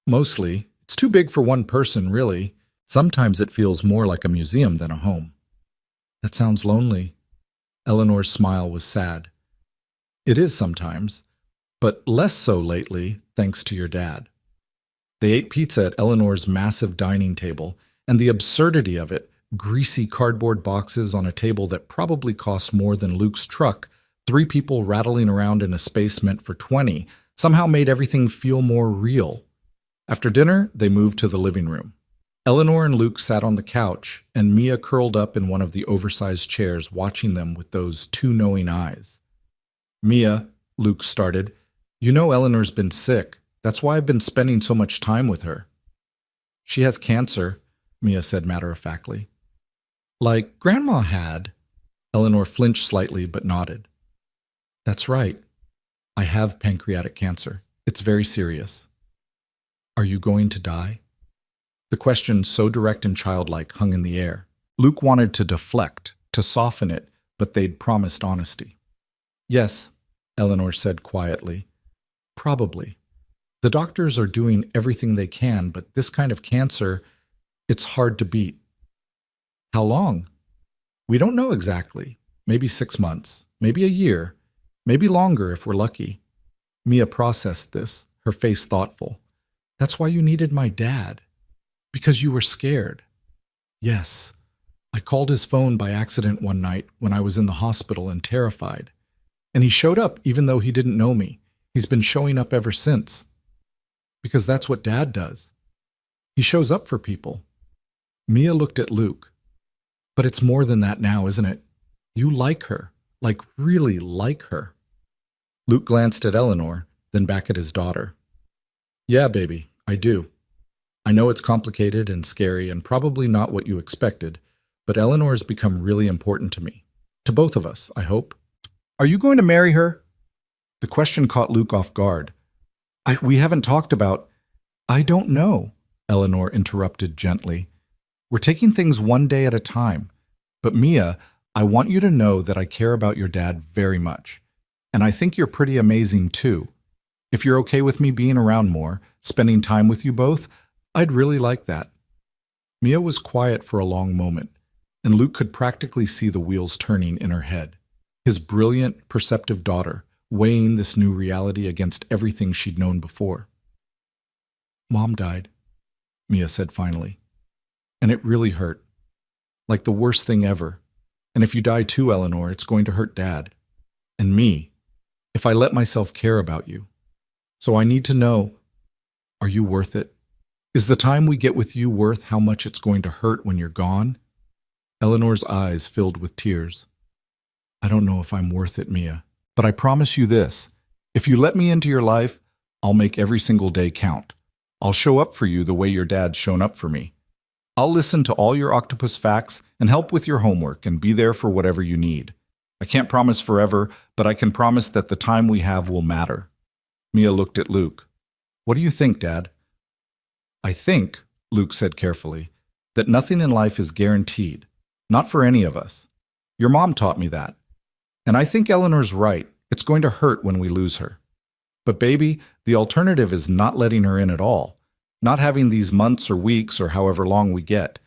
"Mostly. It's too big for one person, really. Sometimes it feels more like a museum than a home." "That sounds lonely." Eleanor's smile was sad. "It is sometimes, but less so lately, thanks to your dad." They ate pizza at Eleanor's massive dining table, and the absurdity of it, greasy cardboard boxes on a table that probably cost more than Luke's truck, 3 people rattling around in a space meant for 20, somehow made everything feel more real. After dinner, they moved to the living room. Eleanor and Luke sat on the couch, and Mia curled up in one of the oversized chairs, watching them with those 2 knowing eyes. "Mia," Luke started, "you know Eleanor's been sick. That's why I've been spending so much time with her." "She has cancer," Mia said matter-of-factly. "Like Grandma had." Eleanor flinched slightly but nodded. "That's right. I have pancreatic cancer. It's very serious." "Are you going to die?" The question, so direct and childlike, hung in the air. Luke wanted to deflect, to soften it, but they'd promised honesty. "Yes," Eleanor said quietly. "Probably. The doctors are doing everything they can, but this kind of cancer, it's hard to beat." "How long?" "We don't know exactly. Maybe 6 months, maybe a year, maybe longer if we're lucky." Mia processed this, her face thoughtful. "That's why you needed my dad. Because you were scared." "Yes. I called his phone by accident one night when I was in the hospital and terrified. And he showed up even though he didn't know me. He's been showing up ever since." "Because that's what Dad does. He shows up for people." Mia looked at Luke. "But it's more than that now, isn't it? You like her, like really like her." Luke glanced at Eleanor, then back at his daughter. "Yeah, baby, I do. I know it's complicated and scary and probably not what you expected, but Eleanor has become really important to me. To both of us, I hope." "Are you going to marry her?" The question caught Luke off guard. We haven't talked about—" "I don't know," Eleanor interrupted gently. "We're taking things one day at a time. But Mia, I want you to know that I care about your dad very much. And I think you're pretty amazing too. If you're okay with me being around more, spending time with you both, I'd really like that." Mia was quiet for a long moment, and Luke could practically see the wheels turning in her head. His brilliant, perceptive daughter, weighing this new reality against everything she'd known before. "Mom died," Mia said finally. "And it really hurt. Like the worst thing ever. And if you die too, Eleanor, it's going to hurt Dad. And me, if I let myself care about you. So I need to know, are you worth it? Is the time we get with you worth how much it's going to hurt when you're gone?" Eleanor's eyes filled with tears. "I don't know if I'm worth it, Mia. But I promise you this. If you let me into your life, I'll make every single day count. I'll show up for you the way your dad's shown up for me. I'll listen to all your octopus facts and help with your homework and be there for whatever you need. I can't promise forever, but I can promise that the time we have will matter." Mia looked at Luke. "What do you think, Dad?" "I think," Luke said carefully, "that nothing in life is guaranteed. Not for any of us. Your mom taught me that. And I think Eleanor's right. It's going to hurt when we lose her. But baby, the alternative is not letting her in at all. Not having these months or weeks or however long we get.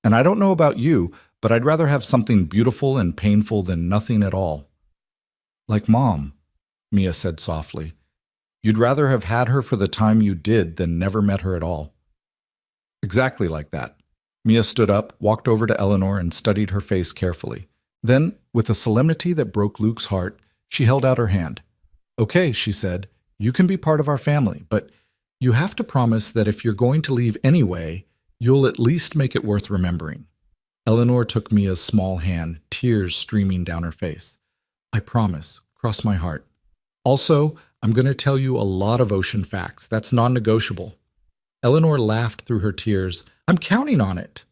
And I don't know about you, but I'd rather have something beautiful and painful than nothing at all." "Like Mom," Mia said softly. "You'd rather have had her for the time you did than never met her at all." "Exactly like that." Mia stood up, walked over to Eleanor, and studied her face carefully. Then, with a solemnity that broke Luke's heart, she held out her hand. "Okay," she said, "you can be part of our family, but you have to promise that if you're going to leave anyway, you'll at least make it worth remembering." Eleanor took Mia's small hand, tears streaming down her face. "I promise. Cross my heart. Also, I'm going to tell you a lot of ocean facts. That's non-negotiable." Eleanor laughed through her tears. "I'm counting on it."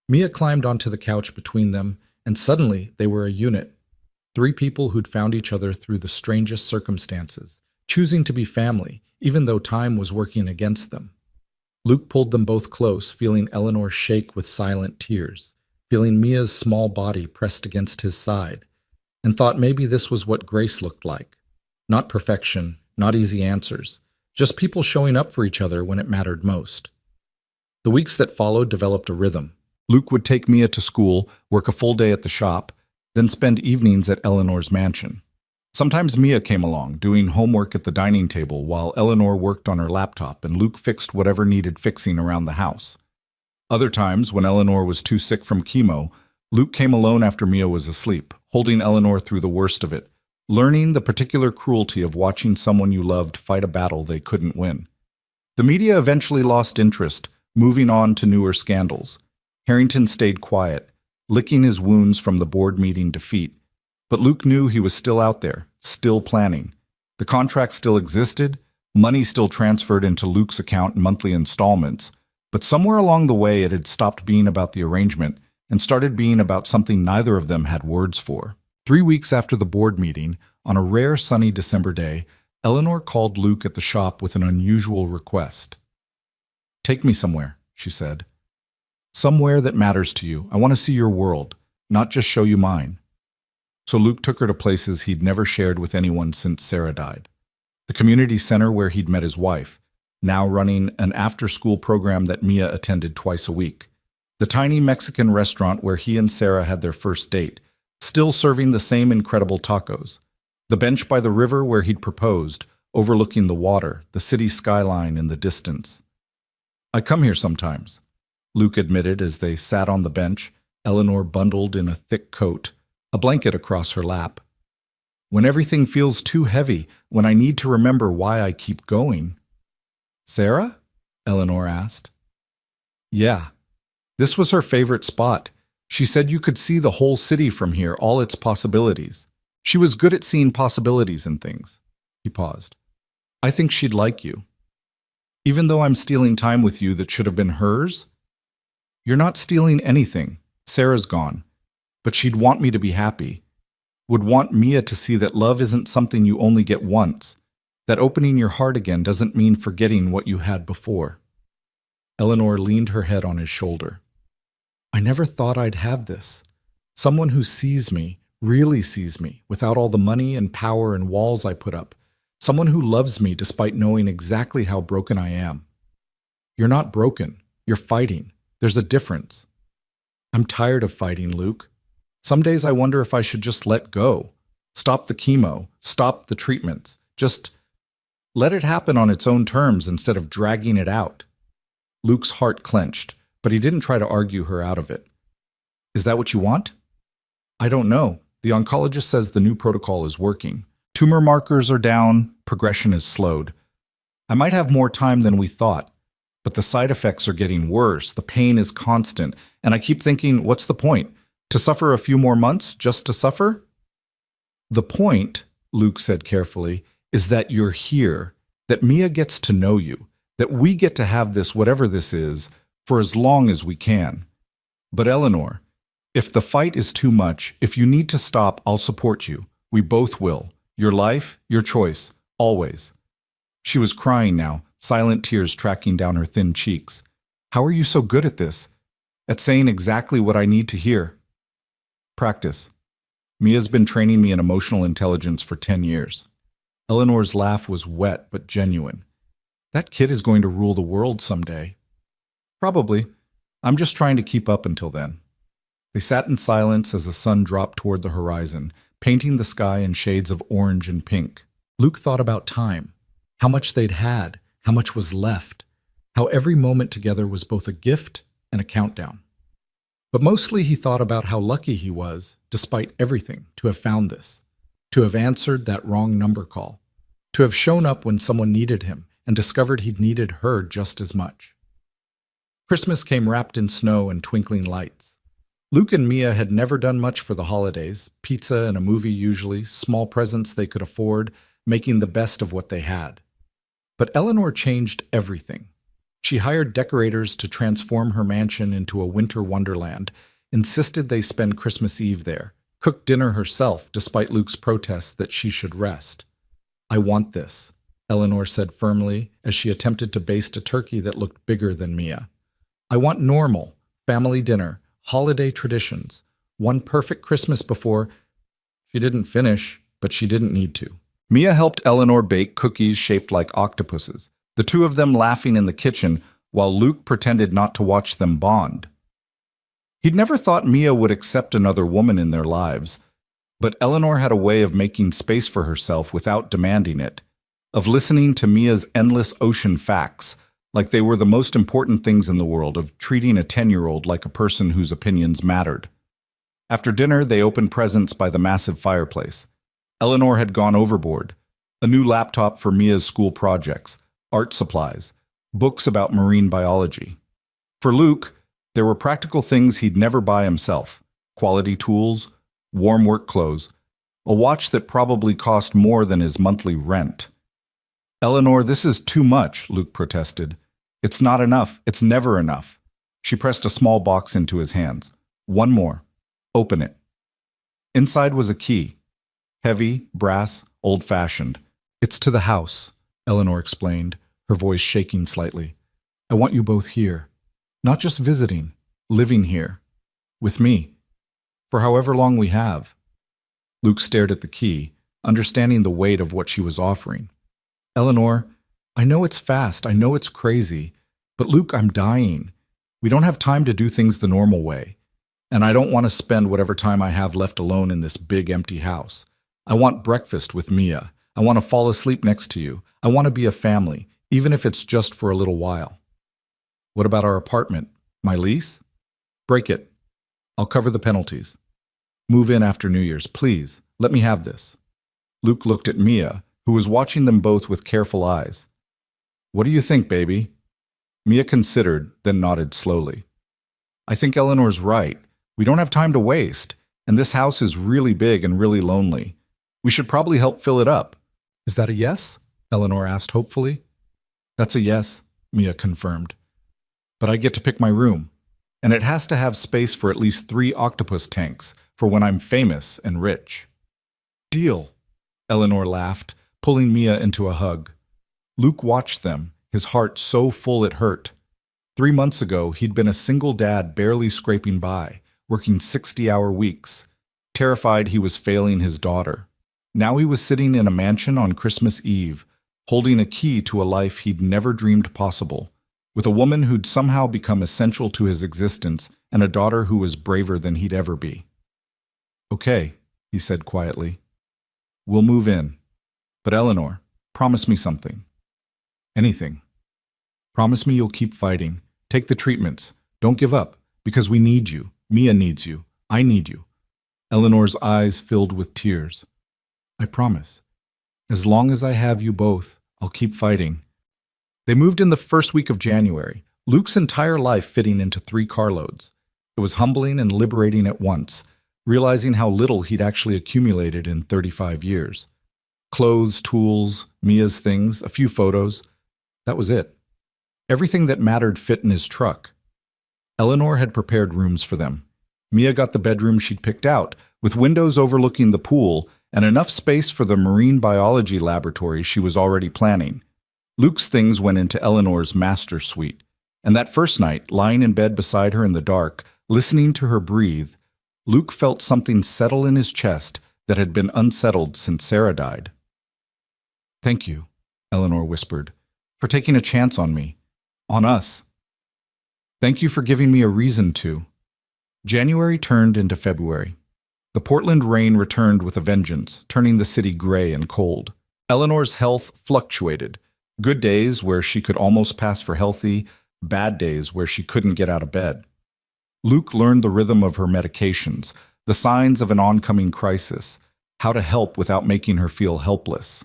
Mia climbed onto the couch between them, and suddenly they were a unit. Three people who'd found each other through the strangest circumstances, choosing to be family, even though time was working against them. Luke pulled them both close, feeling Eleanor shake with silent tears, feeling Mia's small body pressed against his side, and thought maybe this was what grace looked like. Not perfection, not easy answers, just people showing up for each other when it mattered most. The weeks that followed developed a rhythm. Luke would take Mia to school, work a full day at the shop, then spend evenings at Eleanor's mansion. Sometimes Mia came along, doing homework at the dining table while Eleanor worked on her laptop and Luke fixed whatever needed fixing around the house. Other times, when Eleanor was too sick from chemo, Luke came alone after Mia was asleep, holding Eleanor through the worst of it, learning the particular cruelty of watching someone you loved fight a battle they couldn't win. The media eventually lost interest, moving on to newer scandals. Harrington stayed quiet, licking his wounds from the board meeting defeat, but Luke knew he was still out there, still planning. The contract still existed, money still transferred into Luke's account in monthly installments, but somewhere along the way it had stopped being about the arrangement and started being about something neither of them had words for. 3 weeks after the board meeting, on a rare sunny December day, Eleanor called Luke at the shop with an unusual request. "Take me somewhere," she said. "Somewhere that matters to you. I want to see your world, not just show you mine." So Luke took her to places he'd never shared with anyone since Sarah died. The community center where he'd met his wife, now running an after-school program that Mia attended twice a week. The tiny Mexican restaurant where he and Sarah had their first date, still serving the same incredible tacos. The bench by the river where he'd proposed, overlooking the water, the city skyline in the distance. "I come here sometimes," Luke admitted as they sat on the bench, Eleanor bundled in a thick coat, a blanket across her lap. "When everything feels too heavy, when I need to remember why I keep going." "Sarah?" Eleanor asked. "Yeah. This was her favorite spot. She said you could see the whole city from here, all its possibilities. She was good at seeing possibilities in things." He paused. "I think she'd like you. Even though I'm stealing time with you that should have been hers?" "You're not stealing anything. Sarah's gone. But she'd want me to be happy. Would want Mia to see that love isn't something you only get once, that opening your heart again doesn't mean forgetting what you had before." Eleanor leaned her head on his shoulder. "I never thought I'd have this. Someone who sees me, really sees me, without all the money and power and walls I put up. Someone who loves me despite knowing exactly how broken I am." "You're not broken. You're fighting. There's a difference." "I'm tired of fighting, Luke. Some days I wonder if I should just let go. Stop the chemo. Stop the treatments. Just let it happen on its own terms instead of dragging it out." Luke's heart clenched, but he didn't try to argue her out of it. "Is that what you want?" "I don't know. The oncologist says the new protocol is working. Tumor markers are down, progression is slowed. I might have more time than we thought, but the side effects are getting worse, the pain is constant, and I keep thinking, what's the point? To suffer a few more months just to suffer?" "The point," Luke said carefully, "is that you're here, that Mia gets to know you, that we get to have this, whatever this is, for as long as we can. But Eleanor, if the fight is too much, if you need to stop, I'll support you. We both will. Your life, your choice, always." She was crying now, silent tears tracking down her thin cheeks. "How are you so good at this? At saying exactly what I need to hear?" "Practice. Mia's been training me in emotional intelligence for 10 years. Eleanor's laugh was wet but genuine. "That kid is going to rule the world someday." "Probably. I'm just trying to keep up until then." They sat in silence as the sun dropped toward the horizon, painting the sky in shades of orange and pink. Luke thought about time, how much they'd had, how much was left, how every moment together was both a gift and a countdown. But mostly he thought about how lucky he was, despite everything, to have found this, to have answered that wrong number call, to have shown up when someone needed him and discovered he'd needed her just as much. Christmas came wrapped in snow and twinkling lights. Luke and Mia had never done much for the holidays, pizza and a movie usually, small presents they could afford, making the best of what they had. But Eleanor changed everything. She hired decorators to transform her mansion into a winter wonderland, insisted they spend Christmas Eve there, cooked dinner herself despite Luke's protests that she should rest. "I want this," Eleanor said firmly as she attempted to baste a turkey that looked bigger than Mia. "I want normal, family dinner, holiday traditions, one perfect Christmas before—" She didn't finish, but she didn't need to. Mia helped Eleanor bake cookies shaped like octopuses, the two of them laughing in the kitchen while Luke pretended not to watch them bond. He'd never thought Mia would accept another woman in their lives, but Eleanor had a way of making space for herself without demanding it, of listening to Mia's endless ocean facts, like they were the most important things in the world, of treating a 10-year-old like a person whose opinions mattered. After dinner, they opened presents by the massive fireplace. Eleanor had gone overboard. A new laptop for Mia's school projects, art supplies, books about marine biology. For Luke, there were practical things he'd never buy himself: quality tools, warm work clothes, a watch that probably cost more than his monthly rent. "Eleanor, this is too much," Luke protested. "It's not enough. It's never enough." She pressed a small box into his hands. "One more. Open it." Inside was a key. Heavy, brass, old-fashioned. "It's to the house," Eleanor explained, her voice shaking slightly. "I want you both here. Not just visiting, living here. With me. For however long we have." Luke stared at the key, understanding the weight of what she was offering. "Eleanor, I know it's fast, I know it's crazy, but Luke, I'm dying. We don't have time to do things the normal way. And I don't want to spend whatever time I have left alone in this big empty house. I want breakfast with Mia. I want to fall asleep next to you. I want to be a family, even if it's just for a little while." "What about our apartment? My lease?" "Break it. I'll cover the penalties. Move in after New Year's, please. Let me have this." Luke looked at Mia, who was watching them both with careful eyes. "What do you think, baby?" Mia considered, then nodded slowly. "I think Eleanor's right. We don't have time to waste, and this house is really big and really lonely. We should probably help fill it up." "Is that a yes?" Eleanor asked hopefully. "That's a yes," Mia confirmed. "But I get to pick my room, and it has to have space for at least 3 octopus tanks for when I'm famous and rich." "Deal," Eleanor laughed, pulling Mia into a hug. Luke watched them, his heart so full it hurt. 3 months ago, he'd been a single dad barely scraping by, working 60-hour weeks, terrified he was failing his daughter. Now he was sitting in a mansion on Christmas Eve, holding a key to a life he'd never dreamed possible, with a woman who'd somehow become essential to his existence and a daughter who was braver than he'd ever be. "Okay," he said quietly. "We'll move in. But Eleanor, promise me something. Anything. Promise me you'll keep fighting. Take the treatments. Don't give up, because we need you. Mia needs you. I need you." Eleanor's eyes filled with tears. "I promise. As long as I have you both, I'll keep fighting." They moved in the first week of January, Luke's entire life fitting into 3 carloads. It was humbling and liberating at once, realizing how little he'd actually accumulated in 35 years. Clothes, tools, Mia's things, a few photos. That was it. Everything that mattered fit in his truck. Eleanor had prepared rooms for them. Mia got the bedroom she'd picked out, with windows overlooking the pool and enough space for the marine biology laboratory she was already planning. Luke's things went into Eleanor's master suite, and that first night, lying in bed beside her in the dark, listening to her breathe, Luke felt something settle in his chest that had been unsettled since Sarah died. "Thank you," Eleanor whispered, "for taking a chance on me, on us. Thank you for giving me a reason to." January turned into February. The Portland rain returned with a vengeance, turning the city gray and cold. Eleanor's health fluctuated. Good days where she could almost pass for healthy, bad days where she couldn't get out of bed. Luke learned the rhythm of her medications, the signs of an oncoming crisis, how to help without making her feel helpless.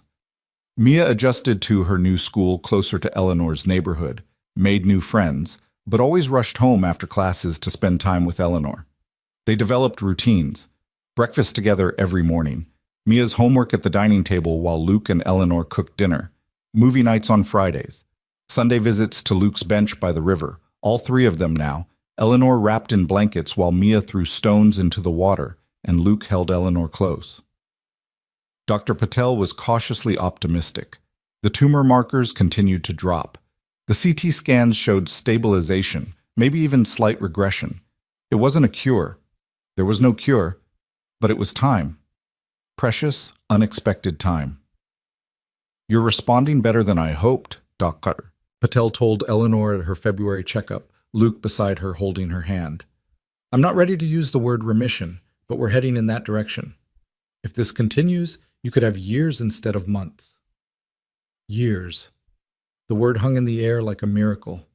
Mia adjusted to her new school closer to Eleanor's neighborhood, made new friends, but always rushed home after classes to spend time with Eleanor. They developed routines. Breakfast together every morning. Mia's homework at the dining table while Luke and Eleanor cooked dinner. Movie nights on Fridays. Sunday visits to Luke's bench by the river. All three of them now. Eleanor wrapped in blankets while Mia threw stones into the water, and Luke held Eleanor close. Dr. Patel was cautiously optimistic. The tumor markers continued to drop. The CT scans showed stabilization, maybe even slight regression. It wasn't a cure. There was no cure, but it was time. Precious, unexpected time. "You're responding better than I hoped, Dr. Patel told Eleanor at her February checkup, Luke beside her holding her hand. "I'm not ready to use the word remission, but we're heading in that direction. If this continues, you could have years instead of months." Years. The word hung in the air like a miracle.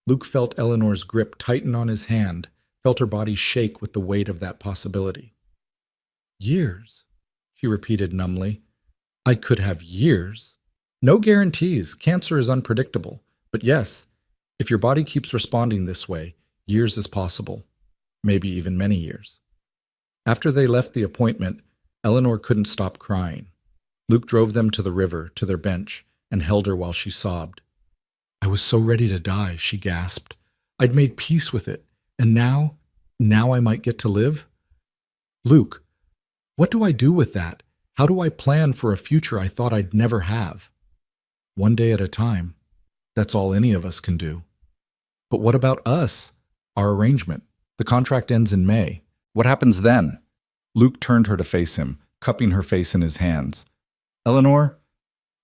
Luke felt Eleanor's grip tighten on his hand, felt her body shake with the weight of that possibility. "Years," she repeated numbly. "I could have years. No guarantees. Cancer is unpredictable. But yes, if your body keeps responding this way, years is possible. Maybe even many years." After they left the appointment, Eleanor couldn't stop crying. Luke drove them to the river, to their bench, and held her while she sobbed. "I was so ready to die," she gasped. "I'd made peace with it, and now I might get to live? Luke, what do I do with that? How do I plan for a future I thought I'd never have?" "One day at a time. That's all any of us can do." "But what about us? Our arrangement? The contract ends in May. What happens then?" Luke turned her to face him, cupping her face in his hands. "Eleanor,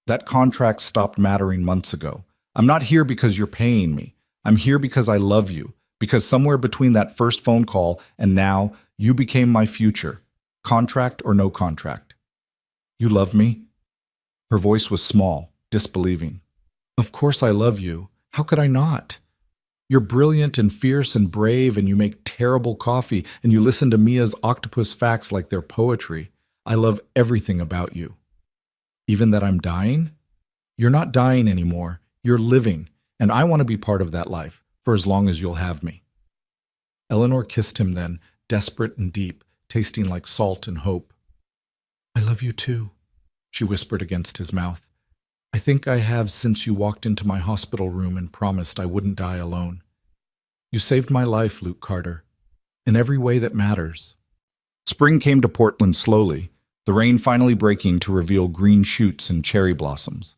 that contract stopped mattering months ago. I'm not here because you're paying me. I'm here because I love you, because somewhere between that first phone call and now, you became my future, contract or no contract." "You love me?" Her voice was small, disbelieving. "Of course I love you. How could I not? You're brilliant and fierce and brave, and you make terrible coffee, and you listen to Mia's octopus facts like they're poetry. I love everything about you." "Even that I'm dying?" "You're not dying anymore. You're living, and I want to be part of that life, for as long as you'll have me." Eleanor kissed him then, desperate and deep, tasting like salt and hope. "I love you too," she whispered against his mouth. "I think I have since you walked into my hospital room and promised I wouldn't die alone. You saved my life, Luke Carter, in every way that matters." Spring came to Portland slowly, the rain finally breaking to reveal green shoots and cherry blossoms.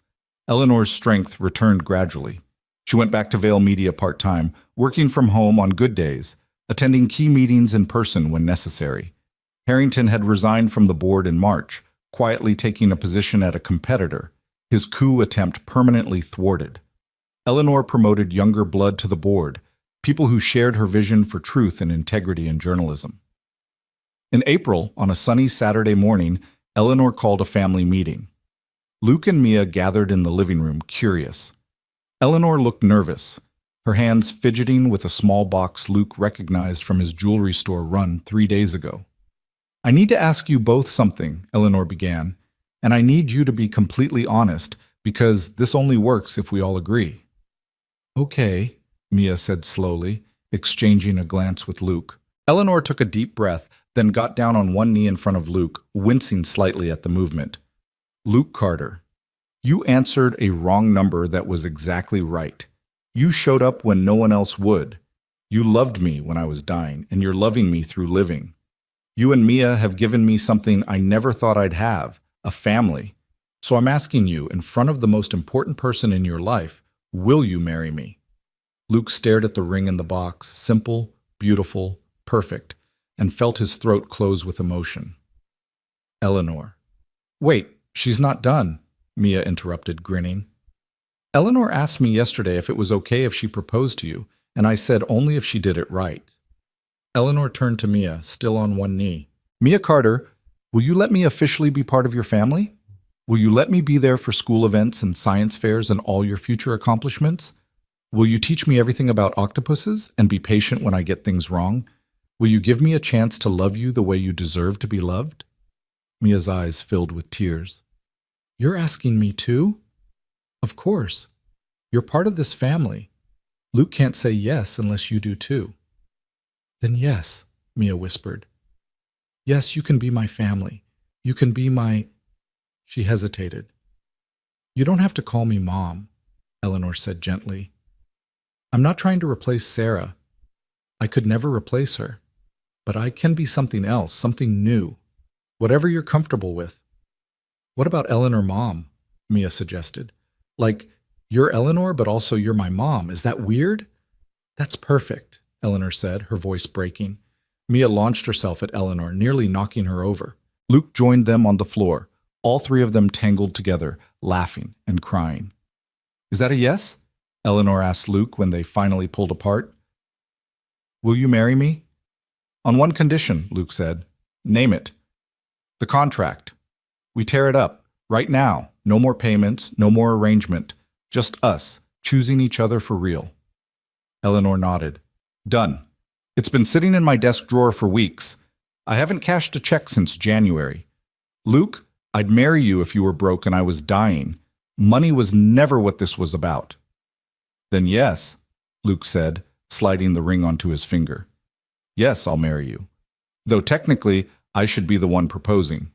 Eleanor's strength returned gradually. She went back to Vail Media part-time, working from home on good days, attending key meetings in person when necessary. Harrington had resigned from the board in March, quietly taking a position at a competitor, his coup attempt permanently thwarted. Eleanor promoted younger blood to the board, people who shared her vision for truth and integrity in journalism. In April, on a sunny Saturday morning, Eleanor called a family meeting. Luke and Mia gathered in the living room, curious. Eleanor looked nervous, her hands fidgeting with a small box Luke recognized from his jewelry store run 3 days ago. "I need to ask you both something," Eleanor began, "and I need you to be completely honest, because this only works if we all agree." "Okay," Mia said slowly, exchanging a glance with Luke. Eleanor took a deep breath, then got down on one knee in front of Luke, wincing slightly at the movement. "Luke Carter, you answered a wrong number that was exactly right. You showed up when no one else would. You loved me when I was dying, and you're loving me through living. You and Mia have given me something I never thought I'd have, a family. So I'm asking you, in front of the most important person in your life, will you marry me?" Luke stared at the ring in the box, simple, beautiful, perfect, and felt his throat close with emotion. "Eleanor." "Wait, she's not done," Mia interrupted, grinning. "Eleanor asked me yesterday if it was okay if she proposed to you, and I said only if she did it right." Eleanor turned to Mia, still on one knee. "Mia Carter, will you let me officially be part of your family? Will you let me be there for school events and science fairs and all your future accomplishments? Will you teach me everything about octopuses and be patient when I get things wrong? Will you give me a chance to love you the way you deserve to be loved? Mia's eyes filled with tears. You're asking me too? Of course. You're part of this family. Luke can't say yes unless you do too. Then yes, Mia whispered. Yes, you can be my family. You can be my... She hesitated. You don't have to call me Mom, Eleanor said gently. I'm not trying to replace Sarah. I could never replace her. But I can be something else, something new. Whatever you're comfortable with. What about Eleanor Mom? Mia suggested. Like, you're Eleanor, but also you're my mom. Is that weird? That's perfect, Eleanor said, her voice breaking. Mia launched herself at Eleanor, nearly knocking her over. Luke joined them on the floor, all three of them tangled together, laughing and crying. Is that a yes? Eleanor asked Luke when they finally pulled apart. Will you marry me? On one condition, Luke said. Name it. The contract. We tear it up, right now. No more payments, no more arrangement. Just us, choosing each other for real. Eleanor nodded. Done. It's been sitting in my desk drawer for weeks. I haven't cashed a check since January. Luke, I'd marry you if you were broke and I was dying. Money was never what this was about. Then yes, Luke said, sliding the ring onto his finger. Yes, I'll marry you. Though technically, I should be the one proposing.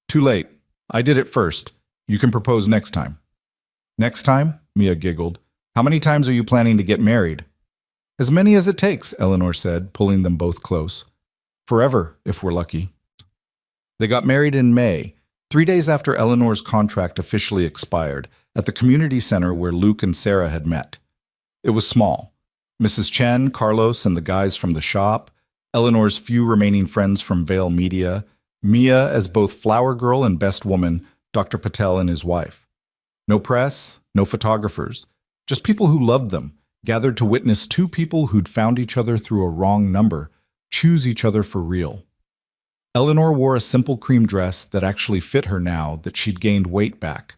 Too late. I did it first. You can propose next time. Next time? Mia giggled. How many times are you planning to get married? As many as it takes, Eleanor said, pulling them both close. Forever, if we're lucky. They got married in May, 3 days after Eleanor's contract officially expired, at the community center where Luke and Sarah had met. It was small. Mrs. Chen, Carlos, and the guys from the shop, Eleanor's few remaining friends from Vale Media, Mia as both flower girl and best woman, Dr. Patel and his wife. No press, no photographers, just people who loved them, gathered to witness two people who'd found each other through a wrong number, choose each other for real. Eleanor wore a simple cream dress that actually fit her now that she'd gained weight back.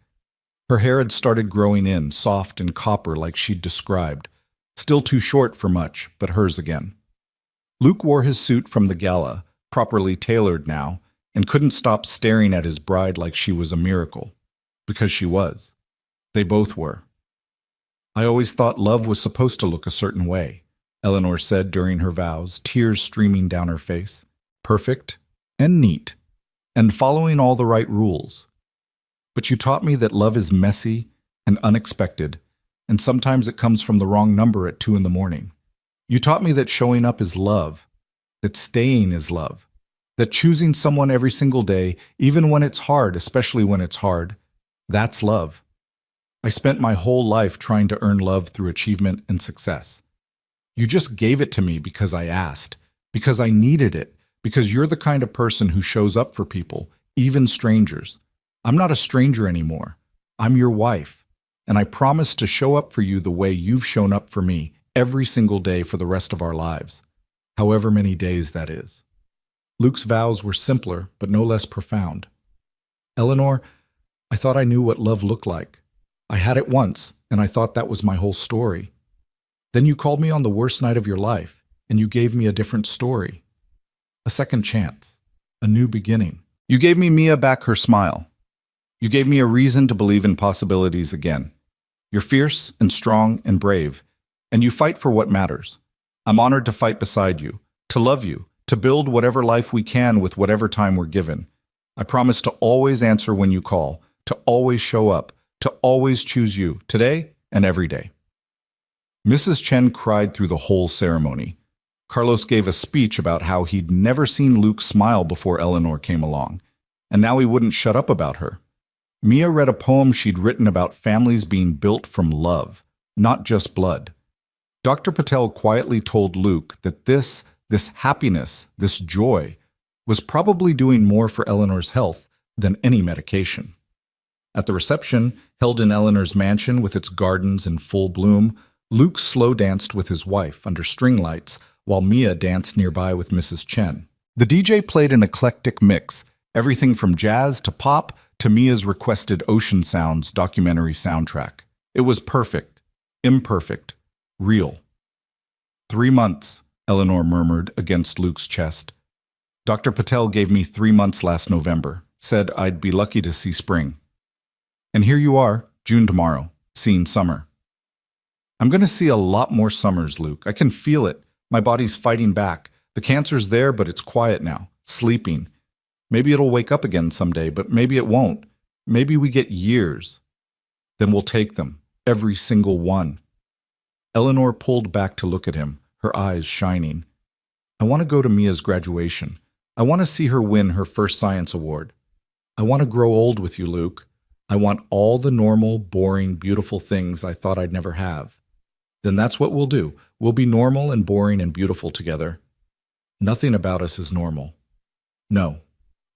Her hair had started growing in, soft and copper like she'd described, still too short for much, but hers again. Luke wore his suit from the gala, properly tailored now, and couldn't stop staring at his bride like she was a miracle. Because she was. They both were. I always thought love was supposed to look a certain way, Eleanor said during her vows, tears streaming down her face. Perfect and neat, and following all the right rules. But you taught me that love is messy and unexpected, and sometimes it comes from the wrong number at 2 a.m. You taught me that showing up is love, that staying is love, that choosing someone every single day, even when it's hard, especially when it's hard, that's love. I spent my whole life trying to earn love through achievement and success. You just gave it to me because I asked, because I needed it, because you're the kind of person who shows up for people, even strangers. I'm not a stranger anymore. I'm your wife, and I promise to show up for you the way you've shown up for me every single day for the rest of our lives, however many days that is. Luke's vows were simpler, but no less profound. Eleanor, I thought I knew what love looked like. I had it once, and I thought that was my whole story. Then you called me on the worst night of your life, and you gave me a different story. A second chance. A new beginning. You gave me Mia back her smile. You gave me a reason to believe in possibilities again. You're fierce and strong and brave, and you fight for what matters. I'm honored to fight beside you, to love you, to build whatever life we can with whatever time we're given. I promise to always answer when you call, to always show up, to always choose you, today and every day. Mrs. Chen cried through the whole ceremony. Carlos gave a speech about how he'd never seen Luke smile before Eleanor came along, and now he wouldn't shut up about her. Mia read a poem she'd written about families being built from love, not just blood. Dr. Patel quietly told Luke that this happiness, this joy, was probably doing more for Eleanor's health than any medication. At the reception, held in Eleanor's mansion with its gardens in full bloom, Luke slow danced with his wife under string lights while Mia danced nearby with Mrs. Chen. The DJ played an eclectic mix, everything from jazz to pop to Mia's requested Ocean Sounds documentary soundtrack. It was perfect, imperfect, Real. 3 months, Eleanor murmured against Luke's chest. Dr. Patel gave me 3 months last November, said I'd be lucky to see spring. And here you are, June tomorrow, seeing summer. I'm going to see a lot more summers, Luke. I can feel it. My body's fighting back. The cancer's there, but it's quiet now, sleeping. Maybe it'll wake up again someday, but maybe it won't. Maybe we get years. Then we'll take them, every single one. Eleanor pulled back to look at him, her eyes shining. I want to go to Mia's graduation. I want to see her win her first science award. I want to grow old with you, Luke. I want all the normal, boring, beautiful things I thought I'd never have. Then that's what we'll do. We'll be normal and boring and beautiful together. Nothing about us is normal. No,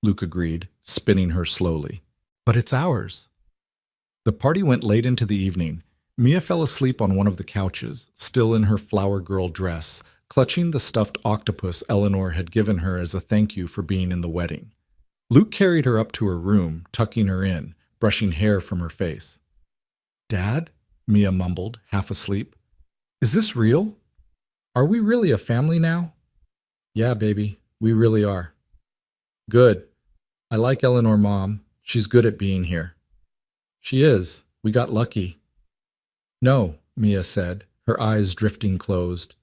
Luke agreed, spinning her slowly. But it's ours. The party went late into the evening. Mia fell asleep on one of the couches, still in her flower girl dress, clutching the stuffed octopus Eleanor had given her as a thank you for being in the wedding. Luke carried her up to her room, tucking her in, brushing hair from her face. Dad? Mia mumbled, half asleep. Is this real? Are we really a family now? Yeah, baby, we really are. Good. I like Eleanor, Mom. She's good at being here. She is. We got lucky. No, Mia said, her eyes drifting closed.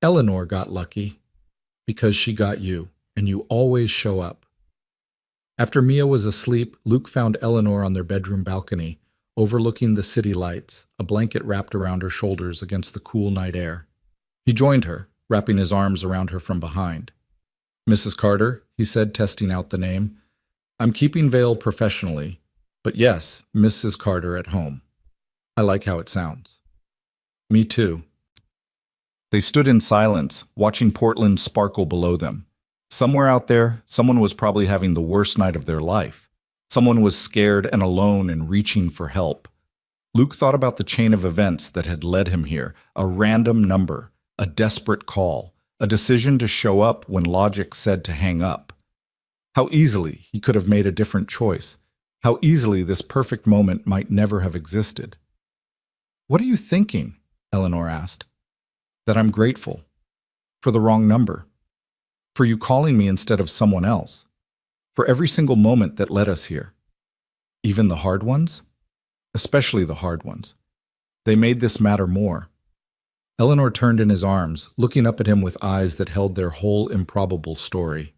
Eleanor got lucky. Because she got you, and you always show up. After Mia was asleep, Luke found Eleanor on their bedroom balcony, overlooking the city lights, a blanket wrapped around her shoulders against the cool night air. He joined her, wrapping his arms around her from behind. Mrs. Carter, he said, testing out the name. I'm keeping veil professionally, but yes, Mrs. Carter at home. I like how it sounds. Me too. They stood in silence, watching Portland sparkle below them. Somewhere out there, someone was probably having the worst night of their life. Someone was scared and alone and reaching for help. Luke thought about the chain of events that had led him here, a random number, a desperate call, a decision to show up when logic said to hang up. How easily he could have made a different choice. How easily this perfect moment might never have existed. What are you thinking? Eleanor asked. That I'm grateful. For the wrong number. For you calling me instead of someone else. For every single moment that led us here. Even the hard ones? Especially the hard ones. They made this matter more. Eleanor turned in his arms, looking up at him with eyes that held their whole improbable story.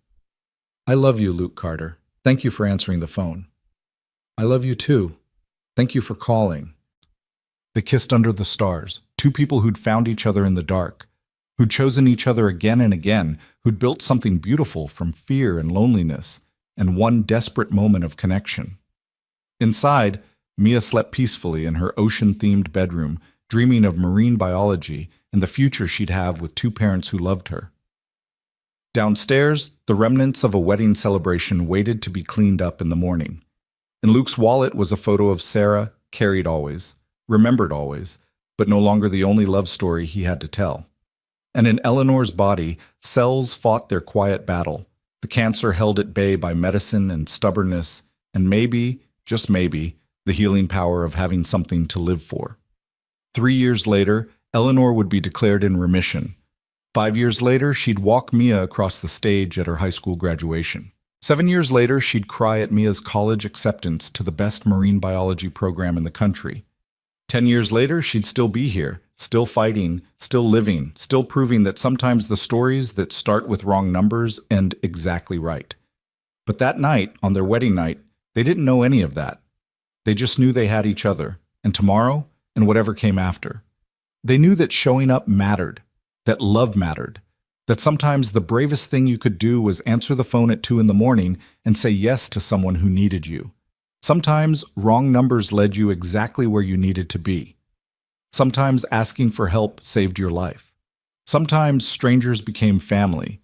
I love you, Luke Carter. Thank you for answering the phone. I love you too. Thank you for calling. They kissed under the stars, two people who'd found each other in the dark, who'd chosen each other again and again, who'd built something beautiful from fear and loneliness, and one desperate moment of connection. Inside, Mia slept peacefully in her ocean-themed bedroom, dreaming of marine biology and the future she'd have with two parents who loved her. Downstairs, the remnants of a wedding celebration waited to be cleaned up in the morning. In Luke's wallet was a photo of Sarah, carried always, remembered always, but no longer the only love story he had to tell. And in Eleanor's body, cells fought their quiet battle, the cancer held at bay by medicine and stubbornness, and maybe, just maybe, the healing power of having something to live for. 3 years later, Eleanor would be declared in remission. 5 years later, she'd walk Mia across the stage at her high school graduation. 7 years later, she'd cry at Mia's college acceptance to the best marine biology program in the country. 10 years later, she'd still be here, still fighting, still living, still proving that sometimes the stories that start with wrong numbers end exactly right. But that night, on their wedding night, they didn't know any of that. They just knew they had each other, and tomorrow, and whatever came after. They knew that showing up mattered, that love mattered, that sometimes the bravest thing you could do was answer the phone at 2 a.m. and say yes to someone who needed you. Sometimes wrong numbers led you exactly where you needed to be. Sometimes asking for help saved your life. Sometimes strangers became family.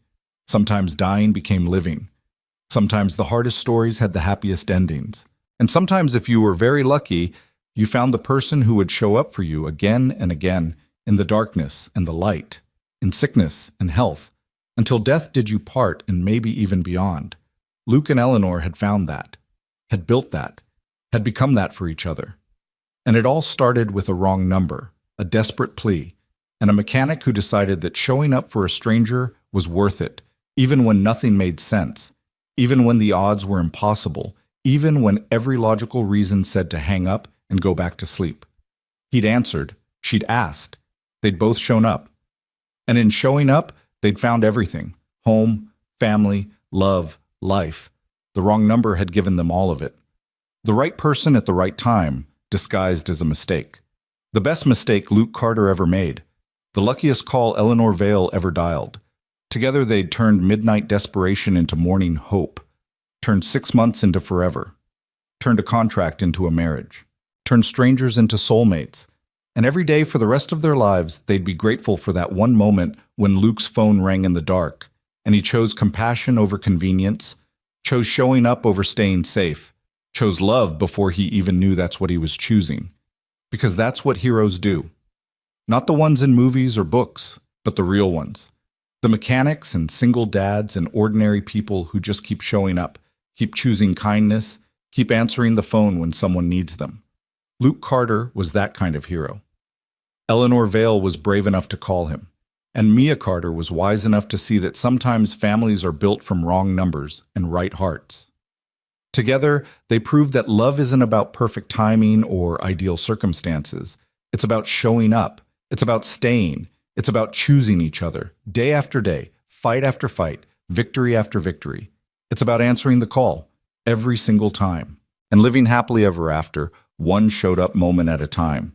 Sometimes dying became living. Sometimes the hardest stories had the happiest endings. And sometimes, if you were very lucky, you found the person who would show up for you again and again, in the darkness and the light, in sickness and health, until death did you part and maybe even beyond. Luke and Eleanor had found that, had built that, had become that for each other. And it all started with a wrong number, a desperate plea, and a mechanic who decided that showing up for a stranger was worth it, even when nothing made sense, even when the odds were impossible, even when every logical reason said to hang up and go back to sleep. He'd answered, she'd asked, they'd both shown up. And in showing up, they'd found everything: home, family, love, life. The wrong number had given them all of it. The right person at the right time, disguised as a mistake. The best mistake Luke Carter ever made. The luckiest call Eleanor Vale ever dialed. Together they'd turned midnight desperation into morning hope. Turned 6 months into forever. Turned a contract into a marriage. Turned strangers into soulmates. And every day for the rest of their lives, they'd be grateful for that one moment when Luke's phone rang in the dark, and he chose compassion over convenience, chose showing up over staying safe, chose love before he even knew that's what he was choosing. Because that's what heroes do. Not the ones in movies or books, but the real ones. The mechanics and single dads and ordinary people who just keep showing up, keep choosing kindness, keep answering the phone when someone needs them. Luke Carter was that kind of hero. Eleanor Vale was brave enough to call him, and Mia Carter was wise enough to see that sometimes families are built from wrong numbers and right hearts. Together, they proved that love isn't about perfect timing or ideal circumstances. It's about showing up. It's about staying. It's about choosing each other, day after day, fight after fight, victory after victory. It's about answering the call, every single time, and living happily ever after, one showed up moment at a time.